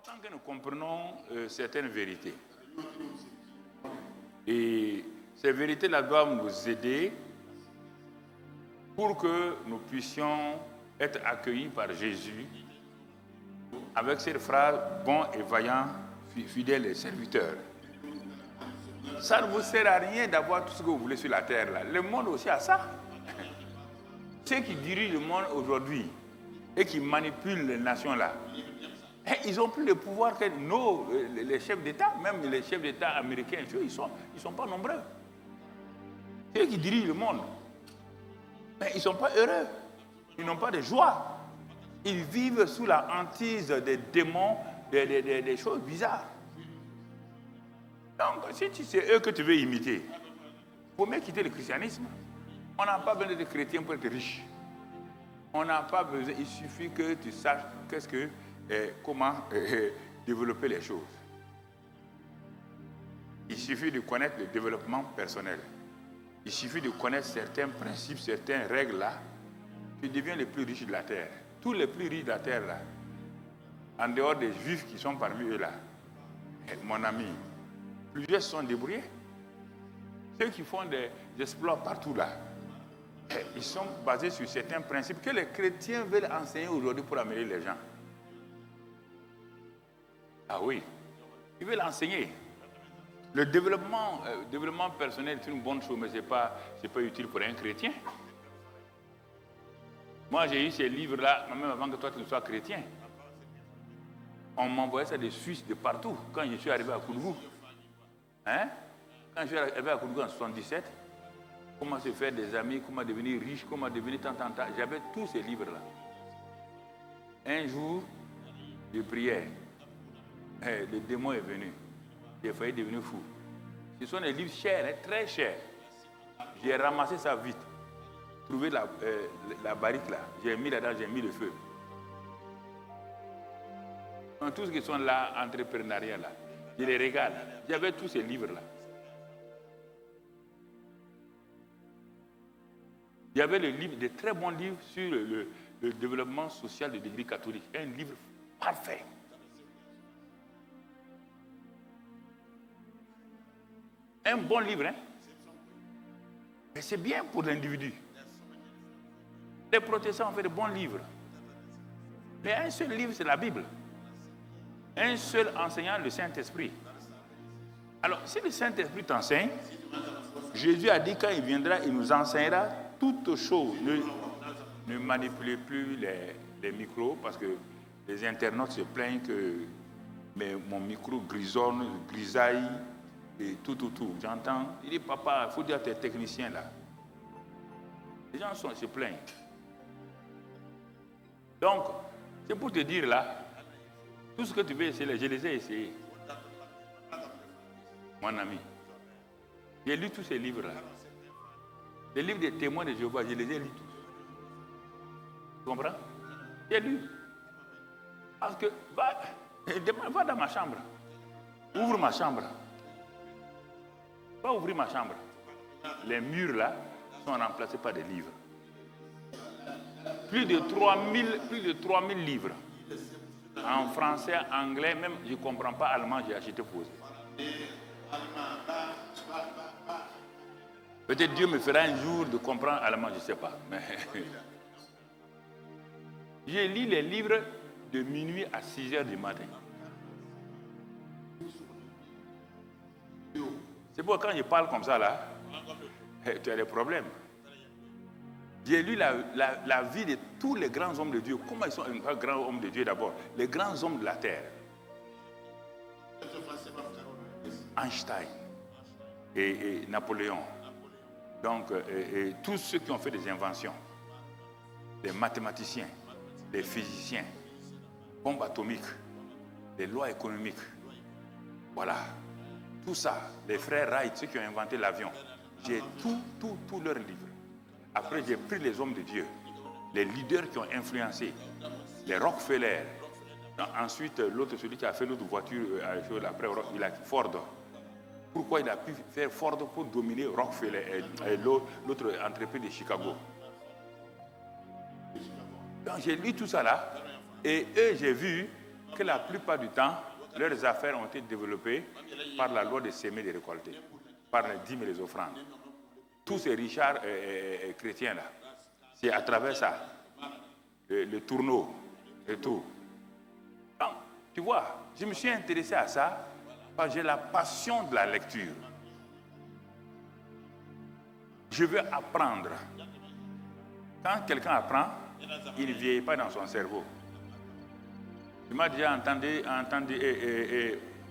important que nous comprenions certaines vérités. Et ces vérités-là doivent nous aider pour que nous puissions être accueillis par Jésus avec cette phrase « bon et vaillant, fidèle et serviteur ». Ça ne vous sert à rien d'avoir tout ce que vous voulez sur la terre. Là. Le monde aussi a ça. Ceux qui dirigent le monde aujourd'hui et qui manipulent les nations-là, ils ont plus de pouvoir que les chefs d'État, même les chefs d'État américains, ils sont pas nombreux. Ceux qui dirigent le monde, mais ils ne sont pas heureux. Ils n'ont pas de joie. Ils vivent sous la hantise des démons, des choses bizarres. Donc, si c'est eux que tu veux imiter, il faut mieux quitter le christianisme. On n'a pas besoin d'être chrétien pour être riche. On n'a pas besoin, il suffit que tu saches comment développer les choses. Il suffit de connaître le développement personnel. Il suffit de connaître certains principes, certaines règles-là. Tu deviens le plus riche de la terre. Tous les plus riches de la terre, là, en dehors des juifs qui sont parmi eux, là, mon ami, plusieurs se sont débrouillés. Ceux qui font des exploits partout, là, ils sont basés sur certains principes que les chrétiens veulent enseigner aujourd'hui pour améliorer les gens. Ah oui, ils veulent enseigner. Le développement personnel est une bonne chose, mais ce n'est pas utile pour un chrétien. Moi, j'ai eu ces livres-là, même avant que toi tu ne sois chrétien. On m'envoyait ça des Suisses de partout, quand je suis arrivé à Kourgou. Quand je suis arrivé à Kourgou en 1977, comment se faire des amis, comment devenir riche, comment devenir tant. J'avais tous ces livres-là. Un jour, je priais. Le démon est venu. J'ai failli devenir fou. Ce sont des livres chers, très chers. J'ai ramassé ça vite. Trouvé la barrique là. J'ai mis là-dedans, j'ai mis le feu. Donc, tous ceux qui sont là, entrepreneuriat là, je les régale. J'avais tous ces livres-là. Il y avait des très bons livres sur le développement social de l'Église catholique. Un livre parfait. Un bon livre, hein? Mais c'est bien pour l'individu. Les protestants ont fait de bons livres. Mais un seul livre, c'est la Bible. Un seul enseignant, le Saint-Esprit. Alors, si le Saint-Esprit t'enseigne, Jésus a dit quand il viendra, il nous enseignera toutes choses. Ne manipulez plus les micros parce que les internautes se plaignent que mon micro grisonne, grisaille et tout. J'entends. Il dit, papa, il faut dire à tes techniciens là. Les gens se plaignent. Donc, c'est pour te dire là, tout ce que tu veux essayer, je les ai essayés. Mon ami, j'ai lu tous ces livres-là. Les livres des témoins de Jéhovah, je les ai lus tous. Tu comprends? J'ai lu. Parce que, va dans ma chambre. Ouvre ma chambre. Va ouvrir ma chambre. Les murs là sont remplacés par des livres. Plus de 3000 livres. En français, anglais, même je ne comprends pas allemand, j'ai acheté posé. Peut-être Dieu me fera un jour de comprendre allemand, je ne sais pas. Mais j'ai lu les livres de minuit à 6h du matin. C'est pourquoi quand je parle comme ça là, tu as des problèmes. J'ai lu la vie de tous les grands hommes de Dieu. Comment ils sont un grand homme de Dieu d'abord? Les grands hommes de la terre. Einstein et Napoléon. Donc, tous ceux qui ont fait des inventions. Les mathématiciens, les physiciens, bombes atomiques, les lois économiques. Voilà. Tout ça, les frères Wright, ceux qui ont inventé l'avion. J'ai tous leurs livres. Après, j'ai pris les hommes de Dieu, les leaders qui ont influencé, les Rockefeller. Ensuite, l'autre, celui qui a fait l'autre voiture, après il a Ford. Pourquoi il a pu faire Ford pour dominer Rockefeller et l'autre entreprise de Chicago? Donc, j'ai lu tout ça là, et eux, j'ai vu que la plupart du temps, leurs affaires ont été développées par la loi de s'aimer et de récolter, par les dîmes et les offrandes. Tous ces richards chrétiens-là, c'est à travers ça, le tourneau et tout. Donc, tu vois, je me suis intéressé à ça parce que j'ai la passion de la lecture. Je veux apprendre. Quand quelqu'un apprend, il ne vieillit pas dans son cerveau. Tu m'as déjà entendu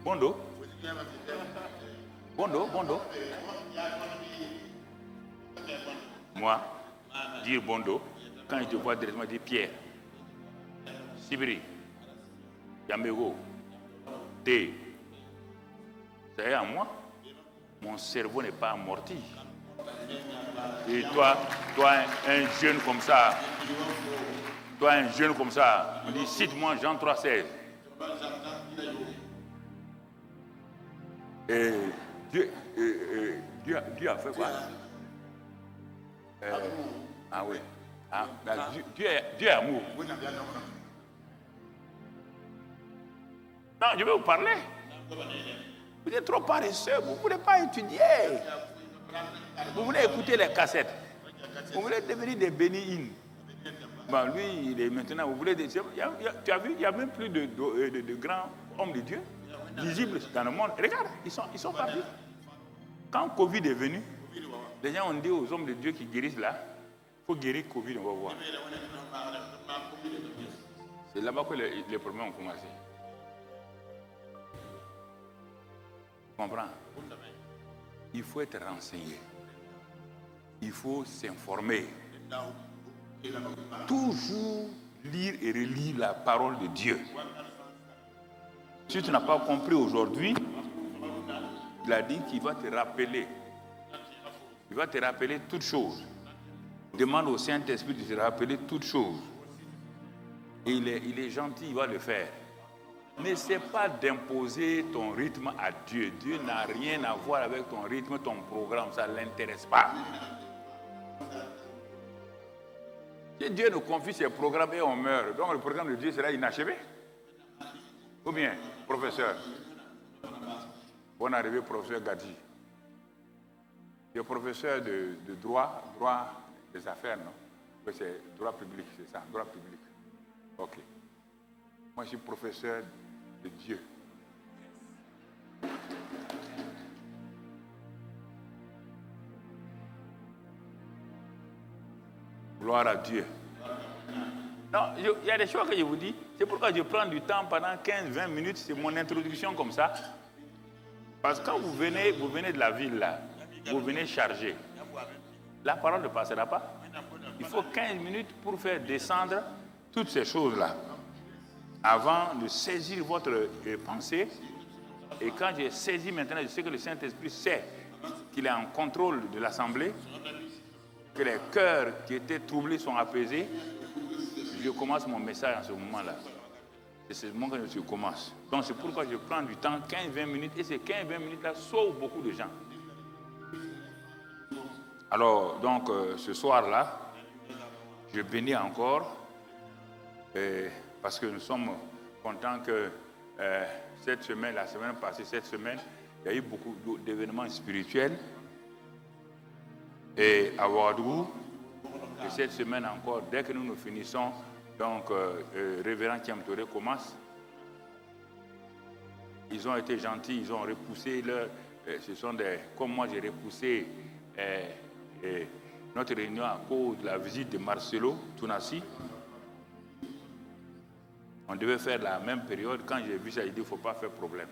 Bondo. Moi, dire Bondo, quand il te voit directement, dire Pierre, Sibiri, Yamego, T. C'est à moi. Mon cerveau n'est pas amorti. Et toi, un jeune comme ça, on dit cite-moi Jean 3,16. Et Dieu a fait quoi? Ah oui. Dieu est amour. Non, je vais vous parler. Vous êtes trop paresseux, vous ne voulez pas étudier. Vous voulez écouter les cassettes. Vous voulez devenir des bénis-in. Bon, lui, il est maintenant, vous voulez... tu as vu, il n'y a même plus de grands hommes de Dieu visibles dans le monde. Regarde, ils sont partis. Quand Covid est venu, les gens ont dit aux hommes de Dieu qui guérissent là, il faut guérir Covid, on va voir. C'est là-bas que les problèmes ont commencé. Tu comprends? Il faut être renseigné. Il faut s'informer. Toujours lire et relire la parole de Dieu. Si tu n'as pas compris aujourd'hui, il a dit qu'il va te rappeler. Il va te rappeler toutes choses. Demande au Saint-Esprit de te rappeler toutes choses. Et il est gentil, il va le faire. N'essaie pas d'imposer ton rythme à Dieu. Dieu n'a rien à voir avec ton rythme, ton programme. Ça ne l'intéresse pas. Si Dieu nous confie ses programmes et on meurt, donc le programme de Dieu sera inachevé. Ou bien, professeur. Bonne arrivée, professeur Gadji. Tu es professeur de droit des affaires, non? Oui, c'est droit public, c'est ça, droit public. Ok. Moi, je suis professeur de Dieu. Gloire à Dieu. Non, il y a des choses que je vous dis. C'est pourquoi je prends du temps pendant 15-20 minutes. C'est mon introduction comme ça. Parce que quand vous venez de la ville là, vous venez charger. La parole ne passera pas. Il faut 15 minutes pour faire descendre toutes ces choses-là. Avant de saisir votre pensée. Et quand j'ai saisi maintenant, je sais que le Saint-Esprit sait qu'il est en contrôle de l'Assemblée, que les cœurs qui étaient troublés sont apaisés. Je commence mon message en ce moment-là. C'est ce moment que je commence. Donc c'est pourquoi je prends du temps, 15-20 minutes, et ces 15-20 minutes-là sauvent beaucoup de gens. Alors, donc, ce soir-là, je bénis encore, parce que nous sommes contents que cette semaine, la semaine passée, cette semaine, il y a eu beaucoup d'événements spirituels. Et à Ouagadougou, et cette semaine encore, dès que nous finissons, donc, révérend Kiamtore commence. Ils ont été gentils, ils ont repoussé leur... ce sont des... Comme moi, j'ai repoussé notre réunion à cause de la visite de Marcelo Tounassi. On devait faire la même période. Quand j'ai vu ça, j'ai dit, il ne faut pas faire problème.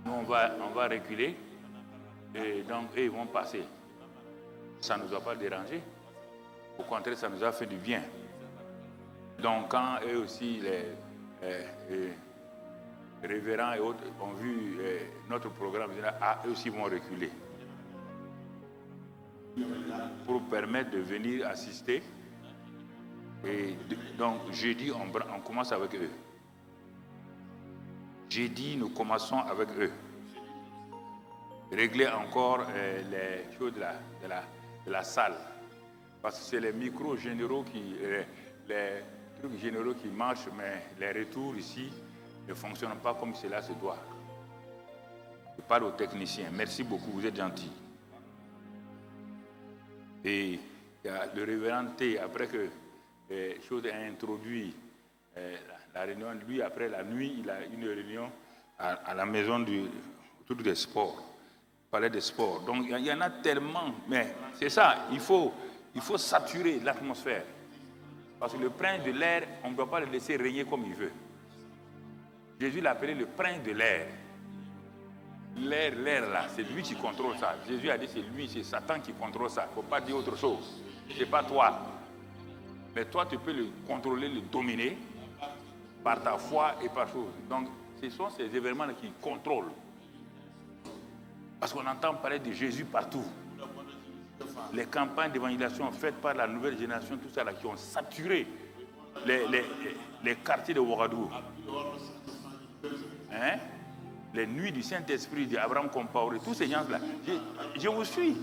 Nous, on va reculer. Et donc, eux, ils vont passer. Ça ne nous a pas dérangé. Au contraire, ça nous a fait du bien. Donc, quand eux aussi, les révérends et autres ont vu notre programme, eux aussi vont reculer. Pour permettre de venir assister. Et donc, jeudi, on commence avec eux. Jeudi, nous commençons avec eux. Régler encore les choses de la salle. Parce que c'est les micros généraux qui... trucs généraux qui marchent, mais les retours ici ne fonctionnent pas comme cela se doit. Je parle aux techniciens. Merci beaucoup, vous êtes gentils. Et il y a le révérend T, après que Chose a introduit la réunion, lui, après la nuit, il a une réunion à la maison autour des sports, palais des sports. Donc il y en a tellement, mais c'est ça, il faut saturer l'atmosphère. Parce que le prince de l'air, on ne doit pas le laisser régner comme il veut. Jésus l'a appelé le prince de l'air. L'air là, c'est lui qui contrôle ça. Jésus a dit c'est lui, c'est Satan qui contrôle ça. Il ne faut pas dire autre chose. Ce n'est pas toi. Mais toi, tu peux le contrôler, le dominer par ta foi et par chose. Donc, ce sont ces événements-là qui contrôlent. Parce qu'on entend parler de Jésus partout. Les campagnes d'évangélisation faites par la nouvelle génération, tout ça là, qui ont saturé les quartiers de Ouagadougou. Hein? Les nuits du Saint-Esprit d'Abraham Compaoré, tous ces gens-là. Je vous suis.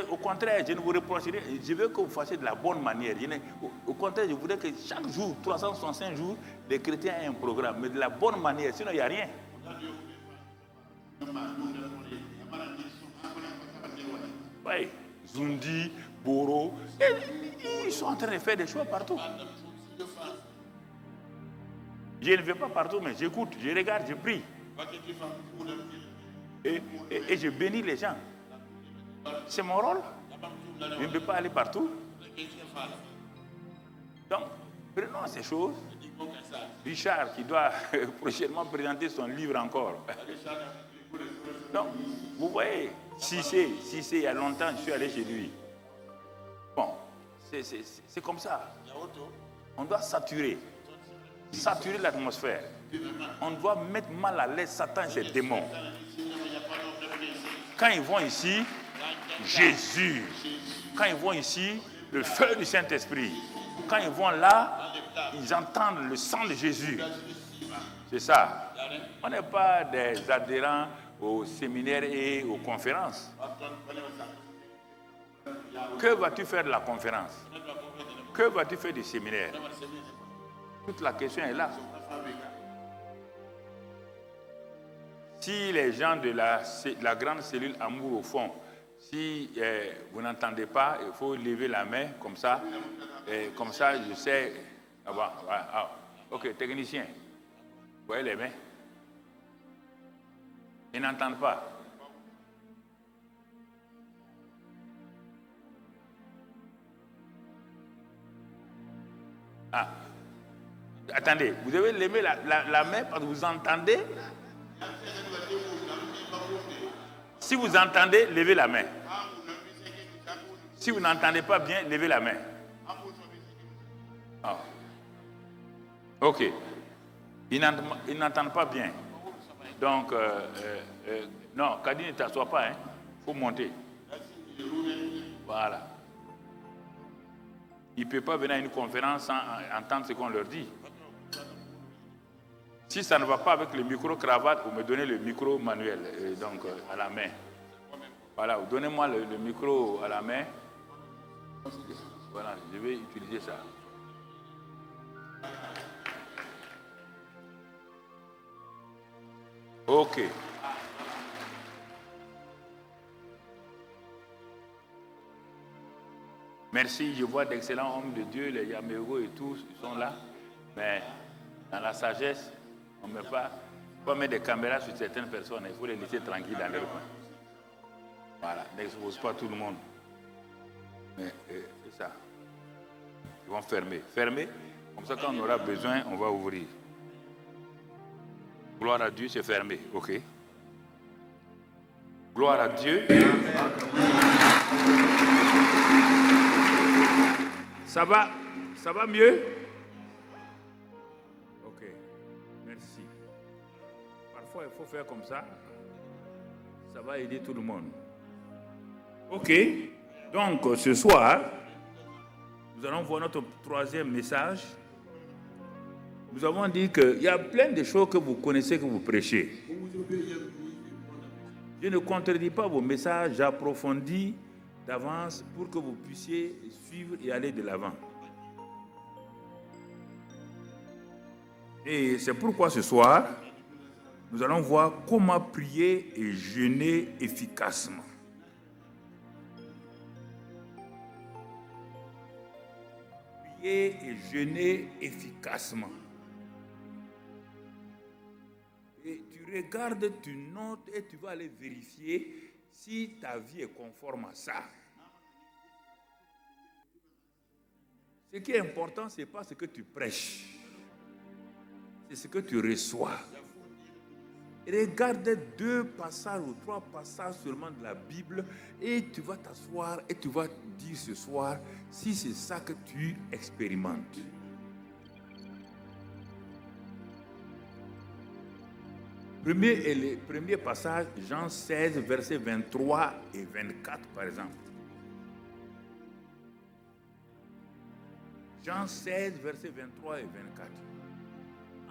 Au contraire, je ne vous reprocherai, je veux que vous fassiez de la bonne manière. Au contraire, je voudrais que chaque jour, 365 jours, les chrétiens aient un programme, mais de la bonne manière, sinon il n'y a rien. Oui, Zundi, Boro, ils sont en train de faire des choses partout. Je ne vais pas partout, mais j'écoute, je regarde, je prie. Et je bénis les gens. C'est mon rôle. Je ne peux pas aller partout. Donc, prenons ces choses. Richard, qui doit prochainement présenter son livre encore. Donc, vous voyez, si c'est il y a longtemps, je suis allé chez lui. Bon, c'est comme ça. On doit saturer l'atmosphère. On doit mettre mal à l'aise Satan et ses démons. Quand ils vont ici, Jésus. Quand ils vont ici, le feu du Saint-Esprit. Quand ils vont là, ils entendent le sang de Jésus. C'est ça. On n'est pas des adhérents aux séminaires et aux conférences. Que vas-tu faire de la conférence? Que vas-tu faire du séminaire? Toute la question est là. Si les gens de la grande cellule Amour au fond, si vous n'entendez pas, il faut lever la main comme ça. Comme ça, je sais. Ah bon, ah, ok, technicien. Vous voyez les mains? Ils n'entendent pas. Ah. Attendez, vous devez lever la main parce que vous entendez. Si vous entendez, levez la main. Si vous n'entendez pas bien, levez la main. Oh. Ok. Ils n'entendent pas bien. Donc, non, Kadi ne t'assoit pas. Il faut monter. Voilà. Il ne peut pas venir à une conférence sans entendre ce qu'on leur dit. Si ça ne va pas avec le micro-cravate, vous me donnez le micro manuel, donc à la main. Voilà, donnez-moi le micro à la main. Voilà, je vais utiliser ça. Ok. Merci, je vois d'excellents hommes de Dieu, les Yamégo et tous, ils sont là. Mais dans la sagesse, on ne met pas, faut mettre des caméras sur certaines personnes, il faut les laisser tranquilles dans leur coin. Voilà, n'expose pas tout le monde. Mais c'est ça. Ils vont fermer. Fermer, comme ça quand on aura besoin, on va ouvrir. Gloire à Dieu, c'est fermé, ok? Gloire à Dieu. Ça va mieux? Ok, merci. Parfois, il faut faire comme ça. Ça va aider tout le monde. Ok, donc ce soir, nous allons voir notre troisième message. Nous avons dit qu'il y a plein de choses que vous connaissez, que vous prêchez. Je ne contredis pas vos messages, j'approfondis d'avance pour que vous puissiez suivre et aller de l'avant. Et c'est pourquoi ce soir, nous allons voir comment prier et jeûner efficacement. Prier et jeûner efficacement. Et tu regardes, tu notes et tu vas aller vérifier si ta vie est conforme à ça. Ce qui est important, ce n'est pas ce que tu prêches, c'est ce que tu reçois. Regarde 2 passages ou 3 passages seulement de la Bible et tu vas t'asseoir et tu vas dire ce soir si c'est ça que tu expérimentes. Premier passage, Jean 16, versets 23 et 24 par exemple. Jean 16, versets 23 et 24.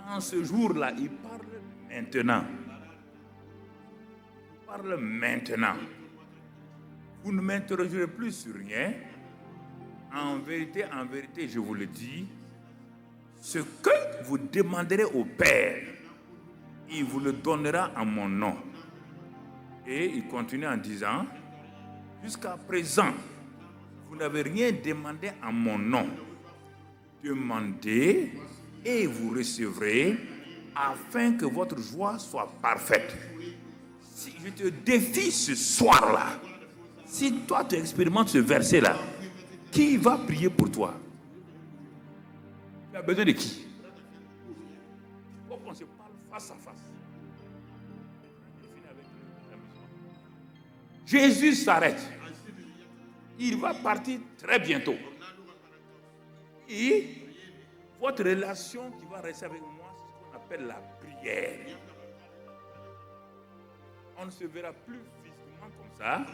En ce jour-là, il parle maintenant. Il parle maintenant. Vous ne m'interrogerez plus sur rien. En vérité, je vous le dis, ce que vous demanderez au Père, il vous le donnera en mon nom. Et il continue en disant, jusqu'à présent, vous n'avez rien demandé en mon nom. Demandez et vous recevrez afin que votre joie soit parfaite. Si je te défie ce soir-là, si toi tu expérimentes ce verset-là, qui va prier pour toi? Tu as besoin de qui? Il faut qu'on se parle face à face. Jésus s'arrête. Il va partir très bientôt. Et votre relation qui va rester avec moi, c'est ce qu'on appelle la prière. On ne se verra plus physiquement comme ça,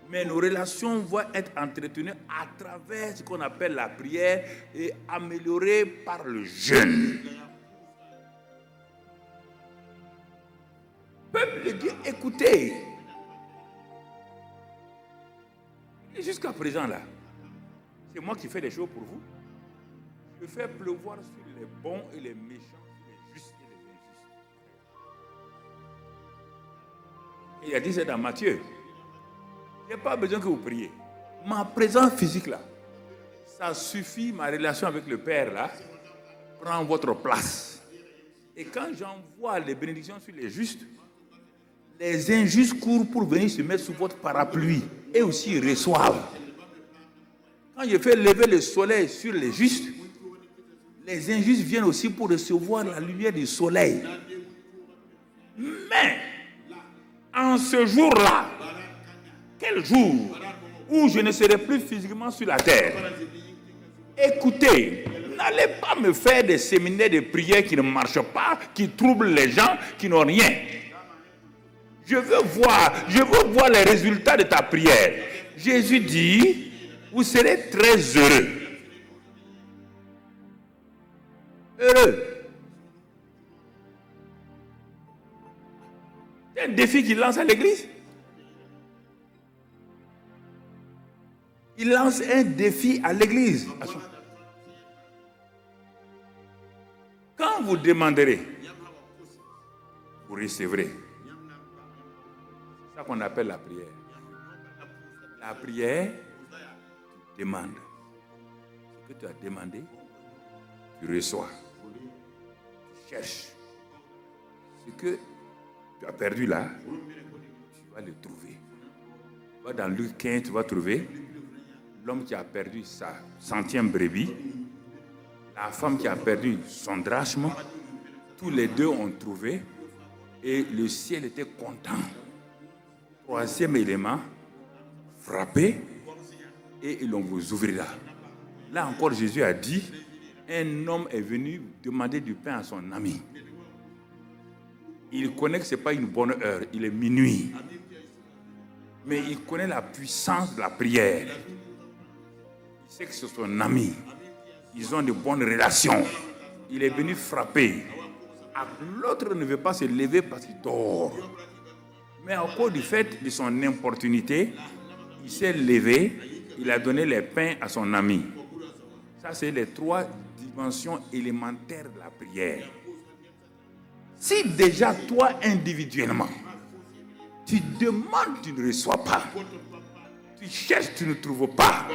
mais nos relations vont être entretenues à travers ce qu'on appelle la prière et améliorées par le jeûne. Peuple de Dieu, écoutez. Et jusqu'à présent là, c'est moi qui fais les choses pour vous. Je fais pleuvoir sur les bons et les méchants, sur les justes et les injustes. Il a dit ça dans Matthieu. Il n'y a pas besoin que vous priez. Ma présence physique là, ça suffit, ma relation avec le Père là, prend votre place. Et quand j'envoie les bénédictions sur les justes, les injustes courent pour venir se mettre sous votre parapluie et aussi reçoivent. Quand je fais lever le soleil sur les justes, les injustes viennent aussi pour recevoir la lumière du soleil. Mais, en ce jour-là, quel jour où je ne serai plus physiquement sur la terre? Écoutez, n'allez pas me faire des séminaires de prière qui ne marchent pas, qui troublent les gens, qui n'ont rien. Je veux voir les résultats de ta prière. Jésus dit, vous serez très heureux. Heureux. C'est un défi qu'il lance à l'église. Il lance un défi à l'église. Quand vous demanderez, vous recevrez. C'est ça qu'on appelle la prière. La prière, tu demandes. Ce que tu as demandé, tu reçois. Tu cherches. Ce que tu as perdu là, tu vas le trouver. Tu vas dans Luc 15, tu vas trouver l'homme qui a perdu sa 100e brebis, la femme qui a perdu son drachme. Tous les deux ont trouvé et le ciel était content. 3e élément, frappez et ils vous ouvrira. Là encore, Jésus a dit, un homme est venu demander du pain à son ami. Il connaît que ce n'est pas une bonne heure, il est minuit. Mais il connaît la puissance de la prière. Il sait que c'est son ami. Ils ont de bonnes relations. Il est venu frapper. L'autre ne veut pas se lever parce qu'il dort. Mais à cause du fait de son importunité, il s'est levé, il a donné les pains à son ami. Ça, c'est les 3 dimension élémentaire de la prière. Si déjà toi individuellement, tu demandes, tu ne reçois pas. Tu cherches, tu ne trouves pas.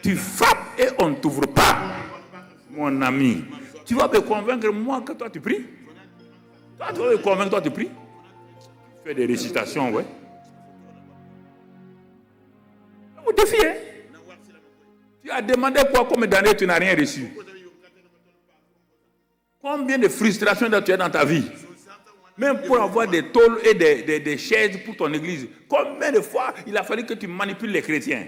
Tu frappes et on ne t'ouvre pas. Mon ami, tu vas me convaincre moi que toi tu pries? Toi tu vas me convaincre, toi tu pries? Tu fais des récitations, ouais. Vous défiez. Tu as demandé quoi comme dernier, tu n'as rien reçu. Combien de frustrations tu as dans ta vie? Même pour avoir des tôles et des chaises pour ton église. Combien de fois il a fallu que tu manipules les chrétiens?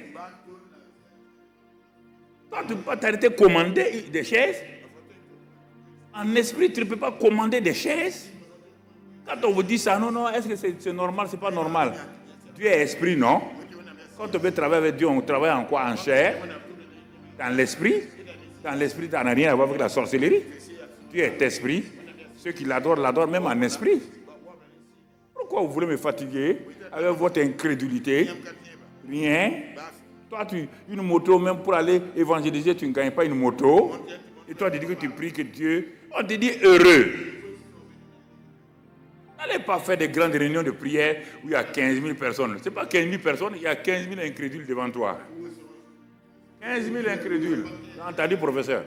Toi, tu ne peux pas t'arrêter de commander des chaises. En esprit, tu ne peux pas commander des chaises. Quand on vous dit ça, non, est-ce que c'est normal? Ce n'est pas normal. Dieu est esprit, non? Quand on veut travailler avec Dieu, on travaille en quoi? En chair? Dans l'esprit? Dans l'esprit, ça n'a rien à voir avec la sorcellerie. Dieu est esprit. Ceux qui l'adorent même en esprit. Pourquoi vous voulez me fatiguer avec votre incrédulité? Rien. Toi, une moto, même pour aller évangéliser, tu ne gagnes pas une moto. Et toi, tu dis que tu pries que Dieu... On te dit heureux. N'allez pas faire des grandes réunions de prière où il y a 15 000 personnes. Ce n'est pas 15 000 personnes, il y a 15 000 incrédules devant toi. 15 000 incrédules. Tu as entendu, professeur?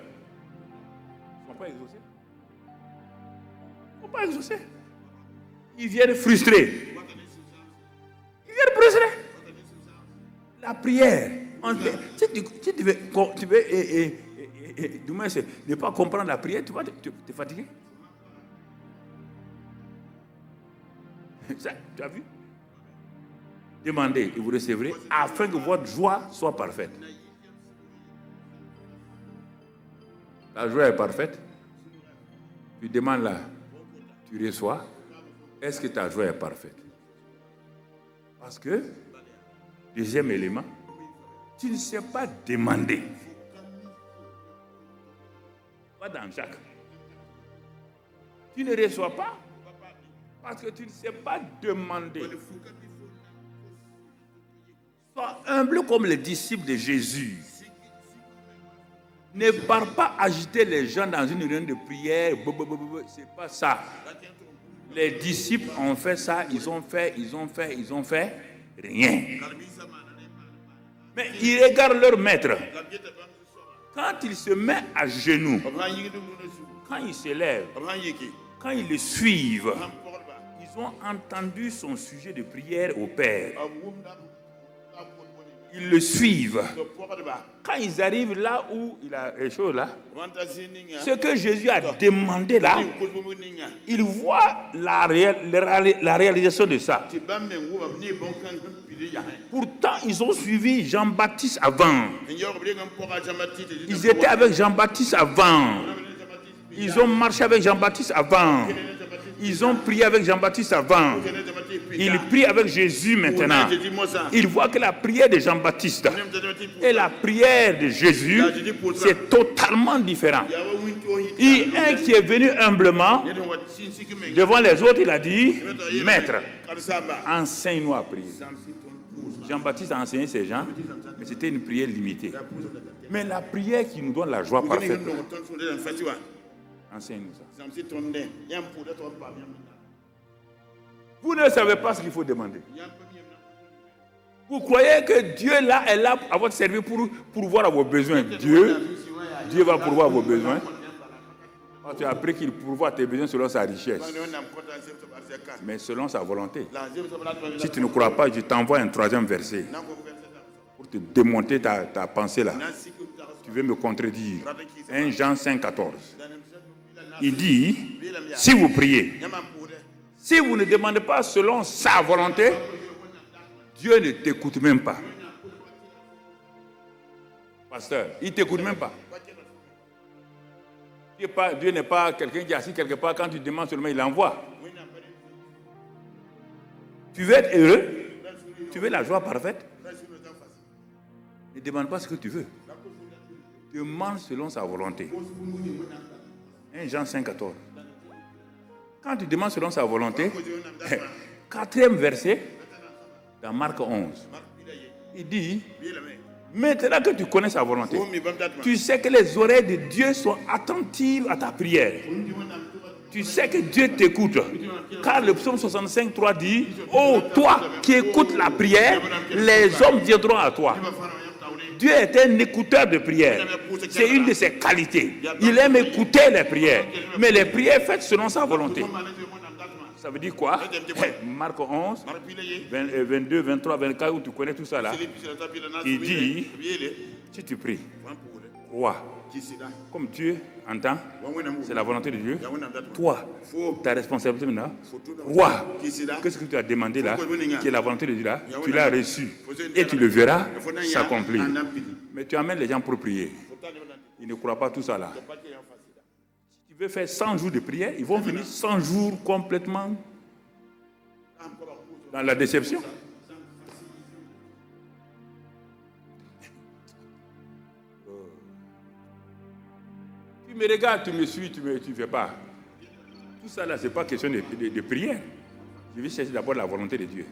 Ils ne sont pas exaucés. Ils ne sont pas exaucés. Ils viennent frustrés. Ils viennent frustrés. La prière. Si tu veux du moins, ne pas comprendre la prière, tu vas te fatiguer. Ça, tu as vu? Demandez et vous recevrez afin que votre joie soit parfaite. La joie est parfaite. Tu demandes là, tu reçois. Est-ce que ta joie est parfaite? Parce que, deuxième élément, tu ne sais pas demander. Pas dans Jacques. Tu ne reçois pas parce que tu ne sais pas demander. Sois humble comme les disciples de Jésus. Ne pars pas agiter les gens dans une réunion de prière. C'est pas ça. Les disciples ont fait ça, ils ont fait rien. Mais ils regardent leur maître. Quand il se met à genoux, quand il se lève, quand ils le suivent, ils ont entendu son sujet de prière au Père. Ils le suivent. Quand ils arrivent là où il a les choses là, ce que Jésus a demandé là, ils voient la réalisation de ça. Pourtant, ils ont suivi Jean-Baptiste avant. Ils étaient avec Jean-Baptiste avant. Ils ont marché avec Jean-Baptiste avant. Ils ont prié avec Jean-Baptiste avant. Ils prient avec Jésus maintenant. Ils voient que la prière de Jean-Baptiste et la prière de Jésus, c'est totalement différent. Et un qui est venu humblement devant les autres, il a dit, Maître, enseigne-nous à prier. Jean-Baptiste a enseigné ces gens, mais c'était une prière limitée. Mais la prière qui nous donne la joie parfaite, enseigne-nous ça. Vous ne savez pas ce qu'il faut demander. Vous croyez que Dieu là est là à votre service pour pourvoir à vos besoins. Dieu va pourvoir à vos besoins. Tu as appris qu'il pourvoit à tes besoins selon sa richesse. Mais selon sa volonté. Si tu ne crois pas, je t'envoie un troisième verset pour te démonter ta pensée là. Tu veux me contredire. 1 Jean 5, 14. Il dit, si vous priez, si vous ne demandez pas selon sa volonté, Dieu ne t'écoute même pas. Pasteur, il ne t'écoute même pas. Dieu n'est pas quelqu'un qui est assis quelque part, quand tu demandes seulement, il envoie. Tu veux être heureux? Tu veux la joie parfaite? Ne demande pas ce que tu veux. Demande selon sa volonté. 1 Jean 5, 14. Quand tu demandes selon sa volonté, 4e verset, dans Marc 11, il dit, Maintenant que tu connais sa volonté, tu sais que les oreilles de Dieu sont attentives à ta prière. Tu sais que Dieu t'écoute. Car le psaume 65:3 dit, oh toi qui écoutes la prière, les hommes viendront à toi. Dieu est un écouteur de prière. C'est une de ses qualités. Il aime écouter les prières. Mais les prières faites selon sa volonté. Ça veut dire quoi? Marc 11, 22, 23, 24, où tu connais tout ça là. Il dit, si tu pries, crois, comme Dieu entend, c'est la volonté de Dieu. Toi, ta responsabilité maintenant, crois que ce que tu as demandé là, qui est la volonté de Dieu là, tu l'as reçu. Et tu le verras s'accomplir. Mais tu amènes les gens pour prier. Ils ne croient pas tout ça là. Tu veux faire 100 jours de prière, ils vont venir 100 jours complètement dans la déception. Tu me regardes, tu me suis, tu ne fais pas. Tout ça là, ce n'est pas question de prière. Je vais chercher d'abord la volonté de Dieu.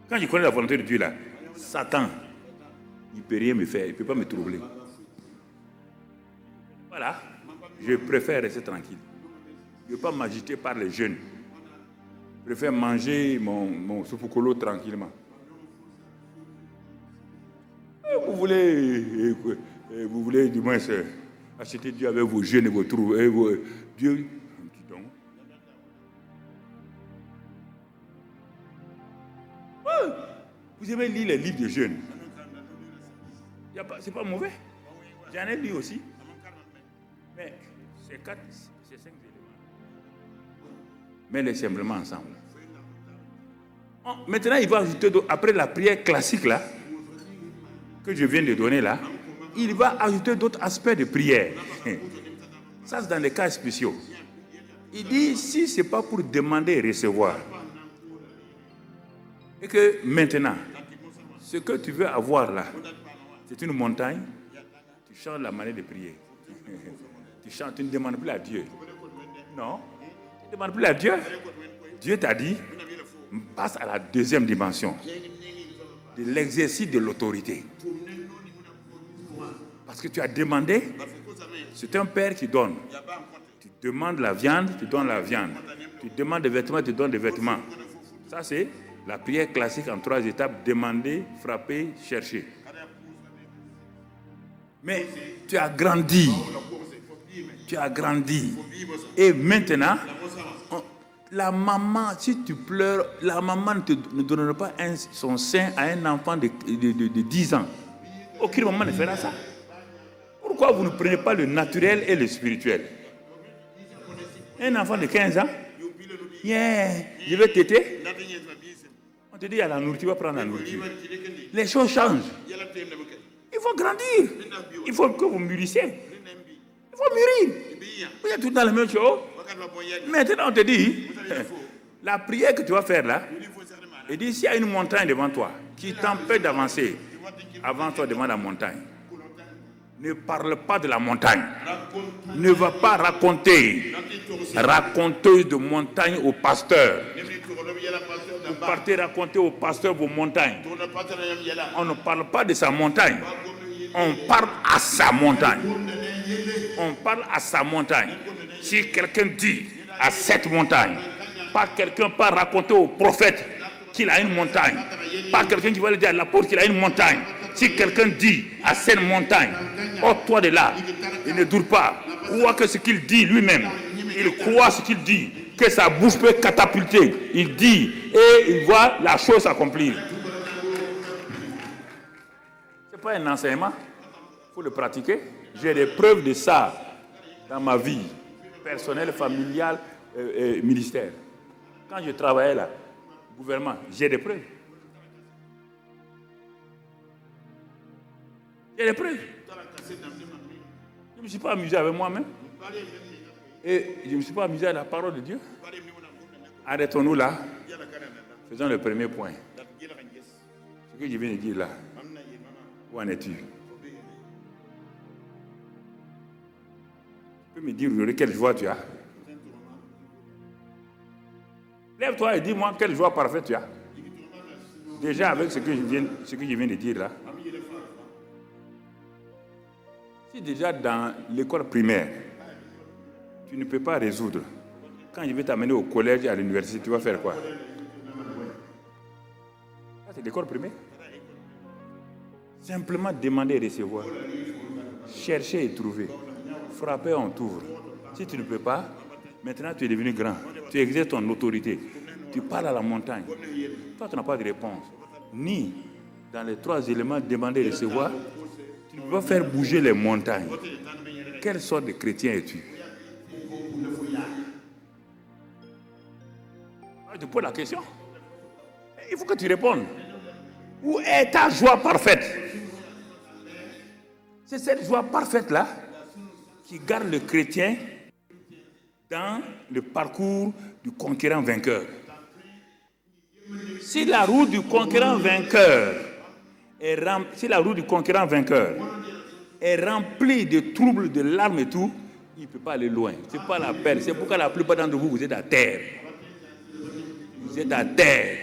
Quand je connais la volonté de Dieu là, Satan, il ne peut rien me faire, il ne peut pas me troubler. Voilà, je préfère rester tranquille. Je ne veux pas m'agiter par les jeunes. Je préfère manger mon soupokolo tranquillement. Vous voulez du moins acheter Dieu avec vos jeunes et vos trous. Dieu, dis donc. Vous aimez lire les livres de jeunes. C'est pas mauvais. J'en ai lu aussi. Mais c'est 5 éléments. Mets-les simplement ensemble. Maintenant, il va ajouter, après la prière classique là, que je viens de donner là, il va ajouter d'autres aspects de prière. Ça, c'est dans les cas spéciaux. Il dit, si ce n'est pas pour demander et recevoir, et que maintenant, ce que tu veux avoir là, c'est une montagne, tu changes la manière de prier. Tu ne demandes plus à Dieu. Non, tu ne demandes plus à Dieu. Dieu t'a dit, passe à la deuxième dimension de l'exercice de l'autorité. Parce que tu as demandé, c'est un père qui donne. Tu demandes la viande, tu donnes la viande. Tu demandes des vêtements, tu donnes des vêtements. Ça, c'est la prière classique en 3 étapes, demander, frapper, chercher. Mais tu as grandi. Tu as grandi. Et maintenant, la maman, si tu pleures, la maman ne donnera pas son sein à un enfant de 10 ans. Aucune maman ne fera ça. Pourquoi vous ne prenez pas le naturel et le spirituel? Un enfant de 15 ans, je vais téter. On te dit, il y a la nourriture, tu vas prendre la nourriture. Les choses changent. Il faut grandir. Il faut que vous mûrissiez. Il faut mûrir. Vous êtes tout dans la même chose. Maintenant, on te dit, la prière que tu vas faire là, il dit, s'il y a une montagne devant toi qui t'empêche d'avancer, avance-toi devant la montagne. Ne parle pas de la montagne. Ne va pas raconteuse de montagne au pasteur. Vous partez raconter au pasteur vos montagnes. On ne parle pas de sa montagne. On parle à sa montagne. On parle à sa montagne. Si quelqu'un dit à cette montagne, pas quelqu'un peut raconter au prophète qu'il a une montagne. Pas quelqu'un qui va lui dire à l'apôtre qu'il a une montagne. Si quelqu'un dit à cette montagne, ôte-toi de là, il ne doute pas. Crois que ce qu'il dit lui-même, il croit ce qu'il dit, que sa bouche peut catapulter. Il dit et il voit la chose s'accomplir. Ce n'est pas un enseignement, il faut le pratiquer. J'ai des preuves de ça dans ma vie personnelle, familiale, ministère. Quand je travaillais là, gouvernement, j'ai des preuves. J'ai des preuves. Je ne me suis pas amusé avec moi-même. Et je ne me suis pas amusé à la parole de Dieu. Arrêtons-nous là. Faisons le premier point. Ce que je viens de dire là. Où en es-tu? Tu peux me dire aujourd'hui quelle joie tu as? Lève-toi et dis-moi quelle joie parfaite tu as. Déjà, avec ce que je viens de dire là, si déjà dans l'école primaire, tu ne peux pas résoudre, quand je vais t'amener au collège et à l'université, tu vas faire quoi? Ça, c'est l'école primaire. Simplement demander et recevoir. Chercher et trouver. Frapper, on t'ouvre. Si tu ne peux pas, maintenant tu es devenu grand. Tu exerces ton autorité. Tu parles à la montagne. Toi, tu n'as pas de réponse. Ni dans les 3 éléments, demander et recevoir, tu ne peux pas faire bouger les montagnes. Quelle sorte de chrétien es-tu? Je te pose la question. Il faut que tu répondes. Où est ta joie parfaite? C'est cette joie parfaite-là qui garde le chrétien dans le parcours du conquérant vainqueur. Si la route du conquérant vainqueur est remplie de troubles, de larmes et tout, il ne peut pas aller loin. Ce n'est pas la peine. C'est pourquoi la plupart d'entre vous, vous êtes à terre. Vous êtes à terre.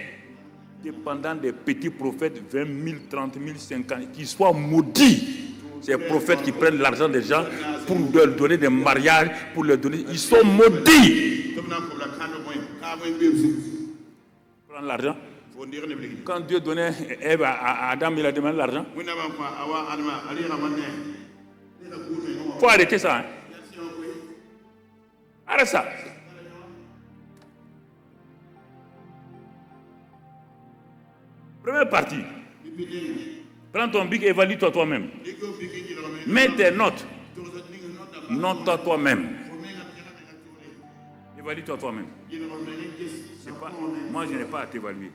Dépendant des petits prophètes, 20 000, 30 000, 50 000, qui soient maudits. Ces prophètes qui prennent l'argent des gens pour leur donner des mariages, pour leur donner. Ils sont maudits. Prendre l'argent. Quand Dieu donnait Ève à Adam, il a demandé l'argent. Il faut arrêter ça. Hein? Arrête ça. Première partie. Prends ton bic et évalue-toi toi-même. Mets tes notes. Note-toi toi-même. Évalue-toi toi-même. Moi, je n'ai pas à t'évaluer.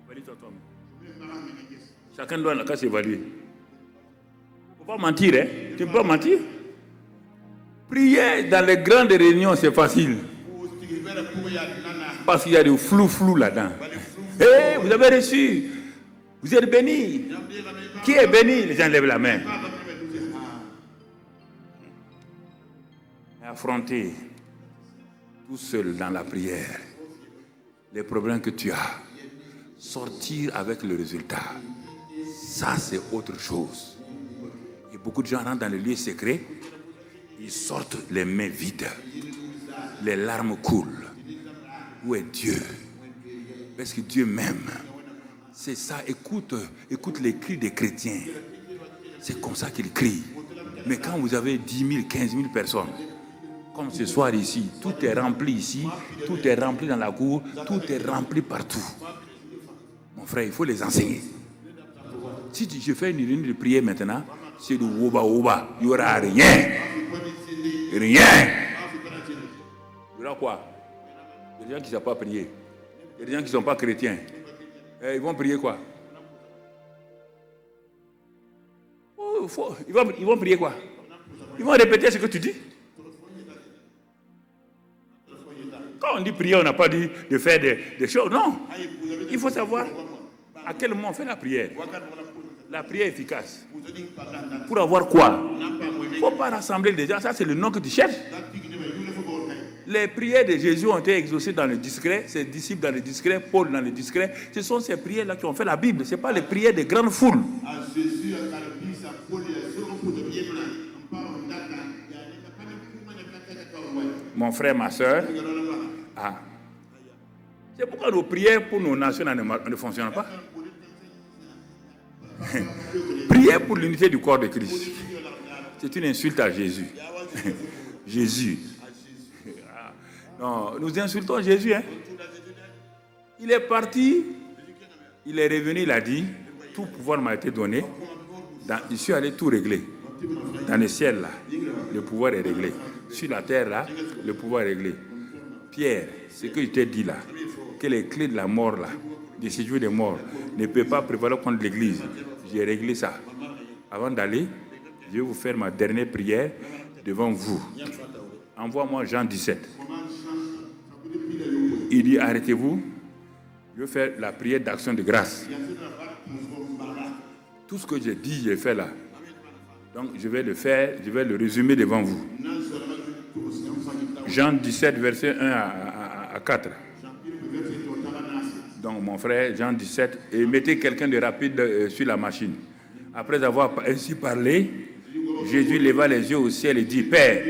Évalue-toi toi-même. Chacun doit qu'à s'évaluer. Il ne faut pas mentir, hein? Tu ne peux pas mentir. Prier dans les grandes réunions, c'est facile. Parce qu'il y a du flou là-dedans. Hey, vous avez reçu. Vous êtes bénis. Qui est béni? Les gens lèvent la main. Et affronter tout seul dans la prière les problèmes que tu as. Sortir avec le résultat. Ça, c'est autre chose. Et beaucoup de gens rentrent dans les lieux secrets. Ils sortent les mains vides. Les larmes coulent. Où est Dieu? Parce que Dieu m'aime. C'est ça, écoute les cris des chrétiens. C'est comme ça qu'ils crient. Mais quand vous avez 10 000, 15 000 personnes, comme ce soir ici, tout est rempli ici, tout est rempli dans la cour, tout est rempli partout. Mon frère, il faut les enseigner. Si je fais une réunion de prière maintenant, c'est du woba-woba. Il n'y aura rien. Rien. Il y aura quoi? Il y a des gens qui ne savent pas prier. Il y a des gens qui ne sont pas chrétiens. Ils vont prier quoi? Ils vont prier quoi? Ils vont répéter ce que tu dis. Quand on dit prier, on n'a pas dit de faire des choses. Non. Il faut savoir à quel moment on fait la prière. La prière efficace. Pour avoir quoi? Il ne faut pas rassembler les gens. Ça, c'est le nom que tu cherches. Les prières de Jésus ont été exaucées dans le discret, ses disciples dans le discret, Paul dans le discret. Ce sont ces prières-là qui ont fait la Bible. Ce n'est pas les prières des grandes foules. Mon frère, ma soeur, c'est pourquoi nos prières pour nos nations ne fonctionnent pas. Prière pour l'unité du corps de Christ. C'est une insulte à Jésus. Jésus. Non, nous insultons Jésus. Hein? Il est parti, il est revenu, il a dit, tout pouvoir m'a été donné. Je suis allé tout régler. Dans le ciel, là, le pouvoir est réglé. Sur la terre, là, le pouvoir est réglé. Pierre, ce que je t'ai dit là, que les clés de la mort, là, du séjour des morts, ne peuvent pas prévaloir contre l'Église. J'ai réglé ça. Avant d'aller, je vais vous faire ma dernière prière devant vous. Envoie-moi Jean 17. Il dit, arrêtez-vous, je vais faire la prière d'action de grâce. Tout ce que j'ai dit, j'ai fait là. Donc, je vais le faire, je vais le résumer devant vous. Jean 17, verset 1 à 4. donc mon frère Jean 17, et mettez quelqu'un de rapide sur la machine. Après avoir ainsi parlé, Jésus leva les yeux au ciel et dit, Père,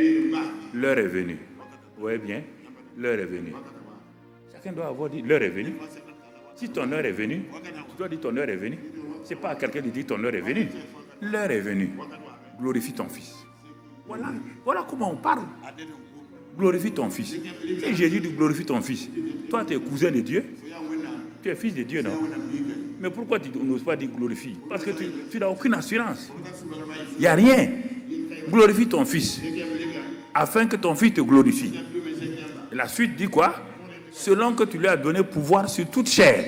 l'heure est venue. Vous voyez bien, l'heure est venue. Chacun doit avoir dit, l'heure est venue. Si ton heure est venue, tu dois dire ton heure est venue. Ce n'est pas à quelqu'un de dire ton heure est venue. L'heure est venue. Glorifie ton Fils. Voilà comment on parle. Glorifie ton Fils. Si Jésus dit glorifie ton Fils, toi tu es cousin de Dieu, tu es fils de Dieu, non? Mais pourquoi tu n'oses pas dire glorifie? Parce que tu n'as aucune assurance. Il n'y a rien. Glorifie ton Fils, afin que ton Fils te glorifie. Et la suite dit quoi? Selon que tu lui as donné pouvoir sur toute chair,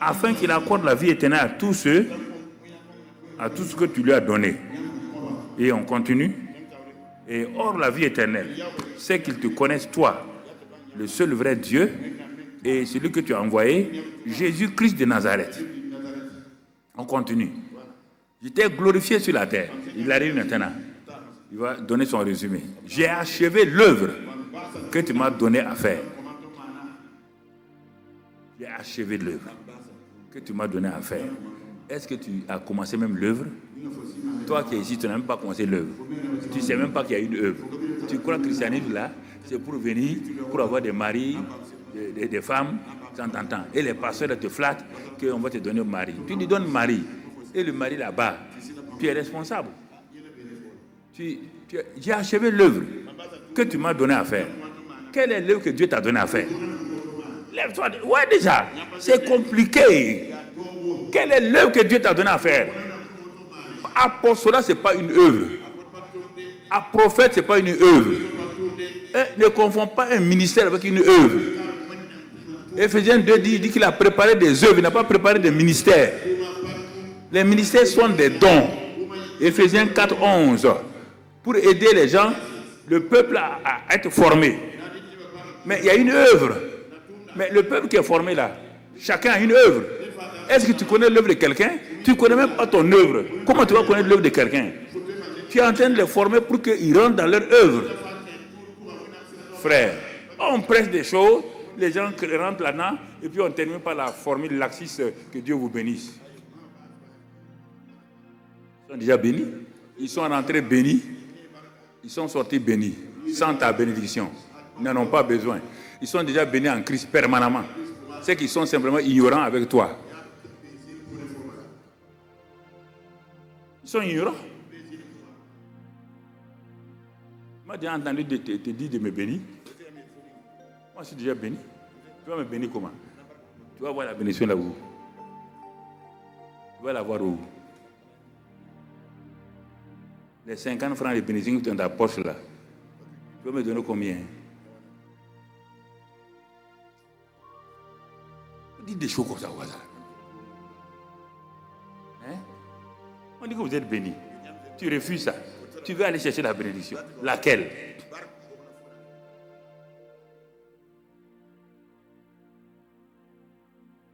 afin qu'il accorde la vie éternelle à tous ceux, à tout ce que tu lui as donné. Et on continue. Et or, la vie éternelle, c'est qu'ils te connaissent, toi, le seul vrai Dieu, et celui que tu as envoyé, Jésus-Christ de Nazareth. On continue. Je t'ai glorifié sur la terre. Il arrive maintenant. Il va donner son résumé. J'ai achevé l'œuvre que tu m'as donné à faire. J'ai achevé l'œuvre que tu m'as donné à faire. Est-ce que tu as commencé même l'œuvre? Toi qui es ici, tu n'as même pas commencé l'œuvre. Tu ne sais même pas qu'il y a une œuvre. Tu crois que le christianisme là, c'est pour venir, pour avoir des maris, des femmes, de temps en temps. Et les pasteurs te flattent qu'on va te donner un mari. Tu lui donnes mari. Et le mari là-bas, tu es responsable. J'ai achevé l'œuvre que tu m'as donné à faire. Quelle est l'œuvre que Dieu t'a donné à faire? Lève-toi. Ouais, déjà, c'est compliqué. Quelle est l'œuvre que Dieu t'a donné à faire? Apostolat, ce n'est pas une œuvre. Prophète, ce n'est pas une œuvre. Ne confonds pas un ministère avec une œuvre. Éphésiens 2 dit qu'il a préparé des œuvres, il n'a pas préparé des ministères. Les ministères sont des dons. Éphésiens 4, 11. Pour aider les gens, le peuple à être formé. Mais il y a une œuvre. Mais le peuple qui est formé là, chacun a une œuvre. Est-ce que tu connais l'œuvre de quelqu'un? Tu ne connais même pas ton œuvre. Comment tu vas connaître l'œuvre de quelqu'un? Tu es en train de les former pour qu'ils rentrent dans leur œuvre. Frère, on presse des choses, les gens rentrent là-dedans, et puis on termine par la formule laxiste, que Dieu vous bénisse. Ils sont déjà bénis. Ils sont rentrés bénis. Ils sont sortis bénis. Sans ta bénédiction. Ils n'en ont pas besoin. Ils sont déjà bénis en Christ permanemment. C'est qu'ils sont simplement ignorants avec toi. Ils sont ignorants. Moi, j'ai entendu te dire de me bénir. Moi, je suis déjà béni. Tu vas me bénir comment? Tu vas voir la bénédiction là-haut. Tu vas la voir où? Les 50 francs de bénédiction que tu as dans ta poche là. Tu vas me donner combien? Dites des choses comme ça au hasard. Hein? On dit que vous êtes béni. Tu refuses ça. Tu veux aller chercher la bénédiction. Laquelle?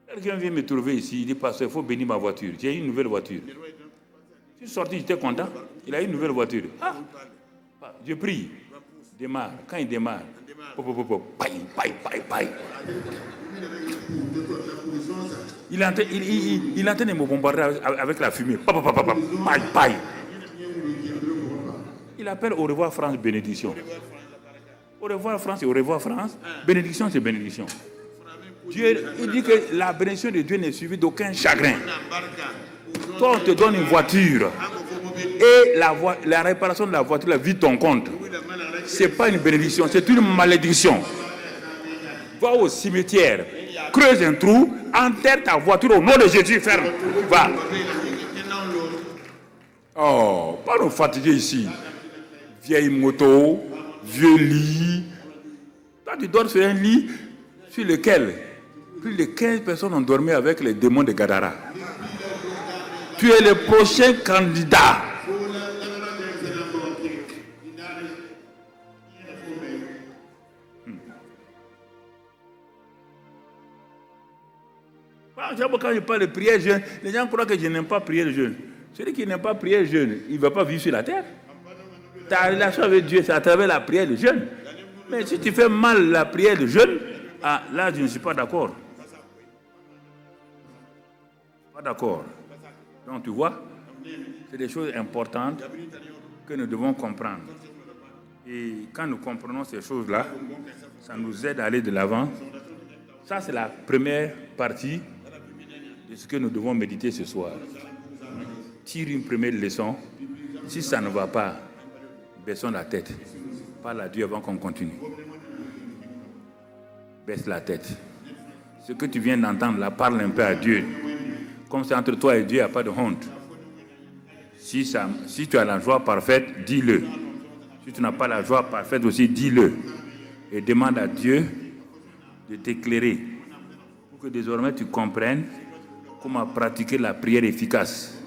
Quelqu'un vient me trouver ici, il dit, pasteur, il faut bénir ma voiture. J'ai une nouvelle voiture. Je suis sorti, j'étais content. Il a une nouvelle voiture. Ah, je prie. Démarre. Quand il démarre, paille. Il est en train de me bombarder avec la fumée. Paille. Il appelle au revoir France, bénédiction. Au revoir France et au revoir France. Bénédiction, c'est bénédiction. Dieu, il dit que la bénédiction de Dieu n'est suivie d'aucun chagrin. Toi, on te donne une voiture. Et la réparation de la voiture, la vide ton compte. Ce n'est pas une bénédiction, c'est une malédiction. Va au cimetière, creuse un trou, enterre ta voiture au nom de Jésus, ferme. Va. Oh, pas nous fatiguer ici. Vieille moto, vieux lit. Toi, tu dors sur un lit sur lequel plus de 15 personnes ont dormi avec les démons de Gadara. Tu es le prochain candidat. Quand je parle de prière jeûne, les gens croient que je n'aime pas prier le jeûne. Celui qui n'aime pas prier le jeûne, il ne va pas vivre sur la terre. Ta relation avec Dieu, c'est à travers la prière de jeûne. Mais si tu fais mal la prière de jeûne, là, je ne suis pas d'accord. Pas d'accord. Donc tu vois, c'est des choses importantes que nous devons comprendre. Et quand nous comprenons ces choses-là, ça nous aide à aller de l'avant. Ça, c'est la première partie de ce que nous devons méditer ce soir. Tire une première leçon. Si ça ne va pas, baissons la tête. Parle à Dieu avant qu'on continue. Baisse la tête. Ce que tu viens d'entendre là, parle un peu à Dieu. Comme c'est entre toi et Dieu, il n'y a pas de honte. Si tu as la joie parfaite, dis-le. Si tu n'as pas la joie parfaite aussi, dis-le. Et demande à Dieu de t'éclairer pour que désormais tu comprennes comment pratiquer la prière efficace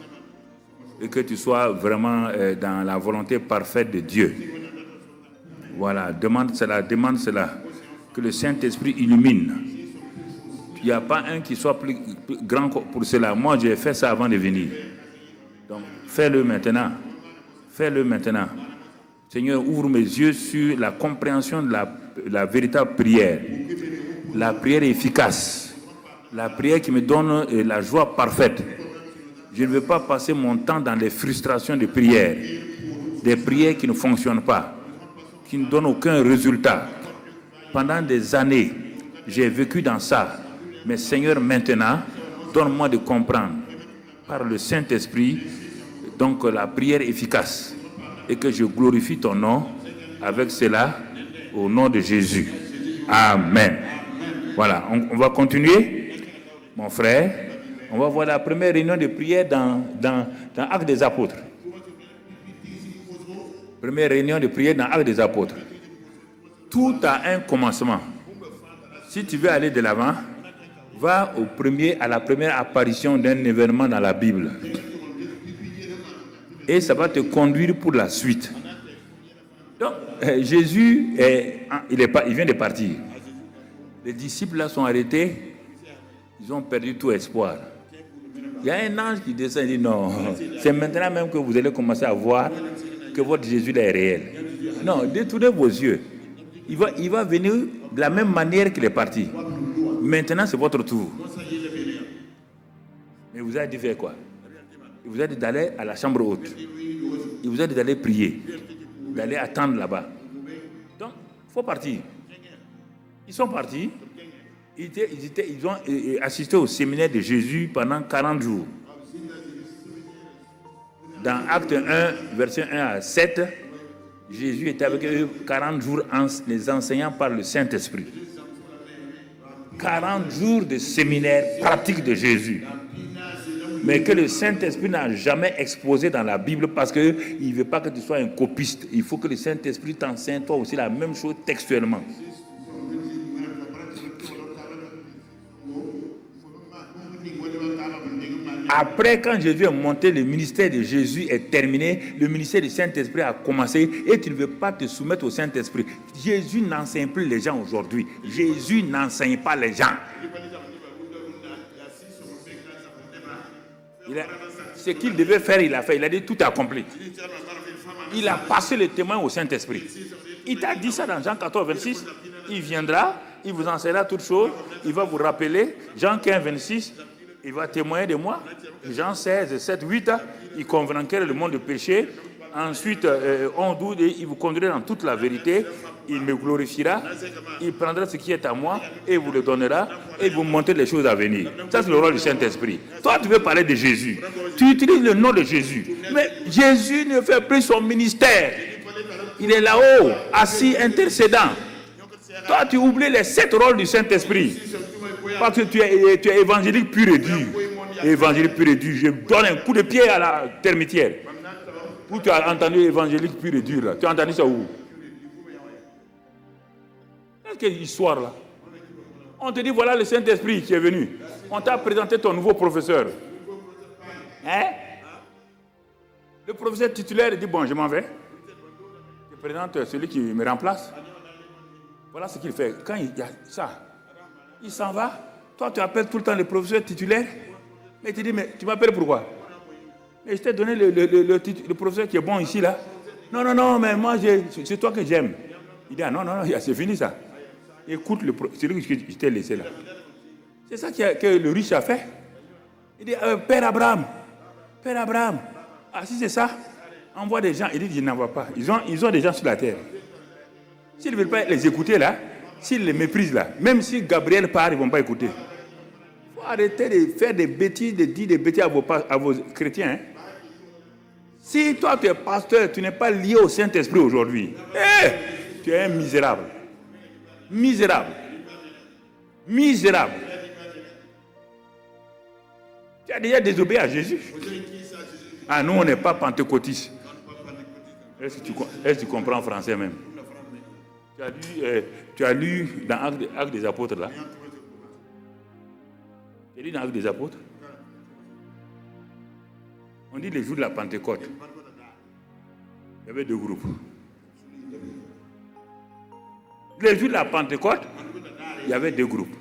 et que tu sois vraiment dans la volonté parfaite de Dieu. Voilà, demande cela. Que le Saint-Esprit illumine. Il n'y a pas un qui soit plus grand pour cela. Moi, j'ai fait ça avant de venir. Donc, fais-le maintenant. Fais-le maintenant. Seigneur, ouvre mes yeux sur la compréhension de la véritable prière. La prière efficace. La prière qui me donne la joie parfaite. Je ne veux pas passer mon temps dans les frustrations de prière. Des prières qui ne fonctionnent pas. Qui ne donnent aucun résultat. Pendant des années, j'ai vécu dans ça. Mais Seigneur, maintenant, donne-moi de comprendre par le Saint-Esprit, donc la prière efficace. Et que je glorifie ton nom avec cela, au nom de Jésus. Amen. Voilà, on va continuer, mon frère. On va voir la première réunion de prière dans Actes des Apôtres. Première réunion de prière dans Actes des Apôtres. Tout a un commencement. Si tu veux aller de l'avant, va à la première apparition d'un événement dans la Bible. Et ça va te conduire pour la suite. Donc, Jésus, il vient de partir. Les disciples là sont arrêtés. Ils ont perdu tout espoir. Il y a un ange qui descend et dit non, c'est maintenant même que vous allez commencer à voir que votre Jésus là est réel. Non, détournez vos yeux. Il va venir de la même manière qu'il est parti. Maintenant, c'est votre tour. Mais vous avez dit faire quoi? Il vous a dit d'aller à la chambre haute. Il vous a dit d'aller prier, d'aller attendre là-bas. Donc, il faut partir. Ils sont partis. Ils ont assisté au séminaire de Jésus pendant 40 jours. Dans Acte 1, verset 1 à 7, Jésus était avec eux 40 jours les enseignant par le Saint-Esprit. 40 jours de séminaire pratique de Jésus. Mais que le Saint-Esprit n'a jamais exposé dans la Bible parce qu'il ne veut pas que tu sois un copiste. Il faut que le Saint-Esprit t'enseigne toi aussi la même chose textuellement. Après, quand Jésus est monté, le ministère de Jésus est terminé, le ministère du Saint-Esprit a commencé et tu ne veux pas te soumettre au Saint-Esprit. Jésus n'enseigne plus les gens aujourd'hui. Jésus n'enseigne pas les gens. Ce qu'il devait faire, il a fait. Il a dit tout accompli. Il a passé le témoin au Saint-Esprit. Il t'a dit ça dans Jean 14, 26. Il viendra, il vous enseignera toutes choses, il va vous rappeler. Jean 15, 26, il va témoigner de moi. Jean 16, 7, 8, il convaincra le monde de péché. Ensuite, 11, 12, il vous conduira dans toute la vérité. Il me glorifiera. Il prendra ce qui est à moi et vous le donnera. Et vous montrez les choses à venir. Ça, c'est le rôle du Saint-Esprit. Toi, tu veux parler de Jésus. Tu utilises le nom de Jésus. Mais Jésus ne fait plus son ministère. Il est là-haut, assis, intercédant. Toi, tu oublies les 7 rôles du Saint-Esprit. Parce que tu es évangélique pur et dur. Évangélique pur et dur. Je donne un coup de pied à la termitière. Où tu as entendu évangélique pur et dur là? Tu as entendu ça où? Quelle histoire là? On te dit voilà le Saint-Esprit qui est venu. On t'a présenté ton nouveau professeur. Hein? Le professeur titulaire dit bon, je m'en vais. Je présente celui qui me remplace. Voilà ce qu'il fait. Quand il y a ça, il s'en va. Toi, tu appelles tout le temps le professeur titulaire. Mais tu dis, mais tu m'appelles pourquoi? Mais je t'ai donné le professeur qui est bon ici, là. Non, mais moi, c'est toi que j'aime. Il dit, ah, non, c'est fini ça. Écoute, celui que je t'ai laissé là. C'est ça que le riche a fait. Il dit, Père Abraham. Ah, si c'est ça, envoie des gens. Il dit, je n'en vois pas. Ils ont des gens sur la terre. S'ils ne veulent pas les écouter là, s'ils les méprisent là, même si Gabriel part, ils ne vont pas écouter. Il faut arrêter de faire des bêtises, de dire des bêtises à vos chrétiens. Hein. Si toi tu es pasteur, tu n'es pas lié au Saint-Esprit aujourd'hui, tu es un misérable. Misérable. Tu as déjà désobéi à Jésus. Ah, nous on n'est pas pentecôtistes. Est-ce que tu comprends français même? Tu as lu dans Actes des Apôtres là? Tu as lu dans Actes des Apôtres? On dit les jours de la Pentecôte. Il y avait 2 groupes. Les jours de la Pentecôte, il y avait 2 groupes.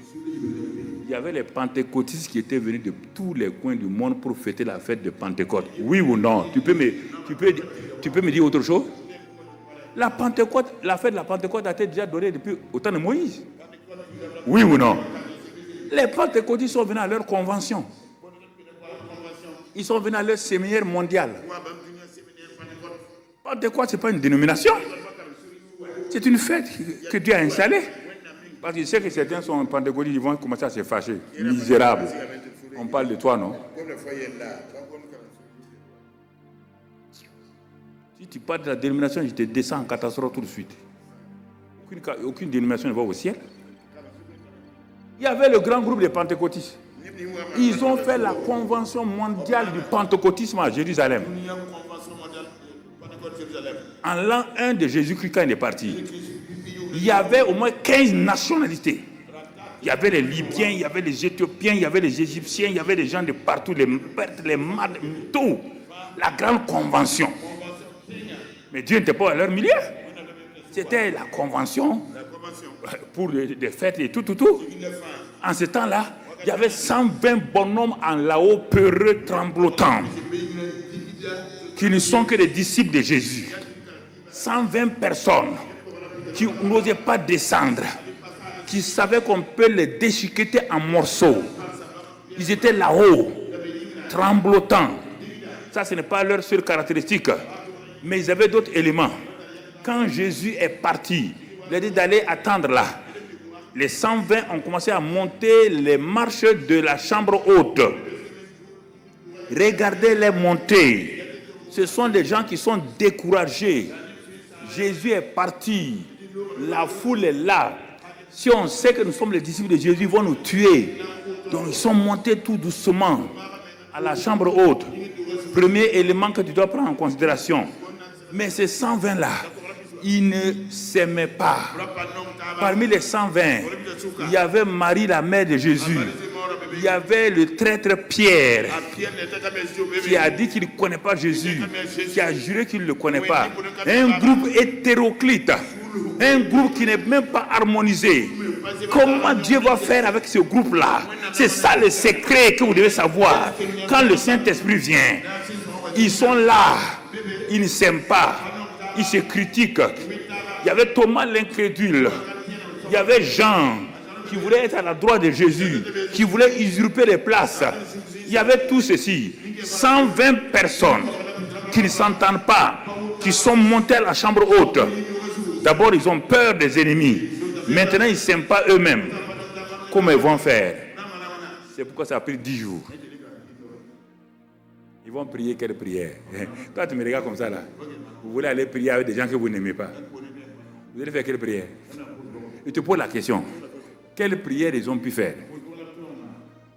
Il y avait les pentecôtistes qui étaient venus de tous les coins du monde pour fêter la fête de Pentecôte. Oui ou non? Tu peux me dire autre chose? La fête de la Pentecôte a été déjà donnée depuis au temps de Moïse. Oui ou non? Les pentecôtistes sont venus à leur convention. Ils sont venus à leur séminaire mondial. Pentecôte, ce n'est pas une dénomination. C'est une fête que Dieu a installée. Parce qu'il sait que certains sont pentecôtistes, ils vont commencer à se fâcher. Misérables. On parle de toi, non? Si tu parles de la dénomination, je te descends en catastrophe tout de suite. Aucune dénomination ne va au ciel. Il y avait le grand groupe des pentecôtistes. Ils ont fait la convention mondiale du pentecôtisme à Jérusalem. En l'an 1 de Jésus-Christ, quand il est parti, il y avait au moins 15 nationalités. Il y avait les Libyens, il y avait les Éthiopiens, il y avait les Égyptiens, il y avait les gens de partout, les Pertes, les Mad, tout. La grande convention. Mais Dieu n'était pas à leur milieu. C'était la convention pour des fêtes et tout. En ce temps-là, il y avait 120 bonhommes en là-haut, peureux, tremblotants, qui ne sont que des disciples de Jésus. 120 personnes qui n'osaient pas descendre, qui savaient qu'on peut les déchiqueter en morceaux. Ils étaient là-haut, tremblotants. Ça, ce n'est pas leur seule caractéristique. Mais ils avaient d'autres éléments. Quand Jésus est parti, il a dit d'aller attendre là. Les 120 ont commencé à monter les marches de la chambre haute. Regardez-les monter. Ce sont des gens qui sont découragés. Jésus est parti. La foule est là. Si on sait que nous sommes les disciples de Jésus, ils vont nous tuer. Donc ils sont montés tout doucement à la chambre haute. Premier élément que tu dois prendre en considération. Mais ces 120 là, ils ne s'aimaient pas. Parmi les 120, il y avait Marie, la mère de Jésus. Il y avait le traître Pierre, qui a dit qu'il ne connaît pas Jésus, qui a juré qu'il ne le connaît pas. Un groupe hétéroclite, un groupe qui n'est même pas harmonisé. Comment Dieu va faire avec ce groupe-là? C'est ça le secret que vous devez savoir. Quand le Saint-Esprit vient, ils sont là, ils ne s'aiment pas, ils se critiquent. Il y avait Thomas l'incrédule, il y avait Jean qui voulait être à la droite de Jésus, qui voulait usurper les places. Il y avait tout ceci. 120 personnes qui ne s'entendent pas, qui sont montées à la chambre haute. D'abord, ils ont peur des ennemis. Maintenant, ils ne s'aiment pas eux-mêmes. Comment ils vont faire? C'est pourquoi ça a pris 10 jours. Ils vont prier quelle prière? Toi, tu me regardes comme ça là. Vous voulez aller prier avec des gens que vous n'aimez pas. Vous allez faire quelle prière? Je te pose la question. Quelle prière ils ont pu faire?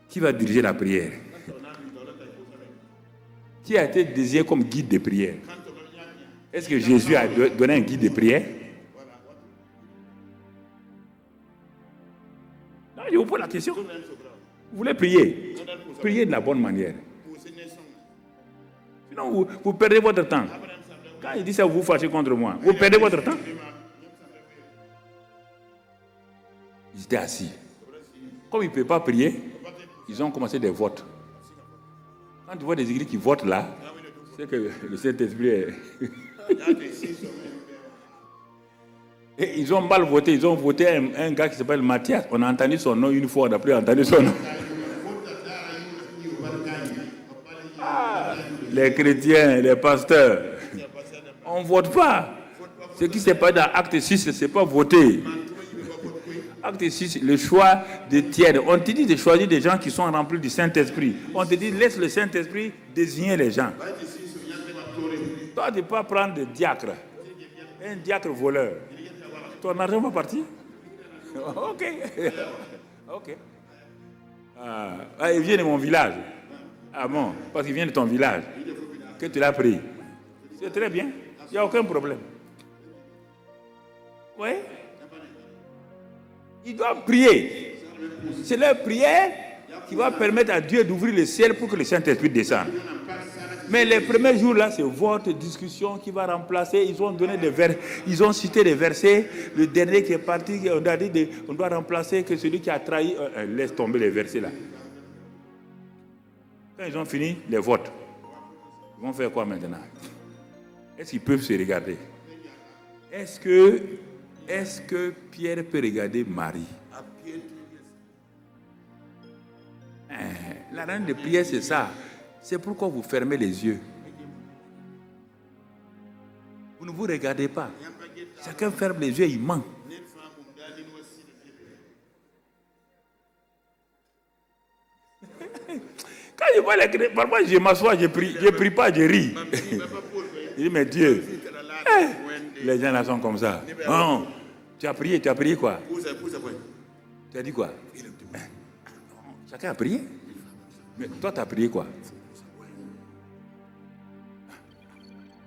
Qui va diriger la prière? Qui a été désigné comme guide de prière? Est-ce que Jésus a donné un guide de prière? Non, je vous pose la question. Vous voulez prier? Priez de la bonne manière. Sinon, vous perdez votre temps. Quand il dit ça, vous vous fâchez contre moi. Vous perdez votre temps. Ils étaient assis. Comme ils ne peuvent pas prier, ils ont commencé des votes. Quand tu vois des églises qui votent là, c'est que le Saint-Esprit est... Et ils ont mal voté. Ils ont voté un gars qui s'appelle Matthias. On a entendu son nom une fois, on n'a plus entendu son nom. les chrétiens, les pasteurs. On ne vote pas. Ce qui s'est passé dans Acte 6, ce n'est pas voter. Acte 6, le choix de tiers. On te dit de choisir des gens qui sont remplis du Saint-Esprit. On te dit laisse le Saint-Esprit désigner les gens. Toi, tu ne peux pas prendre de diacre. Un diacre voleur. Ton argent va partir. Ok. Ok. Il vient de mon village. Ah bon, parce qu'il vient de ton village. Que tu l'as pris. C'est très bien. Il n'y a aucun problème. Oui. Ils doivent prier. C'est leur prière qui va permettre à Dieu d'ouvrir le ciel pour que le Saint-Esprit descende. Mais les premiers jours là, c'est votre discussion qui va remplacer. Ils ont donné ils ont cité des versets. Le dernier qui est parti, on a dit on doit remplacer que celui qui a trahi. Laisse tomber les versets là. Quand ils ont fini les votes, ils vont faire quoi maintenant? Est-ce qu'ils peuvent se regarder? Est-ce que Pierre peut regarder Marie? La reine de prière, c'est ça. C'est pourquoi vous fermez les yeux. Vous ne vous regardez pas. Chacun ferme les yeux, il ment. Quand je vois les chrétiens, parfois je m'assois, je prie pas, je ris. Je dis, mais Dieu, les gens là sont comme ça. Non, tu as prié quoi? Tu as dit quoi? Chacun a prié. Mais toi, tu as prié quoi?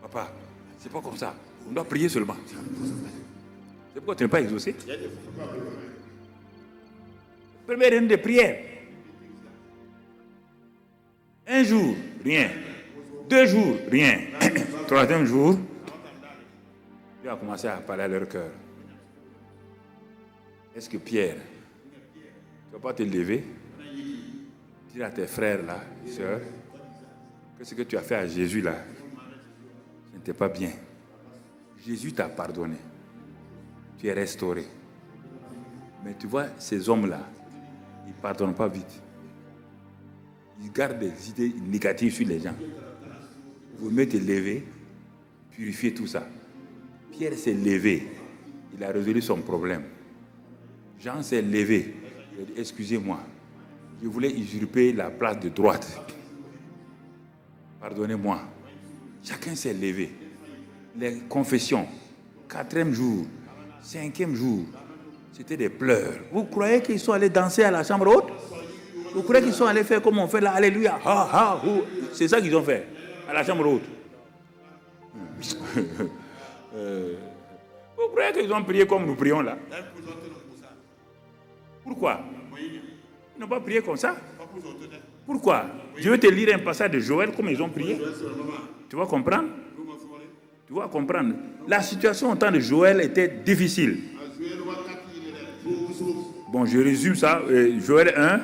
Papa, c'est pas comme ça. On doit prier seulement. C'est pourquoi tu n'es pas exaucé. Première réunion de prière. Un jour, rien. 2 jours, rien. 3e jour, Dieu a commencé à parler à leur cœur. Est-ce que Pierre, tu ne vas pas te lever, dire à tes frères là, sœurs, que ce que tu as fait à Jésus là, ce n'était pas bien. Jésus t'a pardonné. Tu es restauré. Mais tu vois, ces hommes-là, ils ne pardonnent pas vite. Ils gardent des idées négatives sur les gens. Vous mieux te lever, purifier tout ça. Pierre s'est levé. Il a résolu son problème. Jean s'est levé. Il a dit, excusez-moi, je voulais usurper la place de droite. Pardonnez-moi. Chacun s'est levé. Les confessions, 4e jour, 5e jour, c'était des pleurs. Vous croyez qu'ils sont allés danser à la chambre haute? Vous croyez qu'ils sont allés faire comme on fait là? Alléluia. C'est ça qu'ils ont fait à la chambre haute. Vous croyez qu'ils ont prié comme nous prions là? Pourquoi? Ils n'ont pas prié comme ça. Pourquoi? Je vais te lire un passage de Joël comme ils ont prié. Tu vas comprendre? Tu vas comprendre. La situation au temps de Joël était difficile. Bon, je résume ça. Joël 1.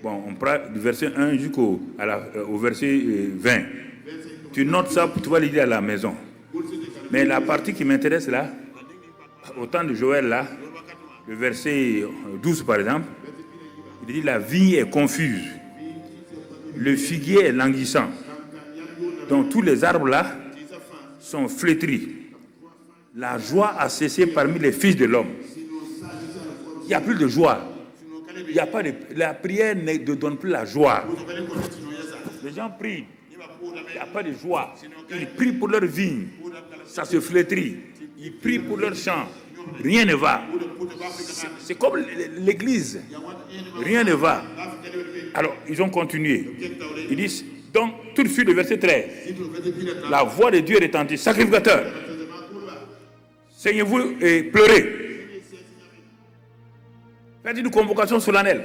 Bon, on prend du verset 1 jusqu'au verset 20. Tu notes ça, tu vas le lire à la maison. Mais la partie qui m'intéresse là, au temps de Joël là, le verset 12 par exemple, il dit la vigne est confuse, le figuier est languissant, donc tous les arbres là sont flétris. La joie a cessé parmi les fils de l'homme. Il n'y a plus de joie. Il y a pas de, la prière ne donne plus la joie. Les gens prient. Il n'y a pas de joie. Ils prient pour leur vigne. Ça se flétrit. Ils prient pour leur champ. Rien ne va. C'est comme l'église. Rien ne va. Alors, ils ont continué. Ils disent, donc, tout de suite, le verset 13. La voix de Dieu retentit. Sacrificateur, saignez-vous et pleurez. Faites une convocation solennelle.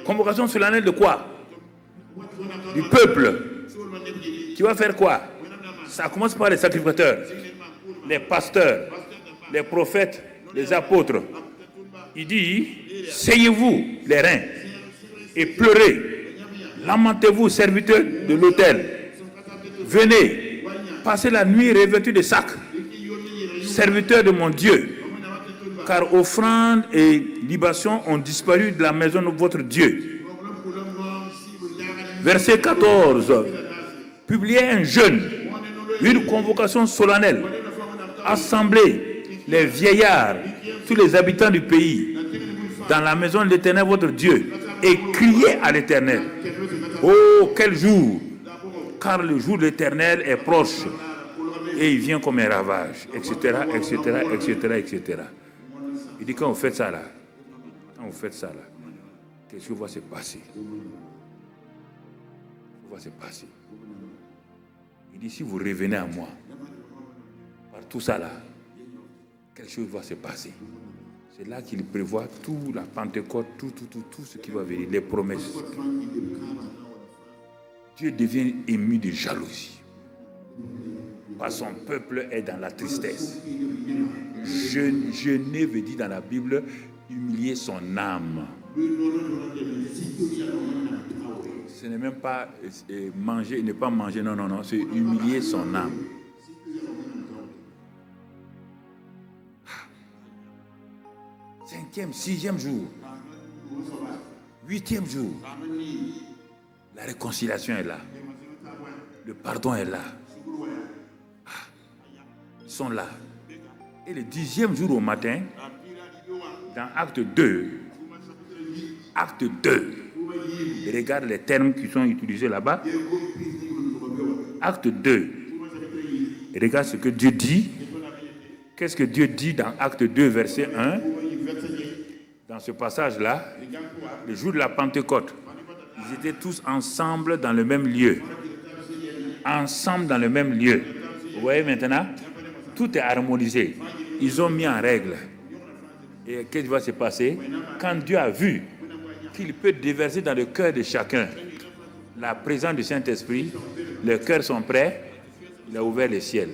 Convocation solennelle de quoi? Du peuple. Qui va faire quoi? Ça commence par les sacrificateurs, les pasteurs, les prophètes, les apôtres. Il dit, saignez-vous les reins et pleurez. Lamentez-vous, serviteurs de l'autel. Venez, passez la nuit revêtus de sacs, serviteurs de mon Dieu. Car offrandes et libations ont disparu de la maison de votre Dieu. Verset 14. publiait un jeûne, une convocation solennelle, assemblez les vieillards, tous les habitants du pays, dans la maison de l'Éternel votre Dieu, et criez à l'Éternel. Oh, quel jour! Car le jour de l'Éternel est proche, et il vient comme un ravage, etc., etc., etc., etc. Il dit, quand vous faites ça là, quelque chose va se passer. Il dit, si vous revenez à moi, par tout ça là, quelque chose va se passer. C'est là qu'il prévoit tout, la Pentecôte, tout ce qui va venir, les promesses. Dieu devient ému de jalousie. Parce que son peuple est dans la tristesse. Jeûner veut dire dans la Bible humilier son âme. Ce n'est même pas manger, ne pas manger, non, c'est humilier son âme. 5e, 6e jour, 8e jour, la réconciliation est là. Le pardon est là. Ils sont là. Et le 10e jour au matin, dans Acte 2, regarde les termes qui sont utilisés là-bas. Acte 2, regarde ce que Dieu dit. Qu'est-ce que Dieu dit dans Acte 2, verset 1? Dans ce passage-là, le jour de la Pentecôte, ils étaient tous ensemble dans le même lieu. Ensemble dans le même lieu. Vous voyez maintenant? Tout est harmonisé. Ils ont mis en règle. Et qu'est-ce qui va se passer? Quand Dieu a vu qu'il peut déverser dans le cœur de chacun la présence du Saint-Esprit, les cœurs sont prêts, il a ouvert le ciel.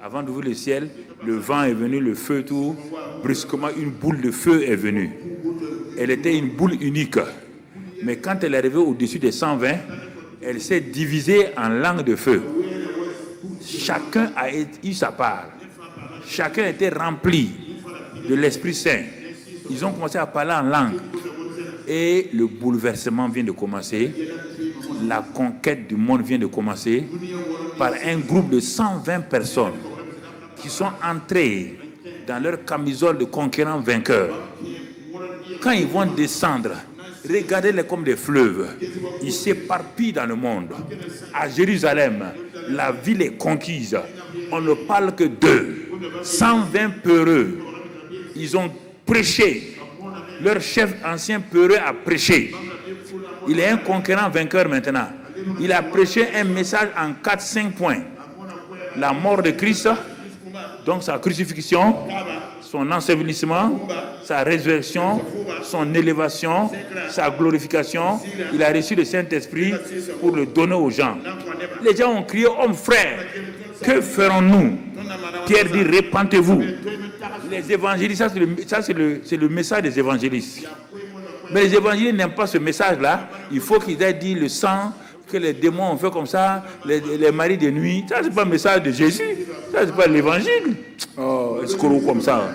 Avant d'ouvrir le ciel, le vent est venu, le feu, tout. Brusquement, une boule de feu est venue. Elle était une boule unique. Mais quand elle est arrivée au-dessus des 120, elle s'est divisée en langues de feu. Chacun a eu sa part. Chacun était rempli de l'Esprit Saint. Ils ont commencé à parler en langue. Et le bouleversement vient de commencer. La conquête du monde vient de commencer par un groupe de 120 personnes qui sont entrés dans leur camisole de conquérants vainqueurs. Quand ils vont descendre, regardez-les comme des fleuves. Ils s'éparpillent dans le monde. À Jérusalem, la ville est conquise. On ne parle que d'eux. 120 peureux. Ils ont prêché. Leur chef ancien peureux a prêché. Il est un conquérant vainqueur maintenant. Il a prêché un message en 4-5 points. La mort de Christ, donc sa crucifixion, son ensevelissement, sa résurrection, son élévation, sa glorification. Il a reçu le Saint-Esprit pour le donner aux gens. Les gens ont crié, homme frère, que ferons-nous? Pierre dit, repentez-vous. Les évangélistes, ça c'est le message des évangélistes. Mais les évangélistes n'aiment pas ce message-là. Il faut qu'ils aient dit le sang, que les démons ont fait comme ça, les maris de nuit. Ça, c'est pas le message de Jésus. Ça, c'est pas l'évangile. Oh, escroc comme ça.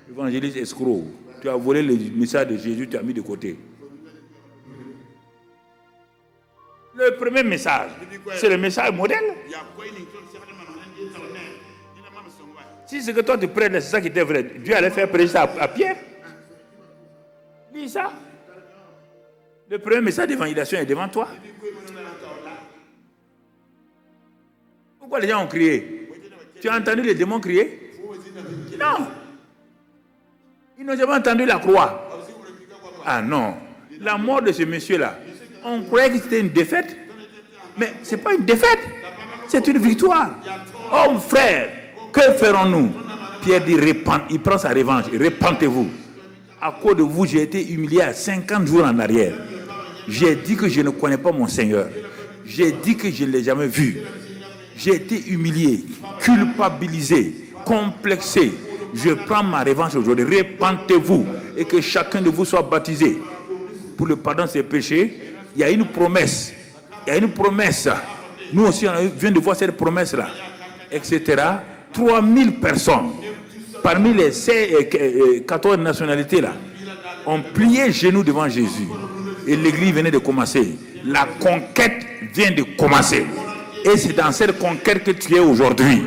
Évangéliste escroc. Tu as volé le message de Jésus, tu as mis de côté. Le premier message, c'est le message modèle. Si ce que toi tu prêtes, c'est ça qui était vrai, Dieu allait faire prêcher ça à Pierre. Dis ça. Le premier message d'évangélisation est devant toi. Pourquoi les gens ont crié? Tu as entendu les démons crier? Non. Ils n'ont jamais entendu la croix. Ah non. La mort de ce monsieur-là, on croyait que c'était une défaite. Mais ce n'est pas une défaite. C'est une victoire. Oh frère, que ferons-nous? Pierre dit, il prend sa revanche. Repentez-vous. À cause de vous, j'ai été humilié à 50 jours en arrière. J'ai dit que je ne connais pas mon Seigneur. J'ai dit que je ne l'ai jamais vu. J'ai été humilié, culpabilisé, complexé. Je prends ma revanche aujourd'hui. Repentez-vous et que chacun de vous soit baptisé pour le pardon de ses péchés. Il y a une promesse. Il y a une promesse. Nous aussi, on vient de voir cette promesse-là, etc. 3000 personnes, parmi les 14 nationalités-là, ont plié genoux devant Jésus. Et l'église venait de commencer. La conquête vient de commencer. Et c'est dans cette conquête que tu es aujourd'hui.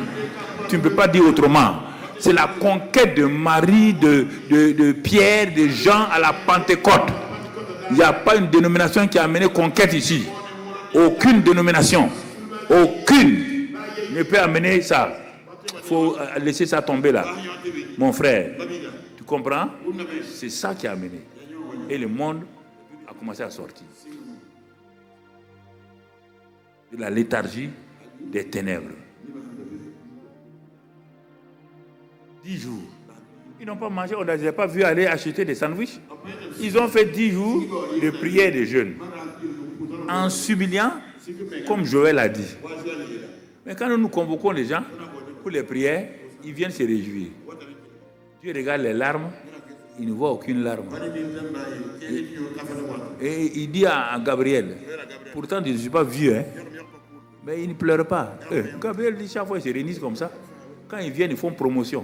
Tu ne peux pas dire autrement. C'est la conquête de Marie, de Pierre, de Jean à la Pentecôte. Il n'y a pas une dénomination qui a amené conquête ici. Aucune dénomination. Aucune ne peut amener ça. Il faut laisser ça tomber là. Mon frère, tu comprends? C'est ça qui a amené. Et le monde a commencé à sortir de la léthargie des ténèbres. 10 jours. Ils n'ont pas mangé, on ne les a pas vus aller acheter des sandwichs. Ils ont fait 10 jours de prière et de jeûne. En s'humiliant, comme Joël a dit. Mais quand nous convoquons les gens pour les prières, ils viennent se réjouir. Dieu regarde les larmes, il ne voit aucune larme. Et il dit à Gabriel, pourtant je ne suis pas vieux, hein, mais il ne pleure pas. Gabriel dit chaque fois ils se réunissent comme ça. Quand ils viennent, ils font promotion.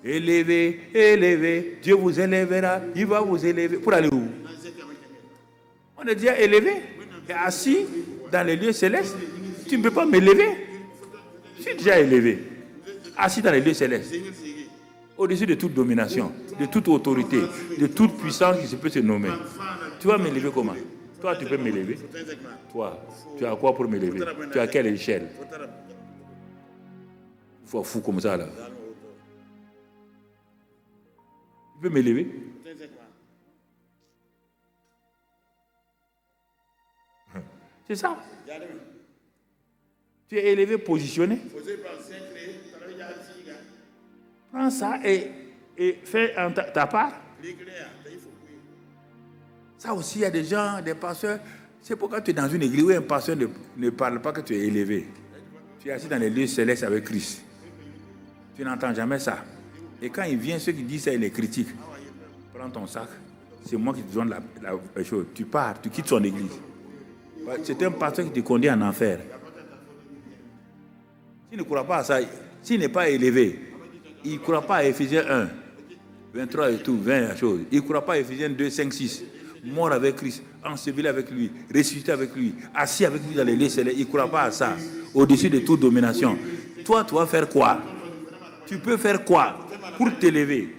Élevez, élevez, Dieu vous élèvera, il va vous élever. Pour aller où? On est déjà élevé et assis dans les lieux célestes. Tu ne peux pas m'élever. Je suis déjà élevé, assis dans les lieux célestes, au-dessus de toute domination, de toute autorité, de toute puissance qui se peut se nommer. Tu vas m'élever comment? Toi, tu peux m'élever. Toi, tu as quoi pour m'élever? Tu as quelle échelle? Il faut fou comme ça là. Tu peux m'élever? C'est ça. Tu es élevé, positionné. Prends ça et fais ta part. Ça aussi, il y a des gens, des pasteurs. C'est pourquoi tu es dans une église où un pasteur ne parle pas que tu es élevé. Tu es assis dans les lieux célestes avec Christ. Tu n'entends jamais ça. Et quand il vient, ceux qui disent ça, il les critique. Prends ton sac. C'est moi qui te donne la chose. Tu pars, tu quittes son église. C'est un pasteur qui te conduit en enfer. S'il ne croit pas à ça, s'il n'est pas élevé, il ne croit pas à Éphésiens 1, 23 et tout, 20 la chose. Il ne croit pas à Éphésiens 2, 5, 6. Mort avec Christ, enseveli avec lui, ressuscité avec lui, assis avec lui dans les lieux célestes. Il ne croit pas à ça. Au-dessus de toute domination. Toi, tu vas faire quoi? Tu peux faire quoi pour t'élever?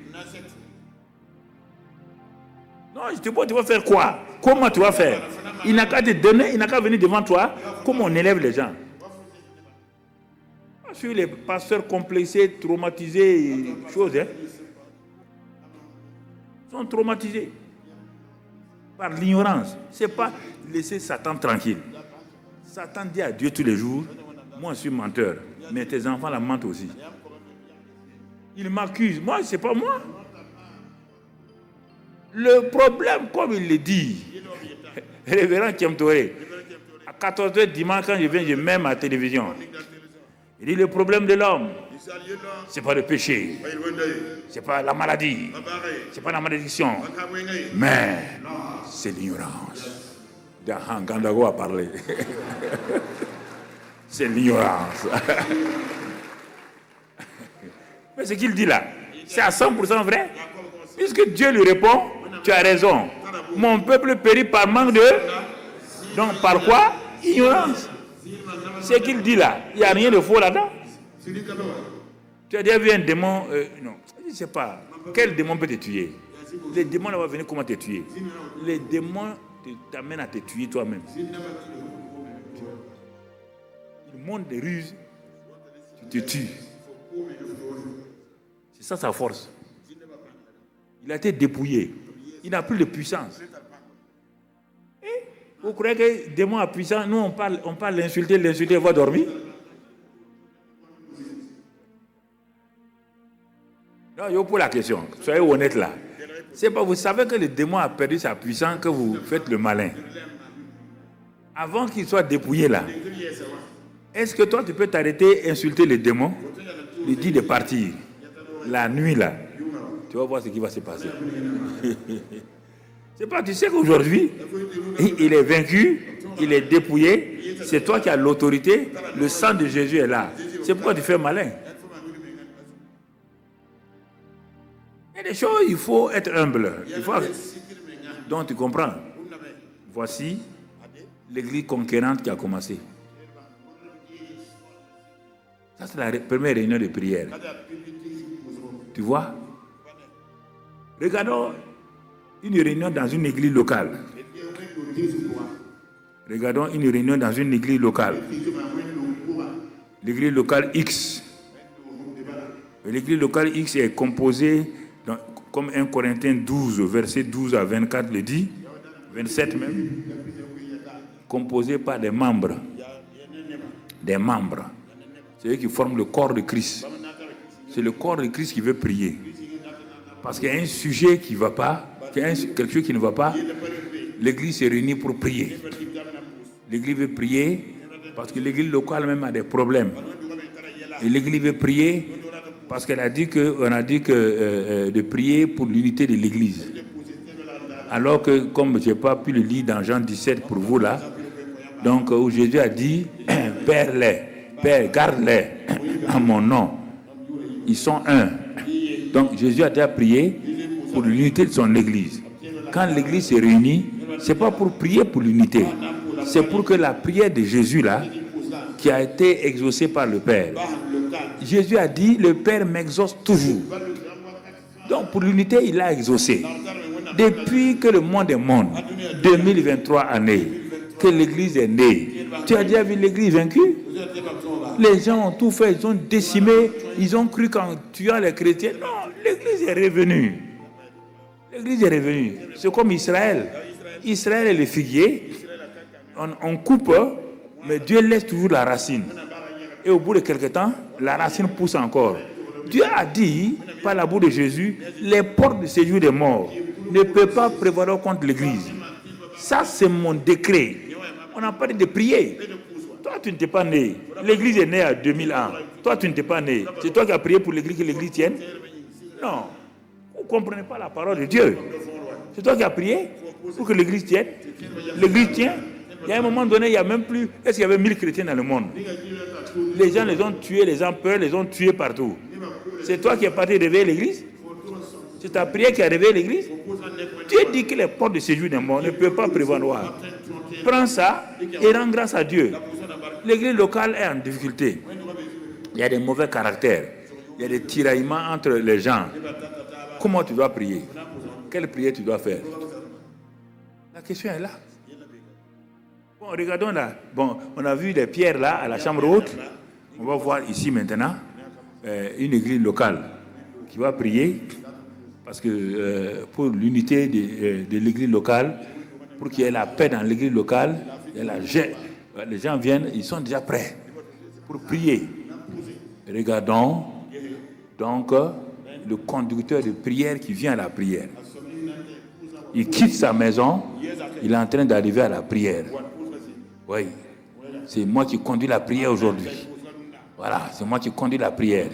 Non, je te dis, tu vas faire quoi? Comment tu vas faire? Il n'a qu'à te donner, il n'a qu'à venir devant toi. Comment on élève les gens? Sur les pasteurs complexés, traumatisés, choses, hein, sont traumatisés par l'ignorance. Ce n'est pas laisser Satan tranquille. Satan dit à Dieu tous les jours, moi je suis menteur, mais tes enfants la mentent aussi. Il m'accuse, moi c'est pas moi. Le problème, comme il le dit, révérend Kiemtoré, à 14h dimanche quand je viens, je mets ma télévision. Il dit le problème de l'homme, c'est pas le péché, c'est pas la maladie, c'est pas la malédiction, mais c'est l'ignorance. Gandago a parlé. C'est l'ignorance. Mais ce qu'il dit là, c'est à 100% vrai. Puisque Dieu lui répond, tu as raison. Mon peuple périt par manque de... Donc par quoi? Ignorance. Ce qu'il dit là, il n'y a rien de faux là-dedans. Tu as déjà vu un démon, non, je ne sais pas. Quel démon peut te tuer? Les démons là vont venir comment te tuer? Les démons t'amènent à te tuer toi-même. Ils montent des ruses, tu te tues. C'est ça sa force. Il a été dépouillé. Il n'a plus de puissance. Et vous croyez que le démon a puissance? Nous, on parle l'insulter, il va dormir. Non, je vous pose la question. Soyez honnête là. C'est pas vous savez que le démon a perdu sa puissance que vous faites le malin. Avant qu'il soit dépouillé là, est-ce que toi tu peux t'arrêter, insulter le démon, lui dire de partir la nuit là? Tu vas voir ce qui va se passer. C'est pas, tu sais qu'aujourd'hui, il est vaincu, il est dépouillé, c'est toi qui as l'autorité, le sang de Jésus est là. C'est pourquoi tu fais malin. Il y a des choses, il faut être humble. Donc tu comprends. Voici l'église conquérante qui a commencé. Ça, c'est la première réunion de prière. Tu vois? Regardons une réunion dans une église locale. Regardons une réunion dans une église locale. L'église locale X. L'église locale X est composée, comme 1 Corinthiens 12, verset 12 à 24 le dit, 27 même, composée par des membres. Des membres. C'est eux qui forment le corps de Christ. C'est le corps de Christ qui veut prier. Parce qu'il y a un sujet qui ne va pas, quelque chose qui ne va pas, l'église se réunit pour prier. L'église veut prier parce que l'église locale même a des problèmes. Et l'église veut prier parce qu'on a dit que de prier pour l'unité de l'église. Alors que, comme je n'ai pas pu le lire dans Jean 17 pour vous là, donc où Jésus a dit, Père, garde-les en mon nom. Ils sont un. Donc Jésus a déjà prié pour l'unité de son église. Quand l'église se réunit, ce n'est pas pour prier pour l'unité. C'est pour que la prière de Jésus là, qui a été exaucée par le Père. Jésus a dit, le Père m'exauce toujours. Donc pour l'unité, il a exaucé. Depuis que le monde est monde, 2023 années, que l'église est née. Tu as déjà vu l'église vaincue? Les gens ont tout fait, ils ont décimé, ils ont cru qu'en tuant les chrétiens. Non, l'église est revenue. L'église est revenue. C'est comme Israël. Israël est le figuier. On coupe, mais Dieu laisse toujours la racine. Et au bout de quelque temps, la racine pousse encore. Dieu a dit, par la bouche de Jésus, les portes de séjour des morts ne peuvent pas prévaloir contre l'église. Ça, c'est mon décret. On n'a pas dit de prier. Toi, tu n'étais pas né. L'église est née à 2000 ans. Toi, tu n'étais pas né. C'est toi qui as prié pour l'église que l'église tienne? Non. Vous ne comprenez pas la parole de Dieu. C'est toi qui as prié pour que l'église tienne? L'église tient. Il y a un moment donné, il n'y a même plus... Est-ce qu'il y avait 1000 chrétiens dans le monde? Les gens les ont tués, les ont peur, les ont tués partout. C'est toi qui es parti réveiller l'église? C'est ta prière qui a réveillé l'église? Dieu dit que les portes de séjour des morts ne peuvent pas prévaloir. Prends ça et rends grâce à Dieu. L'église locale est en difficulté. Il y a des mauvais caractères. Il y a des tiraillements entre les gens. Comment tu dois prier? Quelle prière tu dois faire? La question est là. Bon, regardons là. Bon, on a vu les pierres là à la chambre haute. On va voir ici maintenant une église locale qui va prier parce que pour l'unité de l'église locale, pour qu'il y ait la paix dans l'église locale, les gens viennent, ils sont déjà prêts pour prier. Regardons donc le conducteur de prière qui vient à la prière. Il quitte sa maison, il est en train d'arriver à la prière. Oui, c'est moi qui conduis la prière aujourd'hui. Voilà, c'est moi qui conduis la prière.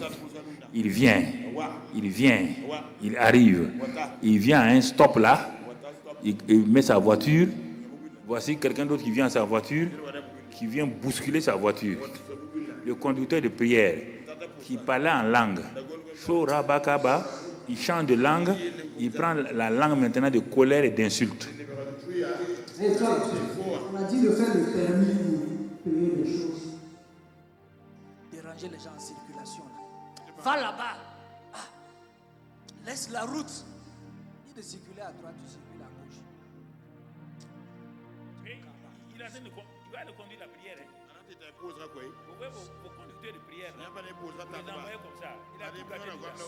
Il vient, il arrive. Il vient à un stop là, il met sa voiture. Voici quelqu'un d'autre qui vient à sa voiture, qui vient bousculer sa voiture. Le conducteur de prière, qui parlait en langue. Shorabakaba, il change de langue, il prend la langue maintenant de colère et d'insulte. On a dit de faire le permis pour payer les choses. Déranger les gens en circulation. Va là-bas. Ah. Laisse la route. Il de circuler à droite, tu circules à gauche. Il va aller conduire la prière. Vous voyez vos conducteurs de prière. Vous les envoyez comme ça. Il a tout gâté.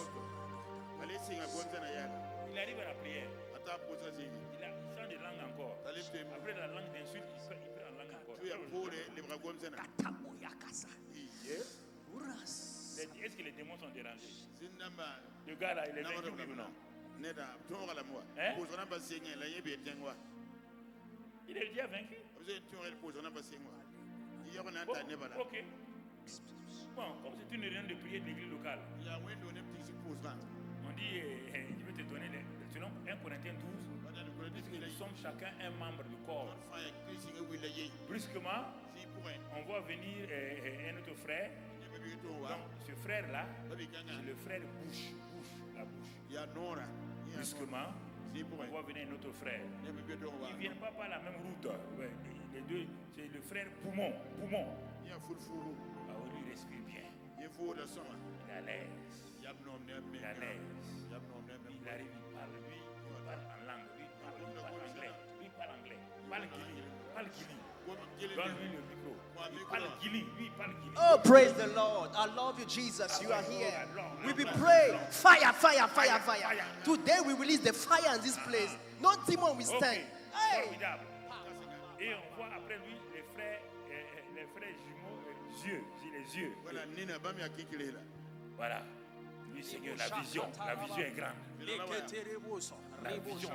Il arrive à la prière. Il change de langue encore. Après la langue d'insulte, il prend la langue encore. Est-ce que les démons sont dérangés? Le gars là, il est vaincu ou non? Hein? Il est déjà vaincu. Ok. Bon, comme c'est une réunion de prière de l'église locale, on dit, je vais te donner selon 1 Corinthiens 12, nous sommes chacun un membre du corps. Brusquement, on voit venir un autre frère. Donc, ce frère-là, c'est le frère bouche, la bouche. Brusquement, on voit venir un autre frère. Ils ne viennent pas par la même route. Ouais, les deux, c'est le frère poumon. Ah oui, lui respire bien. Il est à l'aise. Il est à l'aise. Il arrive, il parle, lui, il parle en langue, lui, il parle anglais. Lui, il parle anglais. Parle Guili. Donne-lui le micro. Il parle Guili. Lui, il parle Guili. Oh, praise the Lord. I love you, Jesus. You are here. We will pray. Fire, fire, fire, fire. Today we release the fire in this place. No demon will stand. Hey. Formidable. Et on voit après lui les frères jumeaux, les yeux. Voilà. Oui, Seigneur, la vision est grande. La vision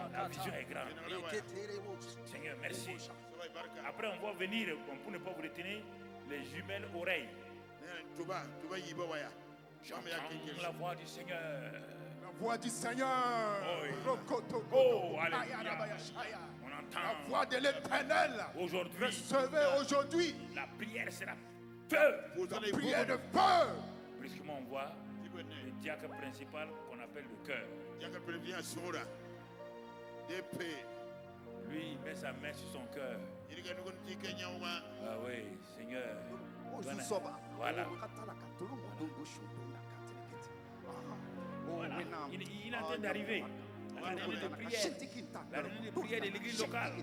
est grande. Seigneur, merci. Après, on va venir, pour ne pas vous retenir, les jumelles oreilles. J'entends la voix du Seigneur. La voix du Seigneur. Oh, alléluia. On entend la voix de l'Éternel. Aujourd'hui, recevez aujourd'hui. La prière sera feu. La prière de feu. Brusquement, on voit le diacre principal qu'on appelle le cœur. Lui, il met sa main sur son cœur. Ah oui, Seigneur. Voilà. Voilà. Il est en train d'arriver. La réunion de prière de l'église locale.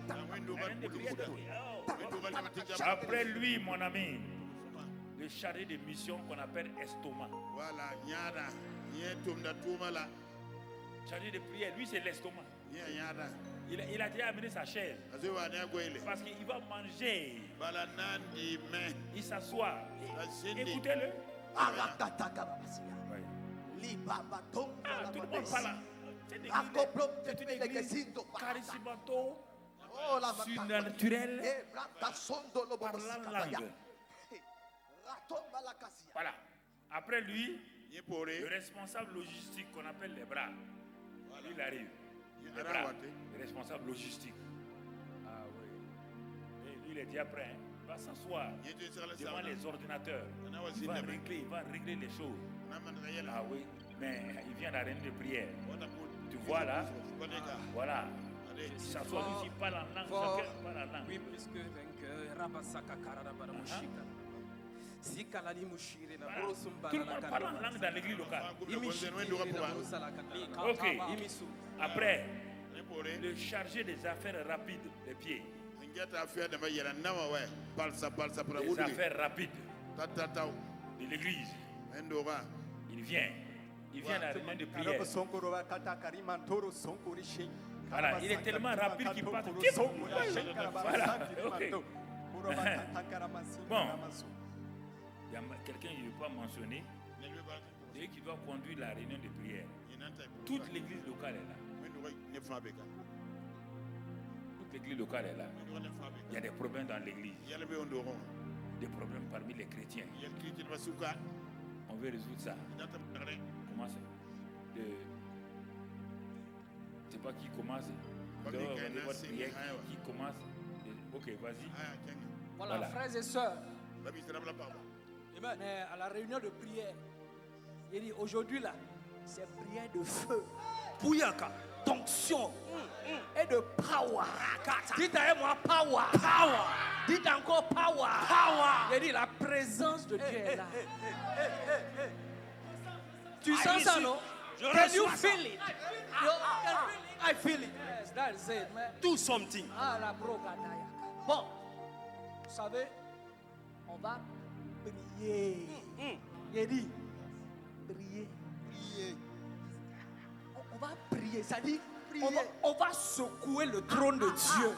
Après lui, mon ami, le chargé de mission qu'on appelle estomac. Chargé de prière, lui c'est l'estomac. Il a déjà amené sa chaise. Parce qu'il va manger. Il s'assoit. Écoutez-le. Tout le monde parle. C'est une église charismato, surnaturelle, parlant langue. Voilà. Après lui, le responsable logistique qu'on appelle les bras. Lui, il arrive. Les bras, le responsable logistique. Ah oui. Et lui, il est déjà prêt. Hein. Il va s'asseoir devant les ordinateurs. Il va régler les choses. Ah oui. Mais il vient à la réunion de prière. Tu vois là? Voilà. Il s'assoit ici, il parle en langue. Chacun parle en langue. Oui, plus que vainqueur. Tout le monde parle en langue dans l'église locale. Ok. Après, le chargé des affaires rapides des pieds. Les affaires rapides de l'église. Il vient à la réunion de prière. Voilà, il est tellement rapide qu'il passe. Voilà, ok. Bon, il y a quelqu'un qui ne veut pas mentionner, celui qui doit conduire la réunion de prière. Toute l'église locale est là. Toute l'église locale est là. Il y a des problèmes dans l'église. Des problèmes parmi les chrétiens. On veut résoudre ça. Comment c'est? Je ne sais pas qui commence. Vous devez organiser votre prière qui commence. Ok, vas-y. Voilà, frères et sœurs. Mais à la réunion de prière, il dit aujourd'hui là, c'est prière de feu, bouillaka, d'onction et de power. Dites avec moi power. Dites encore power. Il dit la présence de Dieu est là. Tu sens ça, non? Can you feel it? I feel it. Yes, that's it, man. Do something. Ah, la brogadaya. Bon, vous savez, on va prier. Il dit, prier. On va prier, ça dit, on va secouer le trône de Dieu.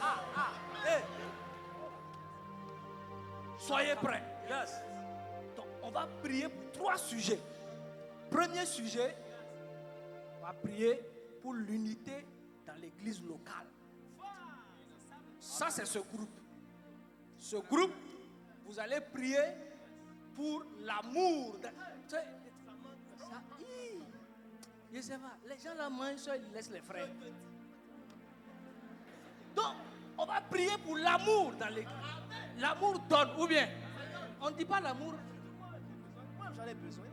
Soyez prêts. Yes. Donc, on va prier pour 3 sujets. Premier sujet, on va prier pour l'unité dans l'église locale. Ça, c'est ce groupe. Ce groupe, vous allez prier pour l'amour. Je sais pas, les gens là mangent, ils laissent les frères. Donc, on va prier pour l'amour dans l'église. L'amour donne, ou bien, on ne dit pas l'amour. Moi, j'en ai besoin.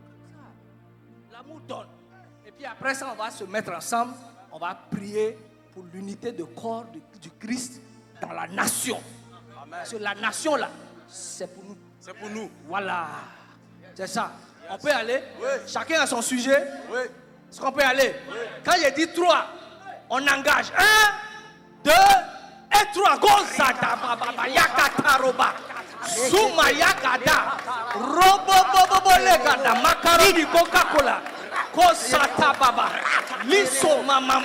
L'amour donne. Et puis après ça, on va se mettre ensemble. On va prier pour l'unité de corps du Christ dans la nation. Amen. Parce que la nation là, c'est pour nous. C'est pour nous. Voilà. C'est ça. On peut aller? Oui. Chacun a son sujet? Oui. Est-ce qu'on peut aller? Oui. Quand j'ai dit 3, on engage. 1, 2 et 3. Gonzata baba yakata roba. Suma yakada. Robo bobo legada. Macaroni Coca-Cola. Kosata baba. Liso mama.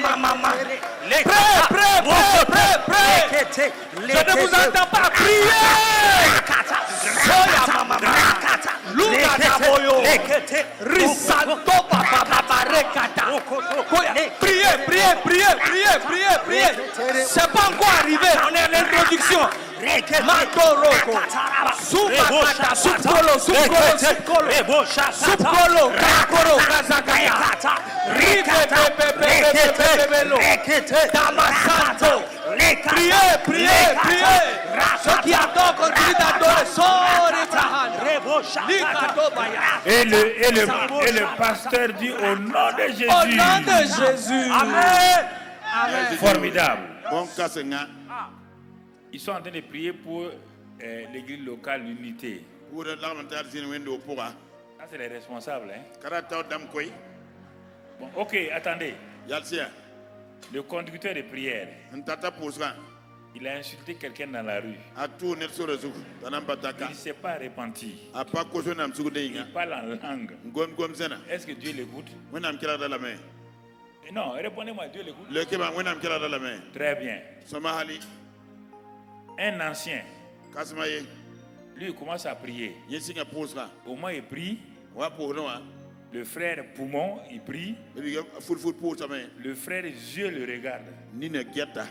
Prêt. Je ne vous entends pas prier. Soya mama. Luka boyo. Risanto baba rekata. Priez. C'est pas encore arrivé. On est à l'introduction. Matoroko. Subakata. Subkolo. Kakoro. Kazakata. Damasanto. Priez. Ceux qui adorent continuent d'adorer. Et le pasteur dit au nom de Jésus. Au nom de Jésus. Amen. Formidable. Bon, Kassenga. Ils sont en train de prier pour l'église locale, l'unité. Pour l'armental, c'est une window pour Ça, c'est les responsables. Hein? Karata Damkoi. Bon, ok, attendez. Yalsia. Le conducteur de prière, Un tata posera. il a insulté quelqu'un dans la rue. A tout Nelson Rezouk. Tanam Bataka. Il ne s'est pas repenti. A pas caution Nam Il Soudinga. parle en langue. Gom Zena. Est-ce que Dieu l'écoute? Wenam Kira de la main. Non, répondez-moi, Dieu l'écoute. Le Keba Wenam Kira de la main. Très bien. Somahali. Un ancien, Kasmaye. lui, il commence à prier. Yesinga posera. Au moins, il prie. Wa pour nous. Le frère Poumon, il prie. Full pour sa main. Le frère Dieu le regarde. Nina Giata.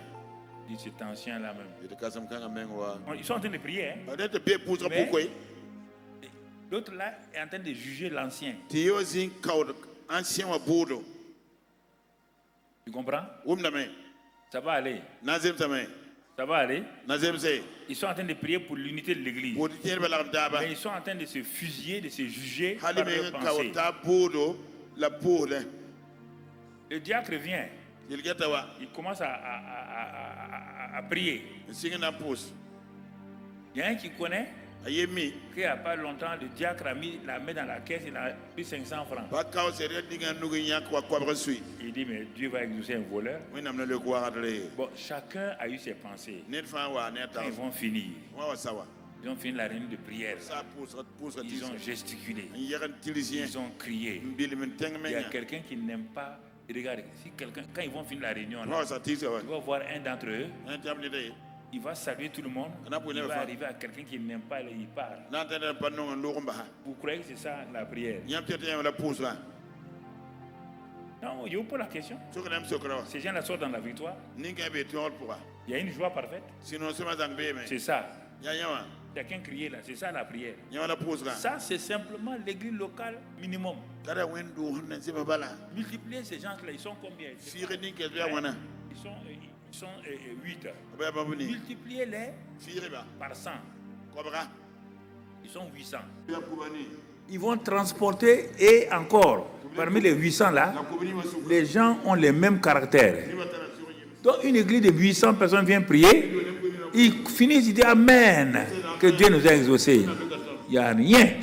Il dit, cet ancien-là même. Il Kasam Kanga Mengoa. Ils sont en train de prier. Hein? Peut-être bien posera Mais- pourquoi. L'autre là est en train de juger l'ancien. Théosin Kaud. Ancien wa Bodo. Tu comprends? Oumdame. Ça va aller. Nazem Samain. Ça va aller. Nazem Say. Ils sont en train de prier pour l'unité de l'église. Pour dire Balam Daba. Mais ils sont en train de se fusiller, de se juger par leurs Halime pensées. Kauta Bodo. La Bodo. Le diacre vient. Il Gatawa. Il commence à prier. Singing Pose. Il y a un qui connaît Ayemi. qu'il n'y a pas longtemps, le diacre a mis la main dans la caisse, il a pris 500 francs. Bakao serait dingan Nugunya quoi reçu. Il dit, mais Dieu va exaucer un voleur. Oui, n'a le quoi adré. Bon, chacun a eu ses pensées. Net fan wa net. Quand ils vont finir, Wa sawa. ils ont fini la réunion de prière. Ça pose Ils ont gesticulé. Il y a un tilisien. Ils ont crié. Bill Il y a Mentengmenya. quelqu'un qui n'aime pas. Regarde, si quelqu'un, quand ils vont finir la réunion, là, Wa sa tisa. tu vas voir un d'entre eux, Un table de. il va saluer tout le monde. On a pour Il les va faire. arriver à quelqu'un qui n'aime pas, il parle. N'entendez pas non en l'orumba. Vous croyez que c'est ça la prière? Il y a peut-être la pose là. Non, je vous pose la question. Ce que l'aime ce que Ces gens-là sortent dans la victoire. Ninga be tol pour. Il y a une joie parfaite. Sinon c'est ma zangbe mais. C'est ça. Ya ya. Quelqu'un criait là, c'est ça la prière. Ya la pose là. Ça, c'est simplement l'église locale minimum. Kada wendo on se bala. Multiplier ces gens-là, ils sont combien? Fire ninga ya wana. Ils sont 8. Ba ba buni. Multipliez-les Fire ba. par 100. Kobra. Ils sont 800. Ya kubani. Ils vont transporter et encore, parmi les 800 là, La kubani masu. les gens ont les mêmes caractères. Donc une église de 800 personnes vient prier, ils finissent, ils disent Amen, que Dieu nous a exaucés. Il n'y a rien.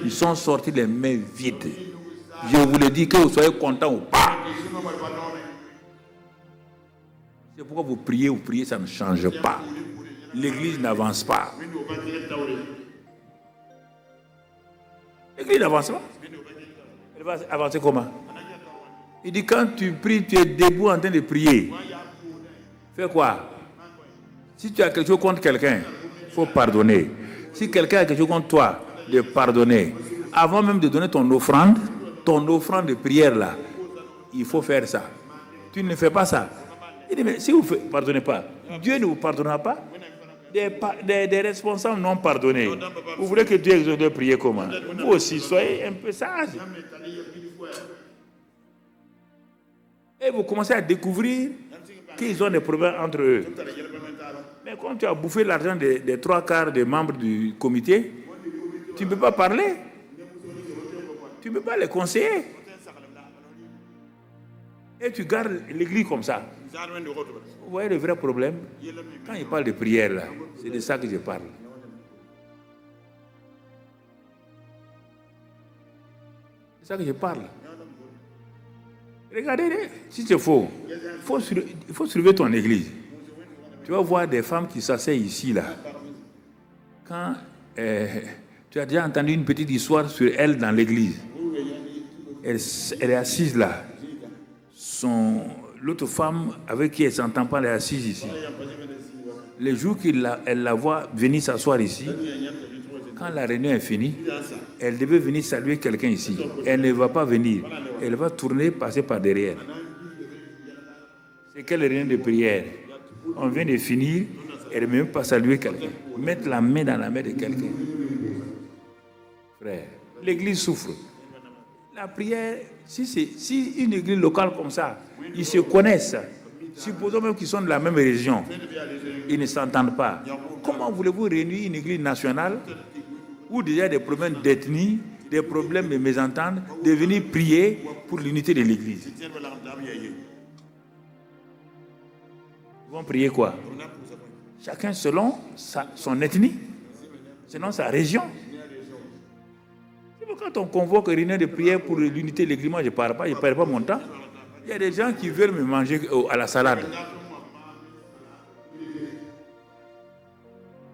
Ils sont sortis les mains vides. Je vous le dis, que vous soyez contents ou pas. C'est pourquoi vous priez, ça ne change pas. L'église n'avance pas. L'église n'avance pas. Elle va avancer comment? Il dit quand tu pries, tu es debout en train de prier. Fais quoi? Si tu as quelque chose contre quelqu'un, il faut pardonner. Si quelqu'un a quelque chose contre toi, de pardonner. Avant même de donner ton offrande de prière là, il faut faire ça. Tu ne fais pas ça. Il dit mais si vous ne pardonnez pas, Dieu ne vous pardonnera pas. Des responsables non pardonnés. Vous voulez que Dieu exauce de prier comment? Vous aussi, soyez un peu sage. Et vous commencez à découvrir qu'ils ont des problèmes entre eux. Mais quand tu as bouffé l'argent des 3/4 des membres du comité, tu ne peux pas parler. Tu ne peux pas les conseiller. Et tu gardes l'église comme ça. Vous voyez le vrai problème? Quand il parle de prière, là, c'est de ça que je parle. C'est ça que je parle. Regardez, si c'est faux, il faut surveiller ton église. Tu vas voir des femmes qui s'asseyent ici, là. Quand tu as déjà entendu une petite histoire sur elle dans l'église, elle est assise là. L'autre femme avec qui elle ne s'entend pas, elle est assise ici. Les jours qu'elle la voit venir s'asseoir ici, quand la réunion est finie, elle devait venir saluer quelqu'un ici. Elle ne va pas venir. Elle va tourner, passer par derrière. C'est quelle réunion de prière? On vient de finir, elle ne veut même pas saluer quelqu'un. Mettre la main dans la main de quelqu'un. Frère, l'église souffre. La prière, si une église locale comme ça, ils se connaissent. Supposons même qu'ils sont de la même région. Ils ne s'entendent pas. Comment voulez-vous réunir une église nationale où il y a des problèmes d'ethnie, des problèmes de mésentente, de venir prier pour l'unité de l'église? Ils vont prier quoi? Chacun selon son ethnie, selon sa région. Quand on convoque une réunion de prière pour l'unité de l'église, moi je ne parle pas mon temps. Il y a des gens qui veulent me manger à la salade.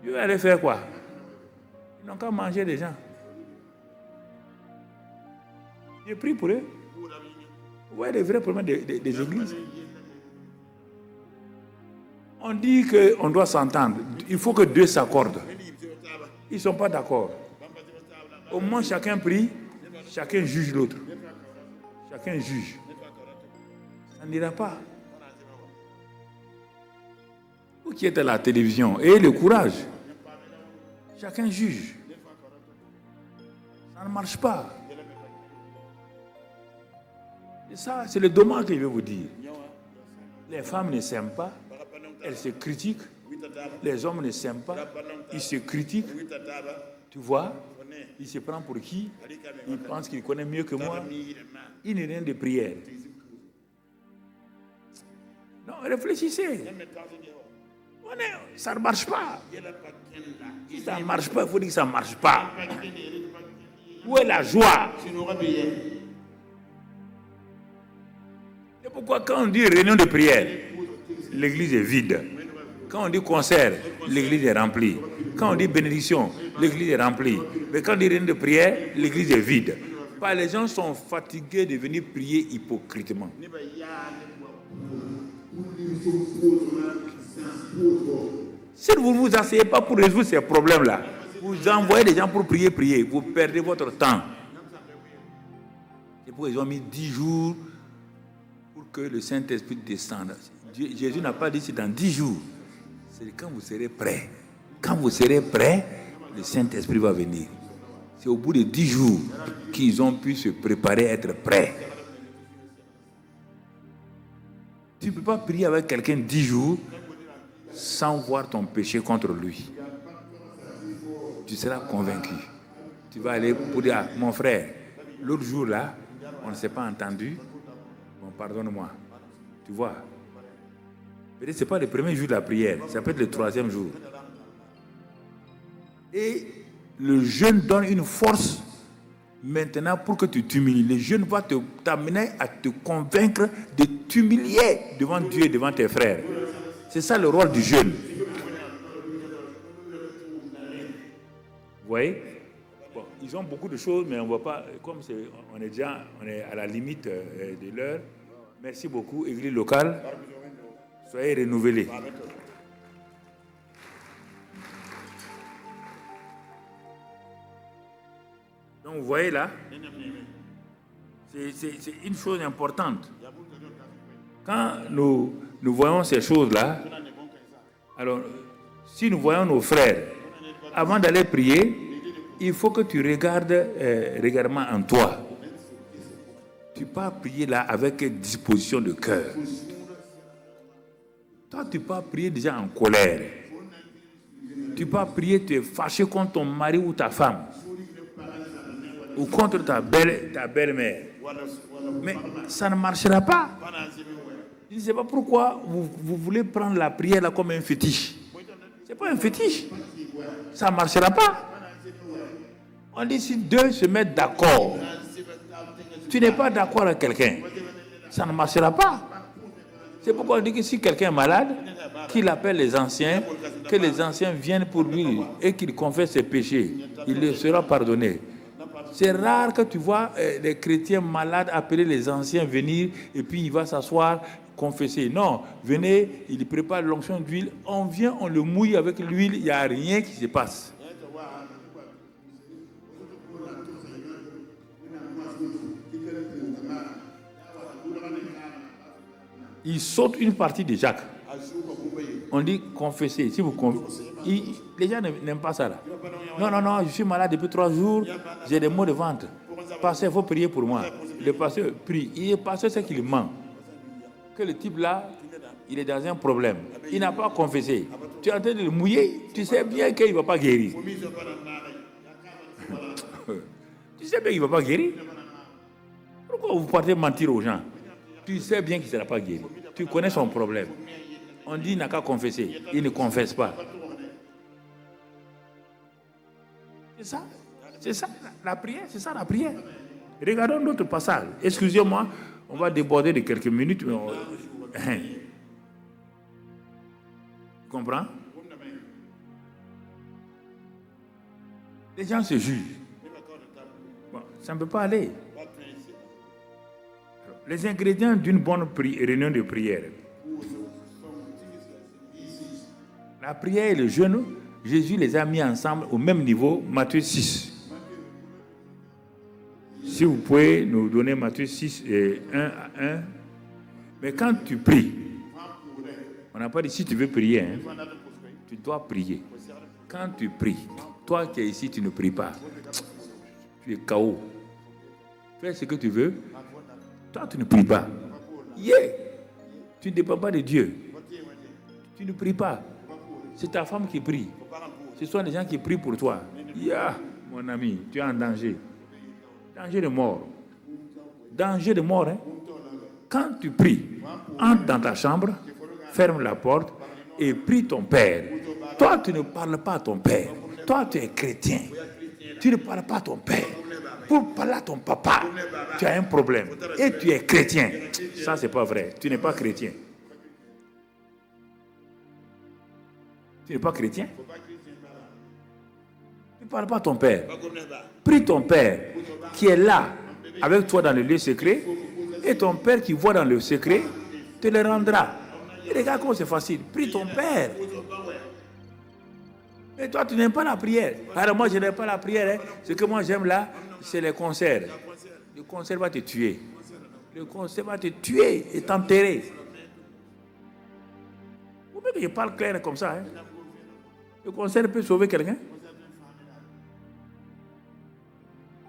Je vais aller faire quoi? Ils n'ont qu'à manger des gens. Je prie pour eux. Vous voyez les vrais problèmes des églises. On dit qu'on doit s'entendre. Il faut que deux s'accordent. Ils ne sont pas d'accord. Au moins chacun prie, chacun juge l'autre. Chacun juge. Ça n'ira pas. Vous qui êtes à la télévision, ayez le courage. Chacun juge. Ça ne marche pas. Et ça, c'est le dommage que je vais vous dire. Les femmes ne s'aiment pas. Elles se critiquent. Les hommes ne s'aiment pas. Ils se critiquent. Tu vois? Il se prend pour qui? Il pense qu'il connaît mieux que moi. Il n'est rien de prière. Non, réfléchissez. Ça ne marche pas. Si ça ne marche pas, il faut dire que ça ne marche pas. Où est la joie? Et pourquoi quand on dit réunion de prière, l'église est vide? Quand on dit concert, l'église est remplie. Quand on dit bénédiction, l'église est remplie. Mais quand on dit réunion de prière, l'église est vide. Les gens sont fatigués de venir prier hypocritement. Si vous ne vous asseyez pas pour résoudre ces problèmes-là, vous envoyez des gens pour prier, vous perdez votre temps. C'est pourquoi ils ont mis 10 jours pour que le Saint-Esprit descende. Jésus n'a pas dit c'est dans 10 jours. C'est quand vous serez prêts. Quand vous serez prêts, le Saint-Esprit va venir. C'est au bout de 10 jours qu'ils ont pu se préparer à être prêts. Tu ne peux pas prier avec quelqu'un 10 jours sans voir ton péché contre lui. Tu seras convaincu. Tu vas aller pour dire, mon frère, l'autre jour là, on ne s'est pas entendu. Bon, pardonne-moi. Tu vois. Peut-être ce n'est pas le premier jour de la prière, ça peut être le 3e jour. Et le jeûne donne une force maintenant pour que tu t'humilies. Le jeûne va t'amener à te convaincre de t'humilier devant Dieu et devant tes frères. C'est ça le rôle du jeûne. Vous voyez? Bon, ils ont beaucoup de choses, mais on ne voit pas. Comme on est à la limite de l'heure. Merci beaucoup, Église locale. Soyez renouvelés. Donc vous voyez là, c'est une chose importante. Quand nous voyons ces choses-là, alors si nous voyons nos frères, avant d'aller prier, il faut que tu regardes régulièrement en toi. Tu peux pas prier là avec disposition de cœur. Toi, tu peux pas prier déjà en colère. Tu peux pas prier, tu es fâché contre ton mari ou ta femme. Ou contre ta belle-mère. Mais ça ne marchera pas. Je ne sais pas pourquoi vous voulez prendre la prière là comme un fétiche. Ce n'est pas un fétiche. Ça ne marchera pas. On dit si deux se mettent d'accord Tu n'es pas d'accord avec quelqu'un. Ça ne marchera pas. C'est pourquoi on dit que si quelqu'un est malade, qu'il appelle les anciens, que les anciens viennent pour lui et qu'il confesse ses péchés. Il lui sera pardonné. C'est rare que tu vois les chrétiens malades appeler les anciens venir et puis il va s'asseoir, confesser. Non, venez, il prépare l'onction d'huile, on vient, on le mouille avec l'huile, il n'y a rien qui se passe. Il saute une partie de Jacques. On dit confesser. Si vous les gens n'aiment pas ça là. Non, je suis malade depuis 3 jours, j'ai des maux de ventre. Pasteur, il faut prier pour moi. Le pasteur prie. Le pasteur sait qu'il ment. Que le type là, il est dans un problème. Il n'a pas confessé. Tu es en train de le mouiller, tu sais bien qu'il ne va pas guérir. Tu sais bien qu'il ne va pas guérir. Pourquoi vous partez mentir aux gens? Tu sais bien qu'il ne sera pas guéri. Tu connais son problème. On dit qu'il n'a qu'à confesser. Il ne confesse pas. C'est ça la prière. C'est ça la prière. Regardons notre passage. Excusez-moi, on va déborder de quelques minutes. Mais tu comprends? Les gens se jugent. Bon, ça ne peut pas aller. Les ingrédients d'une bonne réunion de prière. La prière et le jeûne, Jésus les a mis ensemble au même niveau, Matthieu 6. Si vous pouvez nous donner Matthieu 6 et 1 à 1. Mais quand tu pries, on n'a pas dit si tu veux prier, tu dois prier. Quand tu pries, toi qui es ici, tu ne pries pas. Tu es KO. Fais ce que tu veux. Toi, tu ne pries pas. Tu ne dépends pas de Dieu. Tu ne pries pas. C'est ta femme qui prie. Ce sont les gens qui prient pour toi. Mon ami, tu es en danger. Danger de mort. Danger de mort. Quand tu pries, entre dans ta chambre, ferme la porte et prie ton Père. Toi, tu ne parles pas à ton Père. Toi, tu es chrétien. Tu ne parles pas à ton Père. Pour parler à ton papa, tu as un problème. Et tu es chrétien. Ça, c'est pas vrai. Tu n'es pas chrétien. Tu n'es pas chrétien. Tu ne parles pas à ton Père. Prie ton Père qui est là avec toi dans le lieu secret. Et ton Père qui voit dans le secret te le rendra. Et regarde comment c'est facile. Prie ton Père. Mais toi, tu n'aimes pas la prière. Alors moi, je n'aime pas la prière. Ce que moi, j'aime là, c'est les concerts. Le concert va te tuer. Le concert va te tuer et t'enterrer. Vous voyez que je parle clair comme ça. Le concert peut sauver quelqu'un.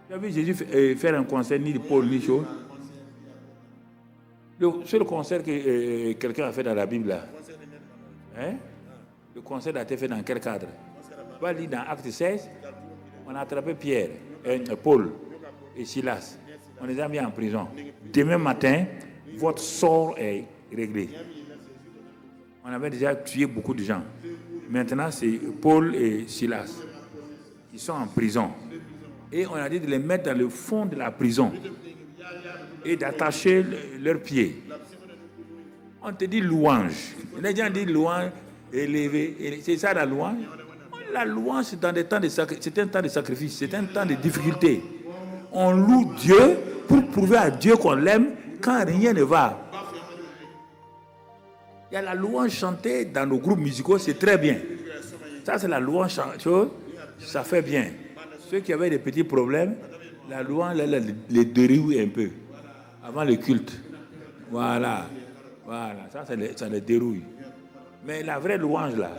Tu as vu Jésus faire un concert ni de Paul ni chaud. Le seul concert que quelqu'un a fait dans la Bible là. Le concert a été fait dans quel cadre? On va lire dans Acte 16. On a attrapé Pierre, Paul et Silas. On les a mis en prison. Demain matin, votre sort est réglé. On avait déjà tué beaucoup de gens. Maintenant, c'est Paul et Silas. Ils sont en prison. Et on a dit de les mettre dans le fond de la prison et d'attacher leurs pieds. On te dit louange. Les gens disent louange, élevé. C'est ça la louange? La louange, c'est dans des temps de c'est un temps de sacrifice, c'est un temps de difficulté. On loue Dieu pour prouver à Dieu qu'on l'aime quand rien ne va. Il y a la louange chantée dans nos groupes musicaux, c'est très bien. Ça, c'est la louange chantée, ça fait bien. Ceux qui avaient des petits problèmes, la louange les déroule un peu avant le culte. Voilà. Ça les dérouille. Mais la vraie louange là,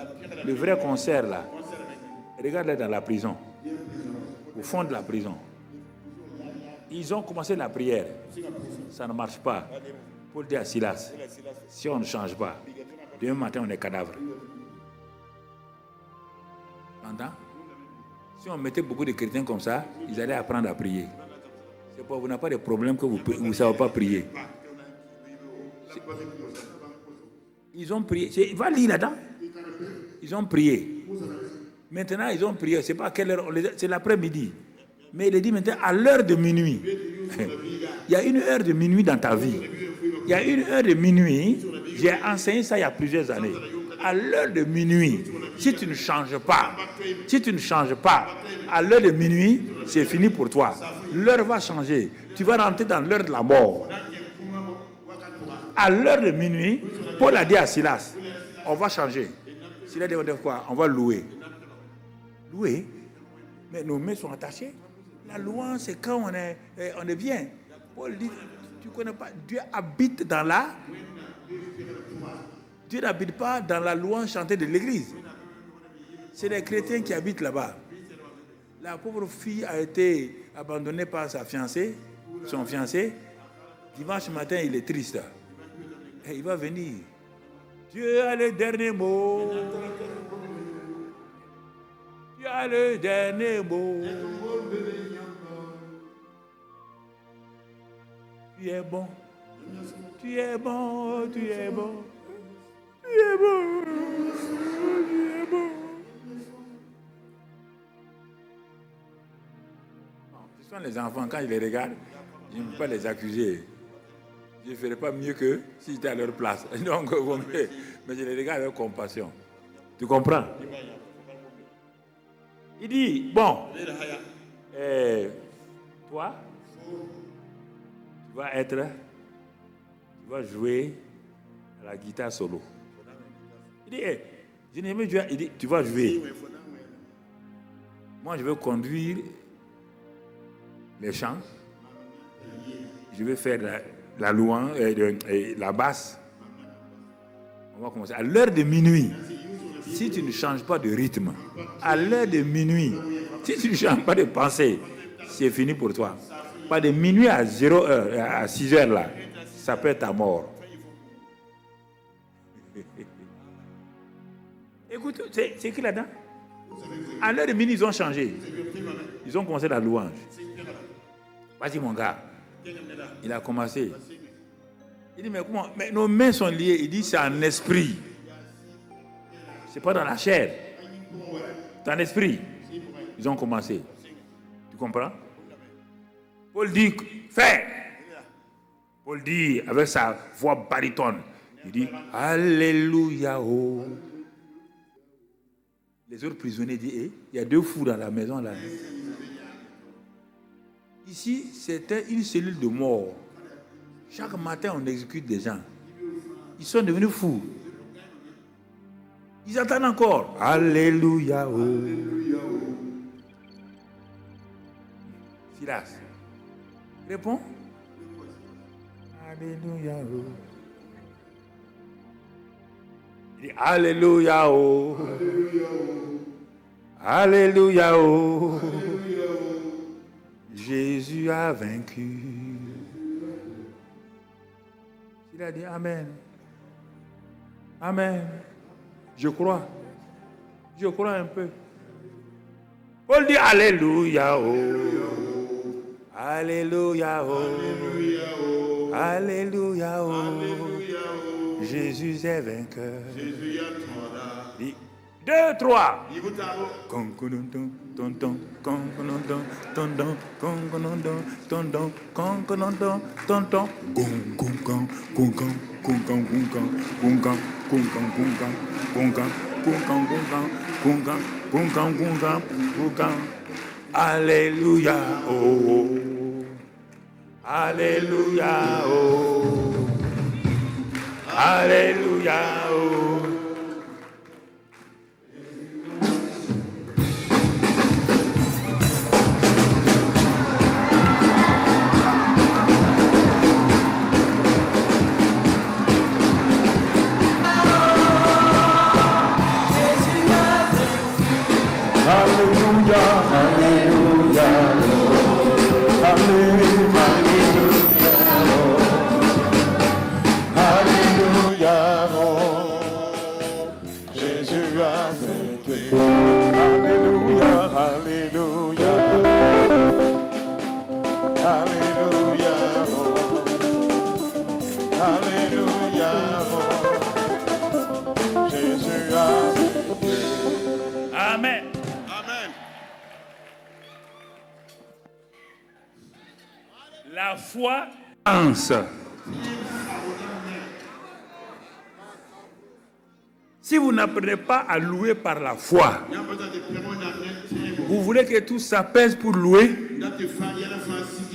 le vrai concert là, regarde-les dans la prison, au fond de la prison. Ils ont commencé la prière. Ça ne marche pas. Paul dit à Silas, si on ne change pas, demain matin on est cadavre. Entends? Si on mettait beaucoup de chrétiens comme ça, ils allaient apprendre à prier. C'est pas, vous n'avez pas de problème que vous ne savez pas prier. Ils ont prié. Va lire là-dedans. Ils ont prié. Maintenant, ils ont prié. C'est pas à quelle heure. C'est l'après-midi. Mais il est dit maintenant à l'heure de minuit. Il y a une heure de minuit dans ta vie. Il y a une heure de minuit. J'ai enseigné ça il y a plusieurs années. À l'heure de minuit, si tu ne changes pas, à l'heure de minuit, c'est fini pour toi. L'heure va changer. Tu vas rentrer dans l'heure de la mort. À l'heure de minuit, Paul a dit à Silas, on va changer. Silas dit quoi? On va louer. Louer? Mais nos mains sont attachées. La louange, c'est quand on est bien. Paul dit, tu ne connais pas, Dieu habite dans la... Dieu n'habite pas dans la louange chantée de l'église. C'est les chrétiens qui habitent là-bas. La pauvre fille a été abandonnée par sa fiancée, son fiancé. Dimanche matin, il est triste. Et il va venir. Dieu a le dernier mot. Dieu a le dernier mot. Tu es bon. Tu es bon, tu es bon. Tu es bon. Tu es bon. Ce sont les enfants, quand je les regarde, je ne peux pas les accuser. Je ne ferai pas mieux que si j'étais à leur place. Donc, mais je les regarde avec compassion. Tu comprends? Il dit, bon, toi, tu vas jouer à la guitare solo. Il dit, je n'ai jamais joué. Il dit, tu vas jouer. Moi, je vais conduire les chants. Je vais faire la louange et la basse. On va commencer à l'heure de minuit. Si tu ne changes pas de rythme, à l'heure de minuit, si tu ne changes pas de pensée, c'est fini pour toi. Pas de minuit à 0h, à 6h là, ça peut être ta mort. Écoute, c'est écrit là-dedans. À l'heure de minuit, ils ont changé. Ils ont commencé la louange. Vas-y mon gars. Il a commencé. Il dit, mais comment? Mais nos mains sont liées. Il dit, c'est en esprit. C'est pas dans la chair. C'est en esprit. Ils ont commencé. Tu comprends? Paul dit, fais. Paul dit, avec sa voix baryton, il dit, Alléluia. Oh. Les autres prisonniers disent, il y a 2 fous dans la maison là. Ici, c'était une cellule de mort. Chaque matin, on exécute des gens. Ils sont devenus fous. Ils attendent encore. Alléluia. Oh. Silas, réponds. Alléluia. Oh. Il dit Alléluia. Oh. Alléluia. Oh. Jésus a vaincu. Il a dit Amen. Amen. Je crois. Je crois un peu. Paul dit Alléluia. Oh. Alléluia. Oh. Alléluia. Oh. Jésus est vainqueur. 2, 3. Alléluia. Oh. Alléluia. Oh. Alléluia. Oh. La la foi pense. Si vous n'apprenez pas à louer par la foi, vous voulez que tout s'apaise pour louer,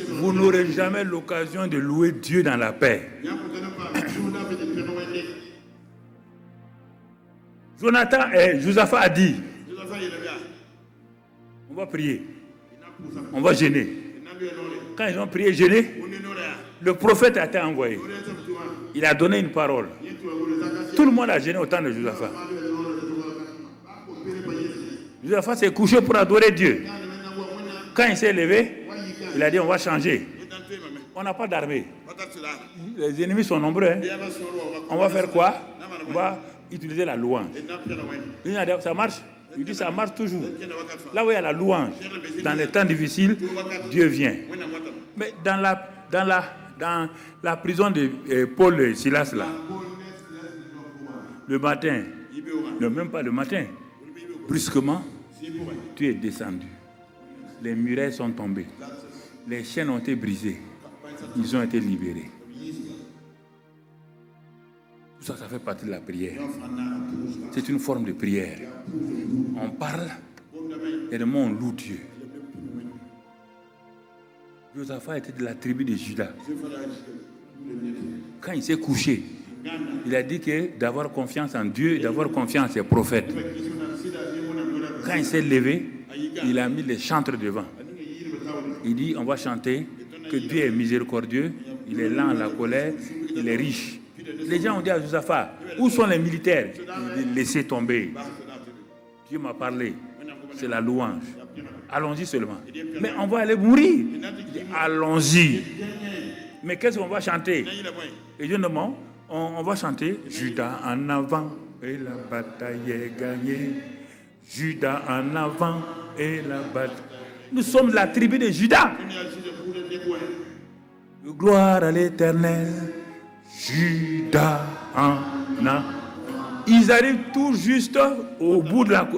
vous n'aurez jamais l'occasion de louer Dieu dans la paix. Josaphat a dit, on va prier, on va jeûner. Quand ils ont prié, jeûné, le prophète a été envoyé. Il a donné une parole. Tout le monde a jeûné au temps de Josaphat. Josaphat s'est couché pour adorer Dieu. Quand il s'est levé, il a dit on va changer. On n'a pas d'armée. Les ennemis sont nombreux. Hein. On va faire quoi? On va utiliser la louange. Il a dit ça marche? Il dit ça marche toujours. Là où il y a la louange, dans les temps difficiles, Dieu vient. Mais dans la prison de Paul et Silas, là, le matin, non, même pas le matin, brusquement, tu es descendu. Les murailles sont tombées. Les chaînes ont été brisées. Ils ont été libérés. Tout ça, ça fait partie de la prière. C'est une forme de prière. On parle et de moi on loue Dieu. Josaphat était de la tribu de Juda. Quand il s'est couché, il a dit que d'avoir confiance en Dieu et d'avoir confiance en ses prophètes. Quand il s'est levé, il a mis les chantres devant. Il dit, on va chanter que Dieu est miséricordieux, il est lent à la colère, il est riche. Les gens ont dit à Josaphat, où sont les militaires? Il dit, laissez tomber. Dieu m'a parlé, c'est la louange. Allons-y seulement. Mais on va aller mourir. Il dit, allons-y. Mais qu'est-ce qu'on va chanter? Et Dieu demande, on va chanter Judas en avant et la bataille est gagnée. Judas en avant et la bataille. Nous sommes la tribu de Judas. Gloire à l'Éternel. Judas en avant. Ils arrivent tout juste au bout de la...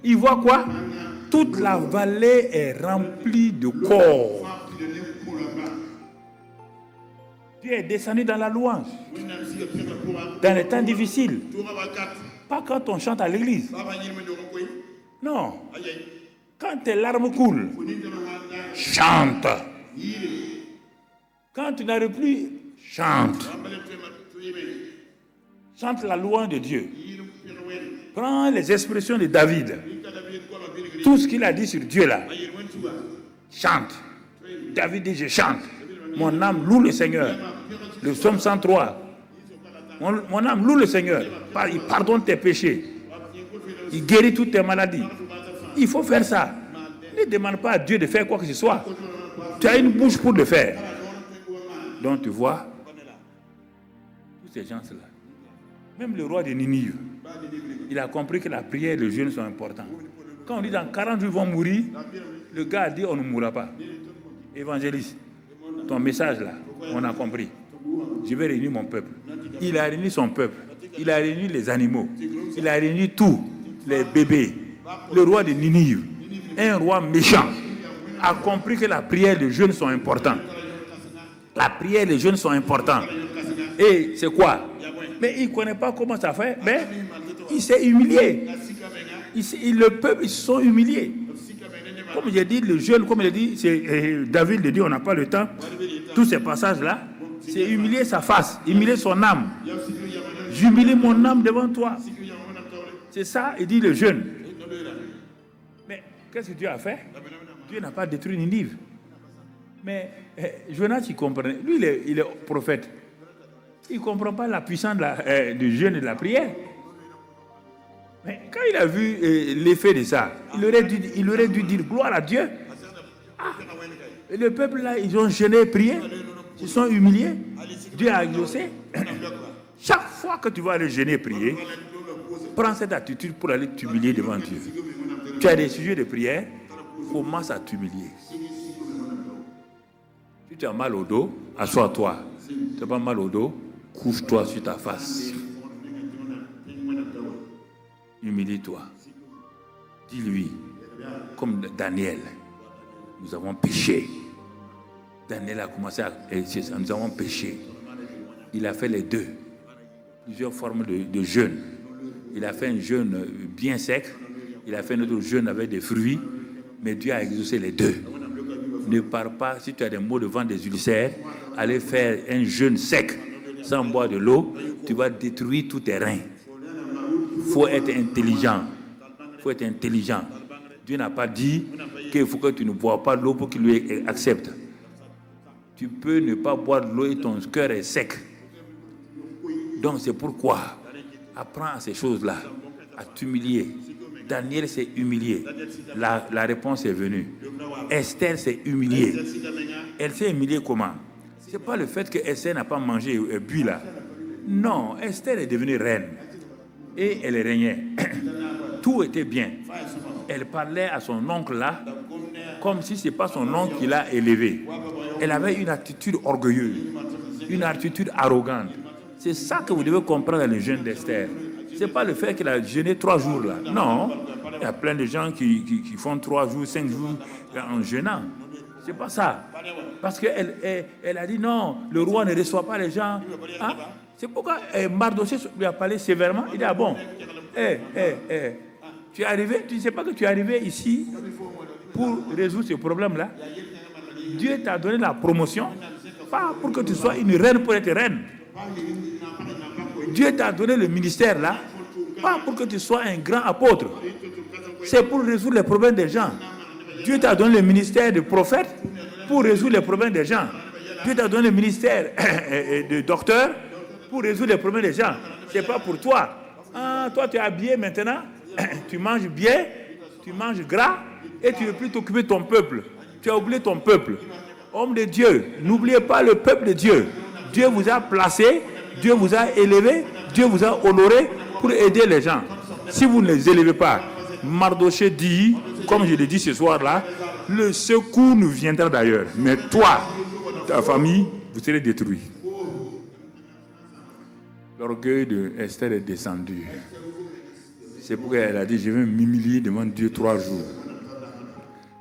Ils voient quoi? Toute la vallée est remplie de corps. Dieu est descendu dans la louange. Dans les temps difficiles. Pas quand on chante à l'église. Non. Quand tes larmes coulent, chante. Quand tu n'arrives plus, chante. Chante la louange de Dieu. Prends les expressions de David. Tout ce qu'il a dit sur Dieu là. Chante. David dit, je chante. Mon âme loue le Seigneur. Le psaume 103. Mon âme loue le Seigneur. Il pardonne tes péchés. Il guérit toutes tes maladies. Il faut faire ça. Ne demande pas à Dieu de faire quoi que ce soit. Tu as une bouche pour le faire. Donc tu vois, tous ces gens-là, même le roi de Ninive, il a compris que la prière et le jeûne sont importants. Quand on dit dans 40 jours ils vont mourir, le gars a dit on ne mourra pas. Évangéliste, ton message là, on a compris. Je vais réunir mon peuple. Il a réuni son peuple. Il a réuni les animaux. Il a réuni tous les bébés. Le roi de Ninive, un roi méchant, a compris que la prière et le jeûne sont importants. La prière et les jeûnes sont importants. Et c'est quoi? Mais il ne connaît pas comment ça fait. Mais il s'est humilié. Le peuple, ils se sont humiliés. Comme j'ai dit, le jeûne, comme il a dit, David le dit, on n'a pas le temps. Tous ces passages-là, c'est humilier sa face, humilier son âme. J'humilie mon âme devant toi. C'est ça, il dit le jeûne. Mais qu'est-ce que Dieu a fait? Dieu n'a pas détruit Ninive. Mais Jonas, il comprenait. Lui, il est prophète. Il ne comprend pas la puissance du jeûne et de la prière. Mais quand il a vu l'effet de ça, il aurait dû dire gloire à Dieu. Ah, et le peuple là, ils ont jeûné, prié, ils sont humiliés. Dieu a exaucé. Chaque fois que tu vas aller jeûner, prier, prends cette attitude pour aller t'humilier devant Dieu. Tu as des sujets de prière, commence à t'humilier. Si tu as mal au dos, assois-toi. Si tu n'as pas mal au dos, couche-toi sur ta face. Humilie-toi. Dis-lui, comme Daniel, nous avons péché. Daniel a commencé nous avons péché. Il a fait les deux. Plusieurs formes de jeûne. Il a fait un jeûne bien sec. Il a fait un autre jeûne avec des fruits. Mais Dieu a exaucé les deux. Ne pars pas, si tu as des maux de ventre, des ulcères, aller faire un jeûne sec sans boire de l'eau, tu vas détruire tous tes reins. Il faut être intelligent. Dieu n'a pas dit qu'il faut que tu ne bois pas l'eau pour qu'il lui accepte. Tu peux ne pas boire de l'eau et ton cœur est sec. Donc c'est pourquoi apprends à ces choses-là, à t'humilier. Daniel s'est humilié. La réponse est venue. Esther s'est humiliée. Elle s'est humiliée comment? Ce n'est pas le fait que Esther n'a pas mangé et bu là. Non, Esther est devenue reine. Et elle régnait. Tout était bien. Elle parlait à son oncle là, comme si ce n'est pas son oncle qui l'a élevée. Elle avait une attitude orgueilleuse, une attitude arrogante. C'est ça que vous devez comprendre dans le jeûne d'Esther. Ce n'est pas le fait qu'elle a jeûné 3 jours là. Non, il y a plein de gens qui font 3 jours, 5 jours en jeûnant. C'est pas ça. Parce qu'elle a dit non, le roi ne reçoit pas les gens. Hein? C'est pourquoi Mardoché lui a parlé sévèrement. Il dit ah bon, tu es arrivé, tu ne sais pas que tu es arrivé ici pour résoudre ce problème-là. Dieu t'a donné la promotion, pas pour que tu sois une reine pour être reine. Dieu t'a donné le ministère là, pas pour que tu sois un grand apôtre. C'est pour résoudre les problèmes des gens. Dieu t'a donné le ministère de prophète pour résoudre les problèmes des gens. Dieu t'a donné le ministère de docteur pour résoudre les problèmes des gens. C'est pas pour toi. Ah, toi tu es habillé maintenant, tu manges bien, tu manges gras et tu ne veux plus t'occuper de ton peuple. Tu as oublié ton peuple. Homme de Dieu, n'oubliez pas le peuple de Dieu. Dieu vous a placé, Dieu vous a élevé, Dieu vous a honoré pour aider les gens. Si vous ne les élevez pas, Mardoché dit, comme je l'ai dit ce soir-là, le secours nous viendra d'ailleurs. Mais toi, ta famille, vous serez détruits. L'orgueil de Esther est descendu. C'est pourquoi elle a dit, je vais m'humilier devant Dieu 3 jours.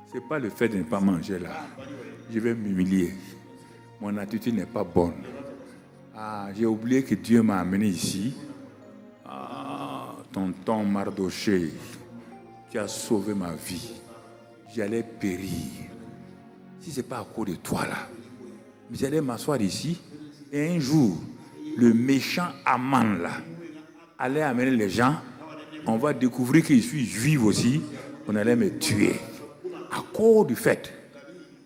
Ce n'est pas le fait de ne pas manger là. Je vais m'humilier. Mon attitude n'est pas bonne. Ah, j'ai oublié que Dieu m'a amené ici. Ah, tonton Mardoché, tu as sauvé ma vie. J'allais périr. Si ce n'est pas à cause de toi là, j'allais m'asseoir ici et un jour, le méchant Aman là allait amener les gens. On va découvrir que je suis juif aussi. On allait me tuer. À cause du fait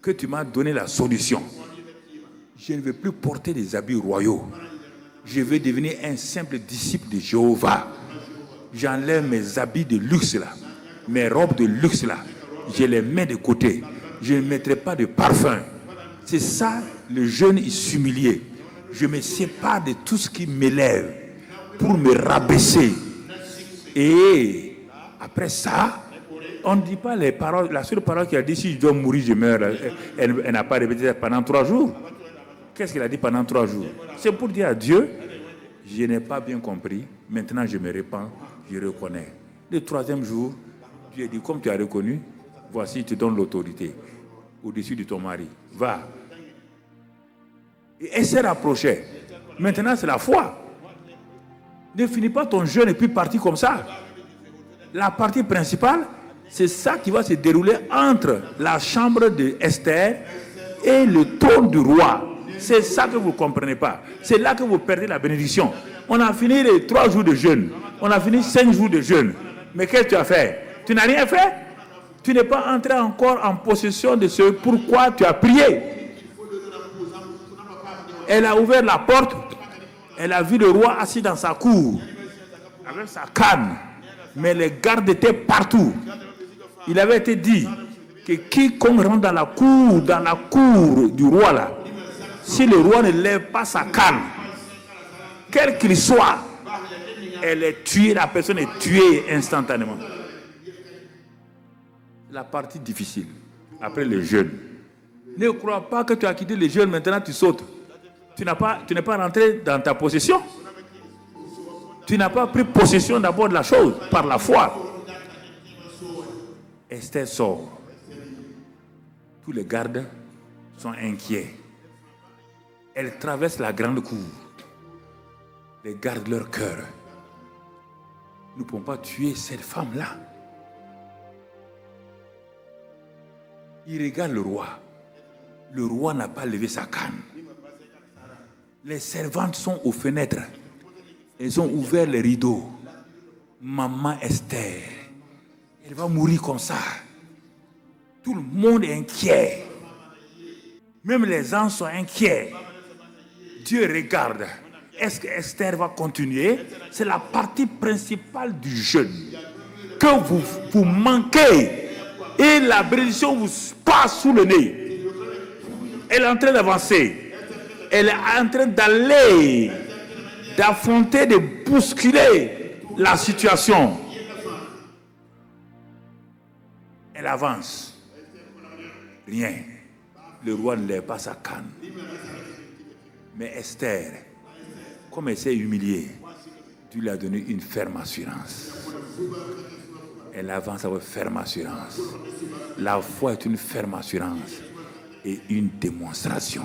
que tu m'as donné la solution. Je ne vais plus porter des habits royaux. Je vais devenir un simple disciple de Jéhovah. J'enlève mes habits de luxe là. Mes robes de luxe là. Je les mets de côté. Je ne mettrai pas de parfum. C'est ça le jeûne humilié. Je me sépare de tout ce qui m'élève pour me rabaisser. Et après ça, on ne dit pas les paroles. La seule parole qui a dit si je dois mourir, je meurs. Elle n'a pas répété ça pendant 3 jours. Qu'est-ce qu'elle a dit pendant 3 jours? C'est pour dire à Dieu, je n'ai pas bien compris. Maintenant, je me répands, je reconnais. Le 3e jour, Dieu a dit, comme tu as reconnu, voici, je te donne l'autorité au-dessus de ton mari. Va. Et elle s'est rapprochée. Maintenant, c'est la foi. Ne finis pas ton jeûne et puis partir comme ça. La partie principale, c'est ça qui va se dérouler entre la chambre d'Esther et le trône du roi. C'est ça que vous ne comprenez pas. C'est là que vous perdez la bénédiction. On a fini les 3 jours de jeûne. On a fini 5 jours de jeûne. Mais qu'est-ce que tu as fait? Tu n'as rien fait? Tu n'es pas entré encore en possession de ce pourquoi tu as prié. Elle a ouvert la porte. Elle a vu le roi assis dans sa cour avec sa canne. Mais les gardes étaient partout. Il avait été dit que quiconque rentre dans la cour du roi là, si le roi ne lève pas sa canne, quel qu'il soit, elle est tuée, la personne est tuée instantanément. La partie difficile, après le jeûne. Ne crois pas que tu as quitté le jeûne, maintenant tu sautes. Tu n'es pas rentré dans ta possession. Tu n'as pas pris possession d'abord de la chose, par la foi. Esther sort. Tous les gardes sont inquiets. Elles traversent la grande cour. Elles gardent leur cœur. Nous ne pouvons pas tuer cette femme-là. Il regarde le roi. Le roi n'a pas levé sa canne. Les servantes sont aux fenêtres. Elles ont ouvert les rideaux. Maman Esther, elle va mourir comme ça. Tout le monde est inquiet. Même les anges sont inquiets. Dieu regarde. Est-ce que Esther va continuer? C'est la partie principale du jeûne. Que vous manquez et la bénédiction vous passe sous le nez. Elle est en train d'avancer. Elle est en train d'aller, d'affronter, de bousculer la situation. Elle avance. Rien. Le roi ne lève pas sa canne. Mais Esther, comme elle s'est humiliée, Dieu lui a donné une ferme assurance. Elle avance avec ferme assurance. La foi est une ferme assurance et une démonstration.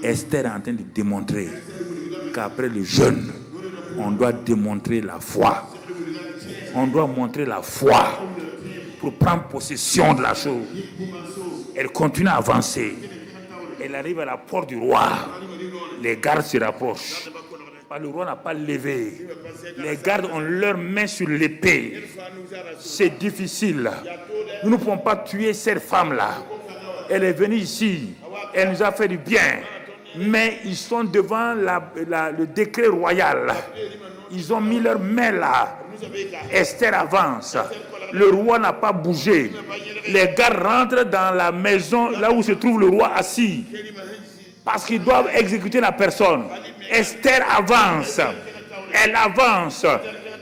Esther est en train de démontrer qu'après le jeûne, on doit démontrer la foi. On doit montrer la foi pour prendre possession de la chose. Elle continue à avancer. Elle arrive à la porte du roi. Les gardes se rapprochent. Le roi n'a pas levé. Les gardes ont leurs mains sur l'épée. C'est difficile. Nous ne pouvons pas tuer cette femme-là. Elle est venue ici. Elle nous a fait du bien. Mais ils sont devant le décret royal. Ils ont mis leurs mains là. Esther avance. Le roi n'a pas bougé. Les gardes rentrent dans la maison là où se trouve le roi assis. Parce qu'ils doivent exécuter la personne. Esther avance. Elle avance.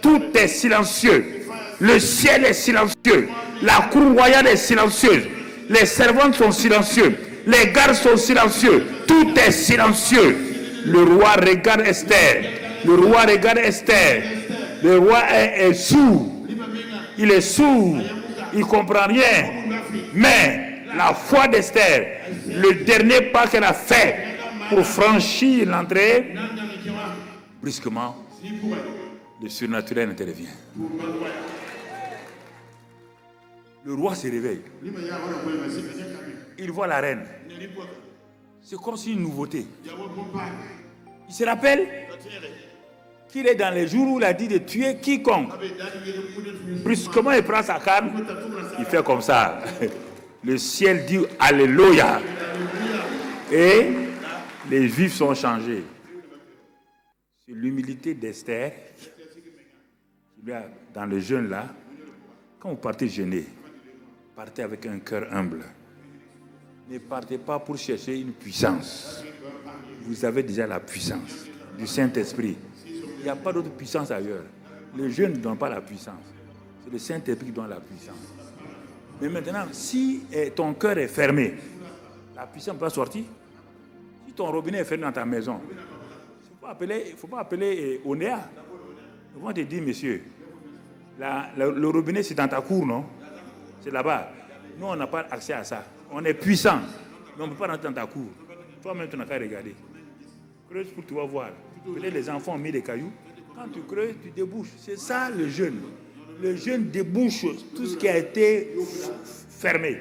Tout est silencieux. Le ciel est silencieux. La cour royale est silencieuse. Les servantes sont silencieux. Les gardes sont silencieux. Tout est silencieux. Le roi regarde Esther. Le roi regarde Esther. Le roi est sourd. Il est sourd. Il ne comprend rien. Mais la foi d'Esther, le dernier pas qu'elle a fait pour franchir l'entrée, brusquement, le surnaturel intervient. Le roi se réveille. Il voit la reine. C'est comme si une nouveauté. Il se rappelle qu'il est dans les jours où il a dit de tuer quiconque. Brusquement, il prend sa canne. Il fait comme ça. Le ciel dit Alléluia. Et les Juifs sont changés. C'est l'humilité d'Esther. Dans le jeûne là, quand vous partez jeûner, partez avec un cœur humble. Ne partez pas pour chercher une puissance. Vous avez déjà la puissance du Saint-Esprit. Il n'y a pas d'autre puissance ailleurs. Le jeûne ne donne pas la puissance. C'est le Saint-Esprit qui donne la puissance. Mais maintenant, si ton cœur est fermé, la puissance ne peut pas sortir. Si ton robinet est fermé dans ta maison, il ne faut pas appeler Onéa. Ils vont te dire, monsieur, le robinet c'est dans ta cour, non? C'est là-bas. Nous, on n'a pas accès à ça. On est puissant, mais on ne peut pas rentrer dans ta cour. Toi-même, tu n'as qu'à regarder. Creuse pour tu vas voir. Peut-être les enfants ont mis des cailloux. Quand tu creuses, tu débouches. C'est ça le jeûne. Le jeûne débouche tout ce qui a été fermé.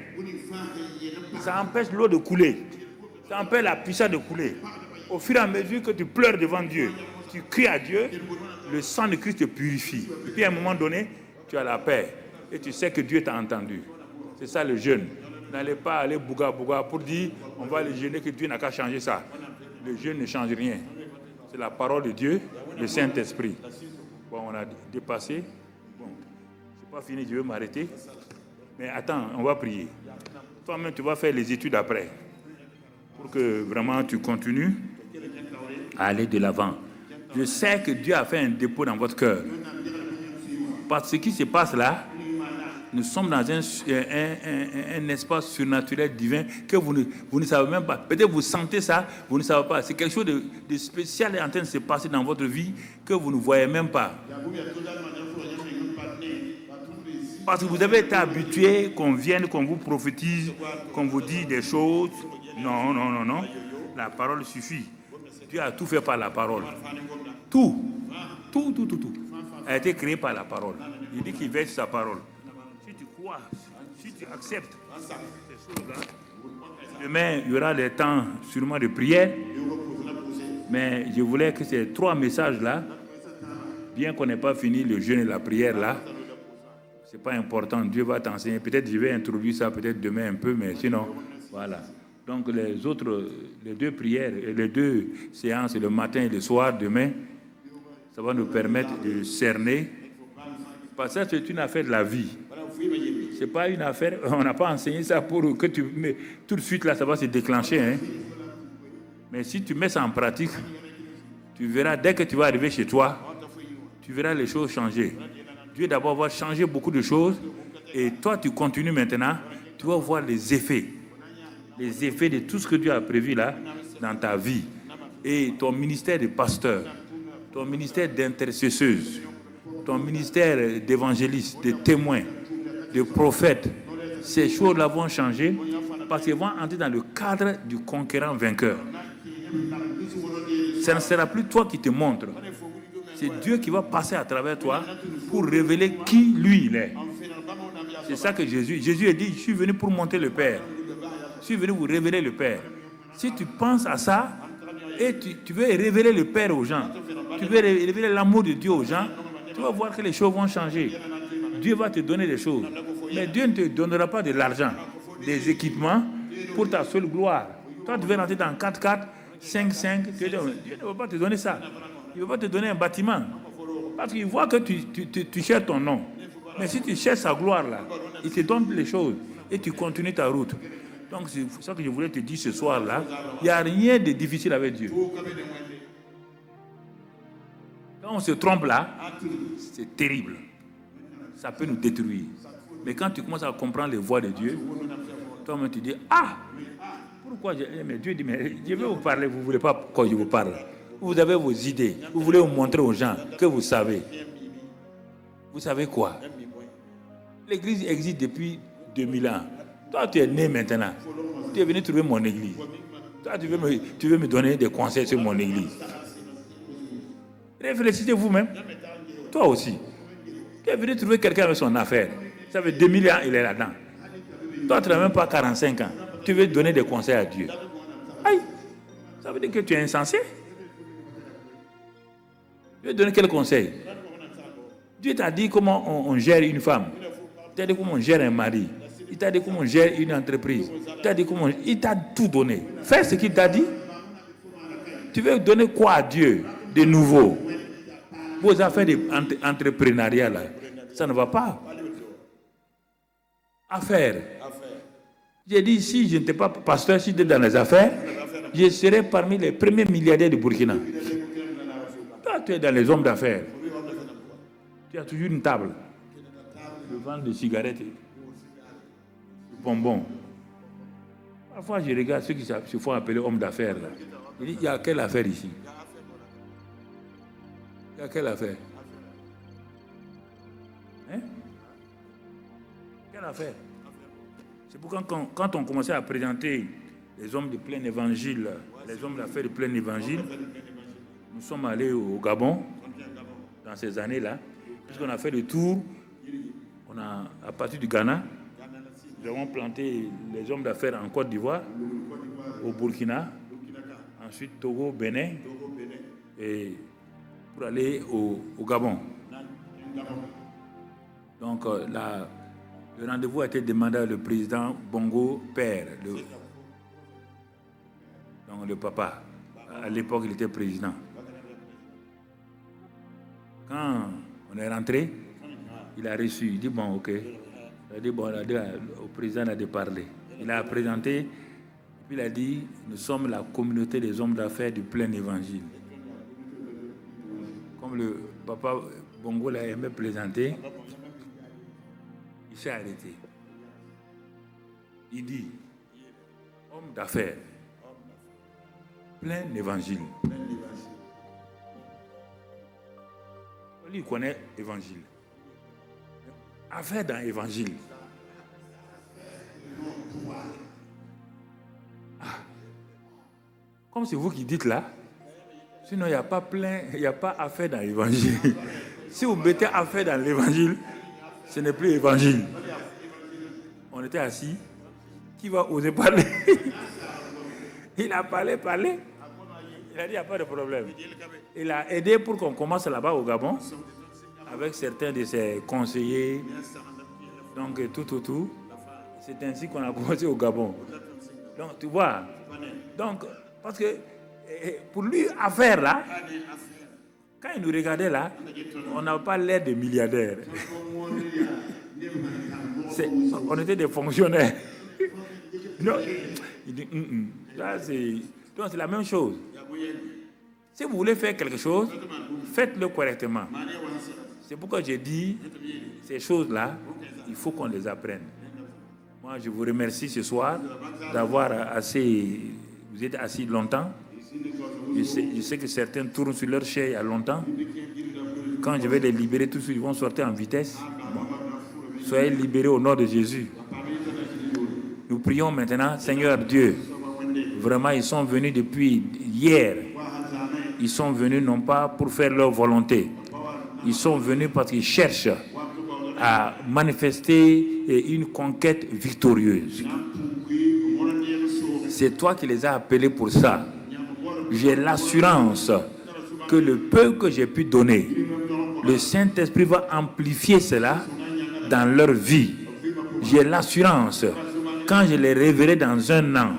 Ça empêche l'eau de couler. Ça empêche la puissance de couler. Au fur et à mesure que tu pleures devant Dieu, tu cries à Dieu, le sang de Christ te purifie. Et puis à un moment donné, tu as la paix. Et tu sais que Dieu t'a entendu. C'est ça le jeûne. N'allez pas aller bouga pour dire on va aller jeûner, que Dieu n'a qu'à changer ça. Le jeûne ne change rien. C'est la parole de Dieu, le Saint-Esprit. Bon, on a dépassé. Bon, c'est pas fini, je vais m'arrêter. Mais attends, on va prier. Toi-même, tu vas faire les études après. Pour que vraiment tu continues à aller de l'avant. Je sais que Dieu a fait un dépôt dans votre cœur. Parce que ce qui se passe là, nous sommes dans un espace surnaturel divin que vous ne savez même pas. Peut-être vous sentez ça, vous ne savez pas. C'est quelque chose de spécial est en train de se passer dans votre vie que vous ne voyez même pas. Parce que vous avez été habitué qu'on vienne, qu'on vous prophétise, qu'on vous dise des choses. Non. La parole suffit. Dieu a tout fait par la parole. Tout a été créé par la parole. Il dit qu'il veille sur sa parole. Si tu crois, si tu acceptes ces choses-là, demain, il y aura des temps sûrement de prière. Mais je voulais que ces 3 messages-là, bien qu'on n'ait pas fini le jeûne et la prière là, c'est pas important. Dieu va t'enseigner. Peut-être je vais introduire ça peut-être demain un peu, mais sinon, voilà. Donc les 2 prières, les 2 séances, le matin et le soir, demain, ça va nous permettre de cerner. Parce que c'est une affaire de la vie. C'est pas une affaire, on n'a pas enseigné ça pour que tu mets tout de suite là, ça va se déclencher. Hein. Mais si tu mets ça en pratique, tu verras, dès que tu vas arriver chez toi, tu verras les choses changer. Dieu d'abord va changer beaucoup de choses et toi tu continues maintenant, tu vas voir les effets de tout ce que Dieu a prévu là dans ta vie. Et ton ministère de pasteur, ton ministère d'intercesseuse, ton ministère d'évangéliste, de témoin, de prophète, ces choses-là vont changer parce qu'elles vont entrer dans le cadre du conquérant vainqueur. Ça ne sera plus toi qui te montre. C'est Dieu qui va passer à travers toi pour révéler qui lui il est. C'est ça que Jésus a dit, je suis venu pour montrer le Père. Je suis venu vous révéler le Père. Si tu penses à ça et tu veux révéler le Père aux gens, tu veux révéler l'amour de Dieu aux gens, tu vas voir que les choses vont changer. Dieu va te donner des choses. Mais Dieu ne te donnera pas de l'argent, des équipements pour ta seule gloire. Toi, tu veux rentrer dans 4x4, 5x5. Dieu ne va pas te donner ça. Il ne va pas te donner un bâtiment. Parce qu'il voit que tu cherches ton nom. Mais si tu cherches sa gloire là, il te donne les choses et tu continues ta route. Donc c'est ça que je voulais te dire ce soir là. Il n'y a rien de difficile avec Dieu. Quand on se trompe là, c'est terrible. Ça peut nous détruire. Mais quand tu commences à comprendre les voies de Dieu, toi-même tu dis, pourquoi mais Dieu dit, mais je vais vous parler, vous ne voulez pas que je vous parle. Vous avez vos idées, vous voulez vous montrer aux gens que vous savez. Vous savez quoi? L'église existe depuis 2000 ans. Toi, tu es né maintenant. Tu es venu trouver mon église. Toi, tu veux me donner des conseils sur mon église. Réfléchissez vous-même. Toi aussi. Tu es venu trouver quelqu'un avec son affaire. Ça fait 2000 ans, il est là-dedans. Toi, tu n'as même pas 45 ans. Tu veux donner des conseils à Dieu. Aïe, ça veut dire que tu es insensé. Tu veux donner quel conseil? Dieu t'a dit comment on gère une femme. Il t'a dit comment on gère un mari. Il t'a dit comment on gère une entreprise. Il t'a tout donné. Fais ce qu'il t'a dit. Tu veux donner quoi à Dieu de nouveau? Vos affaires d'entrepreneuriat là, ça ne va pas. Affaires. J'ai dit, si je n'étais pas pasteur, si j'étais dans les affaires, je serais parmi les premiers milliardaires du Burkina. Toi, tu es dans les hommes d'affaires. Tu as toujours une table. Le vente de cigarettes, de bonbons. Parfois, je regarde ceux qui se font appeler hommes d'affaires. Là. Je dis, il y a quelle affaire ici? Il y a quelle affaire? Hein? Quelle affaire? C'est pourquoi quand on commençait à présenter les hommes de plein évangile, les hommes d'affaires de plein évangile, nous sommes allés au Gabon dans ces années-là, puisqu'on a fait le tour, à partir du Ghana, nous avons planté les hommes d'affaires en Côte d'Ivoire, au Burkina, ensuite Togo, Bénin, et pour aller au Gabon. Donc le rendez-vous a été demandé au président Bongo Père, donc le papa. À l'époque, il était président. Quand on est rentré, il a reçu, il dit bon, ok. Il a dit bon, au président de parler. Il a présenté, puis il a dit nous sommes la communauté des hommes d'affaires du plein évangile. Comme le papa Bongo l'a aimé présenter, il s'est arrêté. Il dit homme d'affaires, plein évangile. Lui, il connaît l'évangile. Affaire dans l'évangile. Comme c'est vous qui dites là, sinon il n'y a pas affaire dans l'évangile. Si vous mettez affaire dans l'évangile, ce n'est plus évangile. On était assis. Qui va oser parler? Il a parlé. Il a dit il n'y a pas de problème. Il a aidé pour qu'on commence là-bas au Gabon avec certains de ses conseillers. Donc tout. C'est ainsi qu'on a commencé au Gabon. Donc tu vois. Donc parce que pour lui affaire là, quand il nous regardait là, on n'a pas l'air de milliardaires. On était des fonctionnaires. Non, il dit, là, donc c'est la même chose. Si vous voulez faire quelque chose, faites-le correctement. C'est pourquoi j'ai dit, ces choses-là, il faut qu'on les apprenne. Moi, je vous remercie ce soir d'avoir vous êtes assis longtemps. Je sais que certains tournent sur leur chaise il y a longtemps. Quand je vais les libérer, tous ils vont sortir en vitesse. Bon. Soyez libérés au nom de Jésus. Nous prions maintenant, Seigneur Dieu. Vraiment, ils sont venus depuis hier. Ils sont venus non pas pour faire leur volonté. Ils sont venus parce qu'ils cherchent à manifester une conquête victorieuse. C'est toi qui les as appelés pour ça. J'ai l'assurance que le peu que j'ai pu donner, le Saint-Esprit va amplifier cela dans leur vie. J'ai l'assurance, quand je les reverrai dans un an,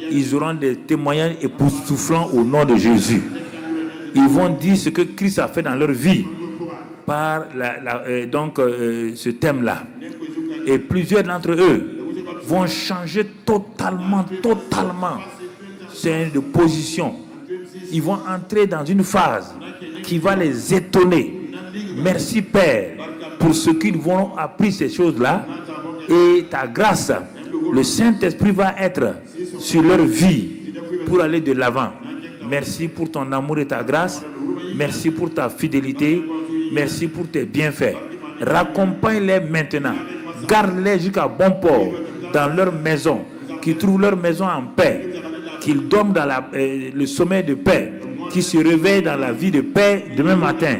ils auront des témoignages époustouflants au nom de Jésus. Ils vont dire ce que Christ a fait dans leur vie par ce thème-là. Et plusieurs d'entre eux vont changer totalement de position. Ils vont entrer dans une phase qui va les étonner. Merci Père pour ce qu'ils vont appris ces choses-là. Et ta grâce, le Saint-Esprit va être sur leur vie pour aller de l'avant. Merci pour ton amour et ta grâce. Merci pour ta fidélité. Merci pour tes bienfaits. Raccompagne-les maintenant. Garde-les jusqu'à bon port dans leur maison. Qu'ils trouvent leur maison en paix. Qu'ils dorment dans le sommeil de paix. Qu'ils se réveillent dans la vie de paix demain matin.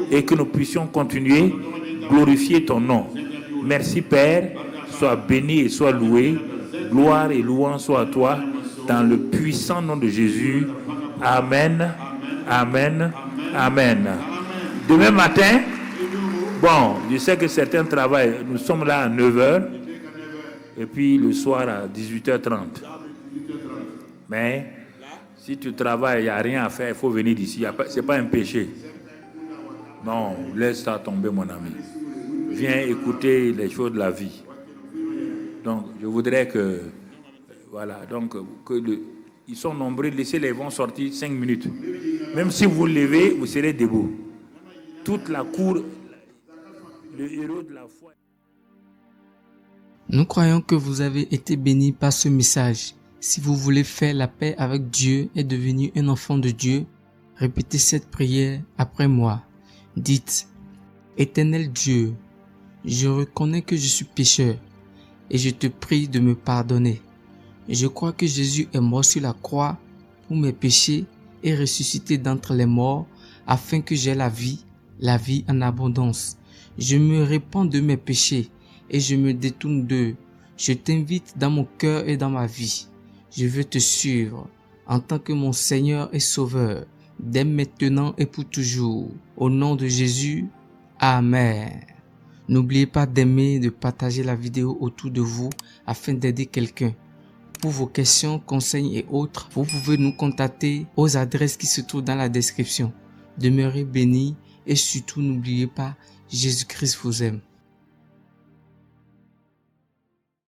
Et que nous puissions continuer glorifier ton nom. Merci Père. Sois béni et sois loué. Gloire et louange soient à toi. Dans le puissant nom de Jésus. Amen. Amen. Amen. Demain matin, bon, je sais que certains travaillent. Nous sommes là à 9h. Et puis le soir à 18h30. Mais si tu travailles, il n'y a rien à faire, il faut venir d'ici. Ce n'est pas un péché. Non, laisse ça tomber, mon ami. Viens écouter les choses de la vie. Donc, je voudrais que... Voilà, donc, ils sont nombreux, laissez-les, vont sortir 5 minutes. Même si vous levez, vous serez debout. Toute la cour, le héros de la foi... Nous croyons que vous avez été bénis par ce message. Si vous voulez faire la paix avec Dieu et devenir un enfant de Dieu, répétez cette prière après moi. Dites, Éternel Dieu, je reconnais que je suis pécheur et je te prie de me pardonner. Je crois que Jésus est mort sur la croix pour mes péchés et ressuscité d'entre les morts afin que j'aie la vie en abondance. Je me répands de mes péchés et je me détourne d'eux. Je t'invite dans mon cœur et dans ma vie. Je veux te suivre en tant que mon Seigneur et Sauveur, dès maintenant et pour toujours. Au nom de Jésus, Amen. N'oubliez pas d'aimer et de partager la vidéo autour de vous afin d'aider quelqu'un. Pour vos questions, conseils et autres, vous pouvez nous contacter aux adresses qui se trouvent dans la description. Demeurez bénis et surtout n'oubliez pas, Jésus-Christ vous aime.